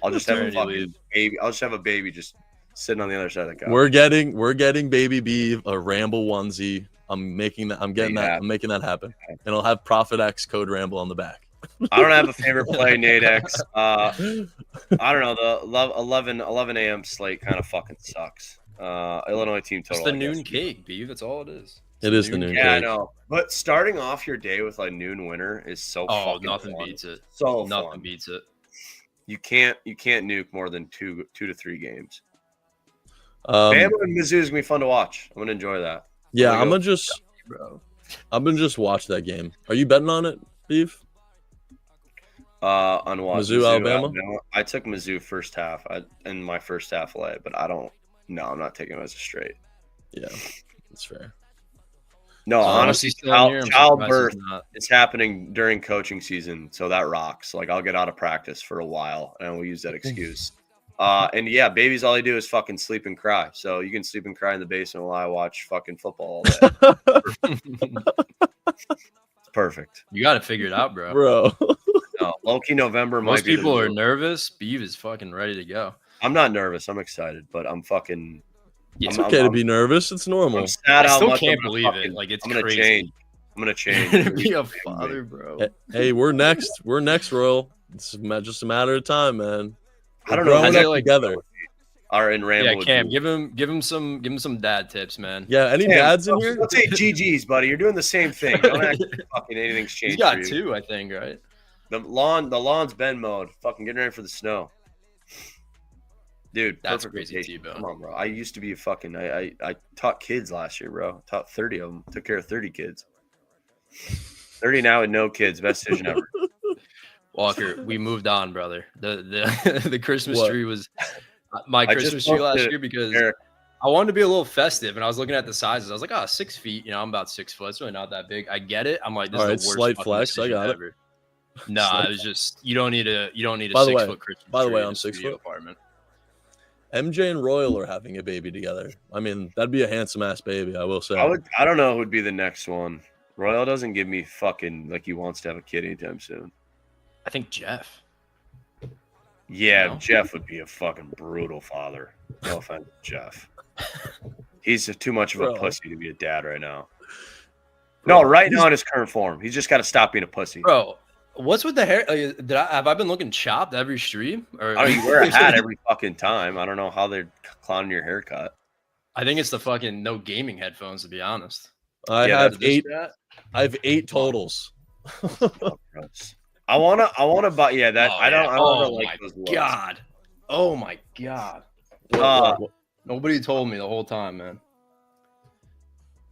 I'll just have a Maternity fucking leave. baby. I'll just have a baby just sitting on the other side of the couch. We're getting Baby B a Ramble onesie. I'm making that. I'm getting that. I'm making that happen. And it'll have Profit X code Ramble on the back. I don't have a favorite play, Nadex. I don't know. The 11 a.m. slate kind of fucking sucks. Illinois team total. It's the I guess. noon cake, Beef. That's all it is. It is the noon Yeah, I cake. know. But starting off your day with a noon winner is so Oh, fucking nothing fun. beats it. So Nothing fun. beats it. You can't nuke more than two to three games. Um, Bama and Mizzou is gonna be fun to watch. I'm gonna enjoy that. yeah, There we I'm go. gonna just watch that game. Are you betting on it, Beef? On what? Mizzou, Alabama? I took Mizzou first half in my first half lay, but I don't. No, I'm not taking it as a straight. Yeah, that's fair. No, honestly, Honestly, still in here, I'm surprised childbirth he's not. is happening during coaching season, so that rocks. Like I'll get out of practice for a while, and we'll use that excuse. And yeah, babies, all they do is fucking sleep and cry. So you can sleep and cry in the basement while I watch fucking football all day. It's perfect. You got to figure it out, bro. Bro. No, Loki November might Most be the people are move. nervous. Beef is fucking ready to go. I'm not nervous. I'm excited, but I'm fucking. It's I'm- okay to I'm- be nervous. It's normal. I'm sad I how still much can't I'm gonna believe fucking- it. Like, it's I'm gonna crazy. change. I'm gonna change. to be a father, bro. Hey, we're next. We're next, Royal. It's just a matter of time, man. I don't know. Growing I up feel like- together. are in Ramble. Yeah, would Cam, do. give him some dad tips, man. Yeah, any Cam, dads in here? Don't say GG's, buddy. You're doing the same thing. Don't act like fucking anything's changed. He's got for you. 2, I think, right? The lawn's been mowed. Fucking getting ready for the snow. Dude, That's perfect crazy, location. T-Bone. Come on, bro. I used to be a fucking I taught kids last year, bro. Taught 30 of them. Took care of 30 kids. 30 now with no kids. Best decision ever. Walker, we moved on, brother. The Christmas What? tree was my I just Christmas tree last posted year because Eric. I wanted to be a little festive, and I was looking at the sizes. I was like, oh, 6 feet. You know, I'm about 6 foot. It's really not that big. I get it. I'm like, this All right, is the worst slight fucking flex, I decision got it. ever. No, it was just you don't need a By the 6 way- foot Christmas by the tree way, in I'm a 6 studio foot. apartment. MJ and Royal are having a baby together. I mean, that'd be a handsome ass baby, I will say. I don't know who would be the next one. Royal doesn't give me fucking like he wants to have a kid anytime soon. I think Jeff. Yeah, No. Jeff would be a fucking brutal father. No offense, Jeff. He's too much of a Bro. pussy to be a dad right now. No, right now in his current form, he's just got to stop being a pussy. Bro, what's with the hair? Have I been looking chopped every stream? Or I mean, you wear a hat every fucking time. I don't know how they're clowning your haircut. I think it's the fucking no gaming headphones, to be honest. I Yeah, have This 8. chat? I have 8 totals. Oh, gross. I wanna buy. Yeah, that Oh, I don't. yeah. I don't Oh like my those looks. God. Oh my God. What- Nobody told me the whole time, man.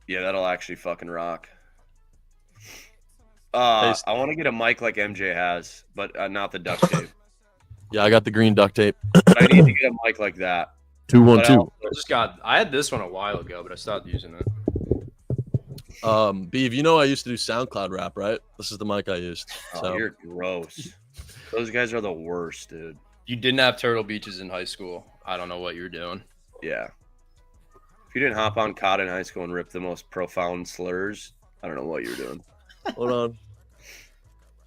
Yeah, that'll actually fucking rock. Taste- I want to get a mic like MJ has, but not the duct tape. Yeah, I got the green duct tape. But I need to get a mic like that. 212. I had this one a while ago, but I stopped using it. Beav, you know I used to do SoundCloud rap, right? This is the mic I used. Oh, So you're gross. Those guys are the worst, dude. You didn't have Turtle Beaches in high school. I don't know what you were doing. Yeah. If you didn't hop on COD in high school and rip the most profound slurs, I don't know what you're doing. hold on.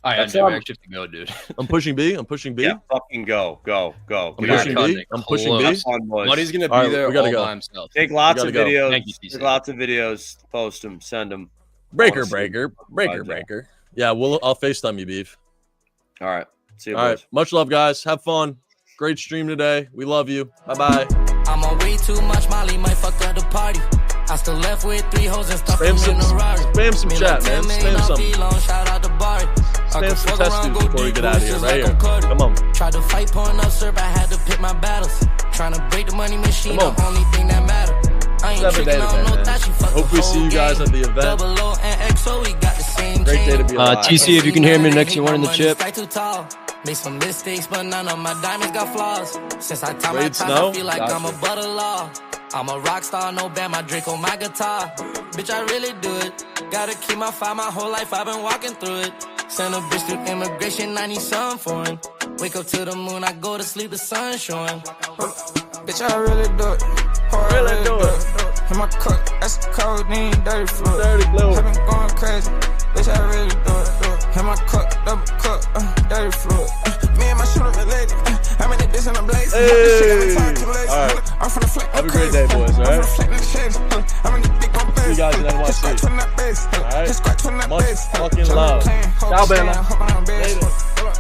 All right, That's Andrew, we why- actually have to go, dude. I'm pushing B. I'm pushing B. Yeah, fucking go. I'm We gotta pushing cut B. it I'm pushing close. B. Have fun, boys. Money's gonna be All right, there we gotta all go. by himself. Take lots of gotta go. videos. Thank you, TC. Take lots of videos. Post them. Send them. Breaker, Honestly. breaker. Jack. Yeah, I'll FaceTime you, Beef. All right. See you, All boys. right. Much love, guys. Have fun. Great stream today. We love you. Bye-bye. I'm on way too much Molly, might fuck up the party. I still left with 3 hoes and stuff Spam in some- a Rari. spam some chat, man. Spam something. Shout out to Barry. Spam some test tubes before we get out of here. Right here. Come on. Tried to fight pouring up syrup, I had to pick my battles. Trying to break the money machine, Come the on. only thing that matter. I ain't Let's have a tricking day on today, no man. thought she fucked the Hope we see whole you guys game. at the event. Double O and XO, we got the same Great day to chain. be alive. TC, if you can hear me next, you want in the My chip? money stacked too tall. Made some mistakes, but none of my diamonds got flaws. Since I tie my Wait, ties, Snow? I feel like I'm a Gotcha. butter law. I'm a rock star, no band, my drink on my guitar. Bitch, I really do it. Gotta keep my fire, my whole life I've been walking through it. Send a bitch through immigration, I need something foreign. Wake up to the moon, I go to sleep, the sun showing. Bitch, I really do it. Oh, I Really do it. In my cup, that's codeine, dirty fluid. Dirty fluid. I been going crazy. Bitch, I really do it. In my cup, double cup, dirty fluid. Me and my shooter related. I'm in this in the blaze. Hey. All right. I'm from the flick. Have a great day, boys, all right? I'm from the flick in the shades. I'm in the big on base. See you guys in NYC. Just scratch on that base. All right? Just scratch on that Much base. fucking love. Ciao, Bella. Later.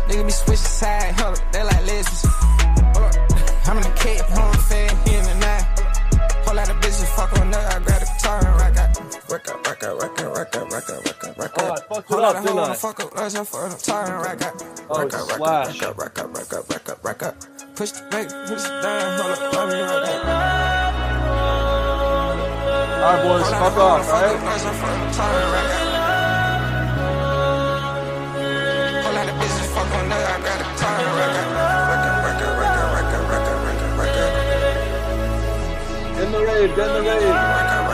Nigga be switching side. They like lesbians. I'm in the kid, home fed, he in the night. Whole lot of bitches fuck on that. I grab the guitar and rock out. Rock out, rock out, rock out, rock out, rock out, rock out, rock Oh, I out. fucked Whole it lot up, of didn't hoes I? wanna fuck up, let's fuck on the guitar and rock out. Oh, Rock out, rock slash. out, rock out, rock out, rock out, rock out. Push the back, push it down, hold up, let me rock out. All right, boys. Whole lot of Fuck hoes off, wanna all fuck right? up, let's fuck on the guitar and rock out. Whole lot of bitches fuck on that. I grab the guitar and rock out. Rock out, rock out, rock out, rock out, rock out, rock out, rock out. In the raid, get in the raid. Rock out,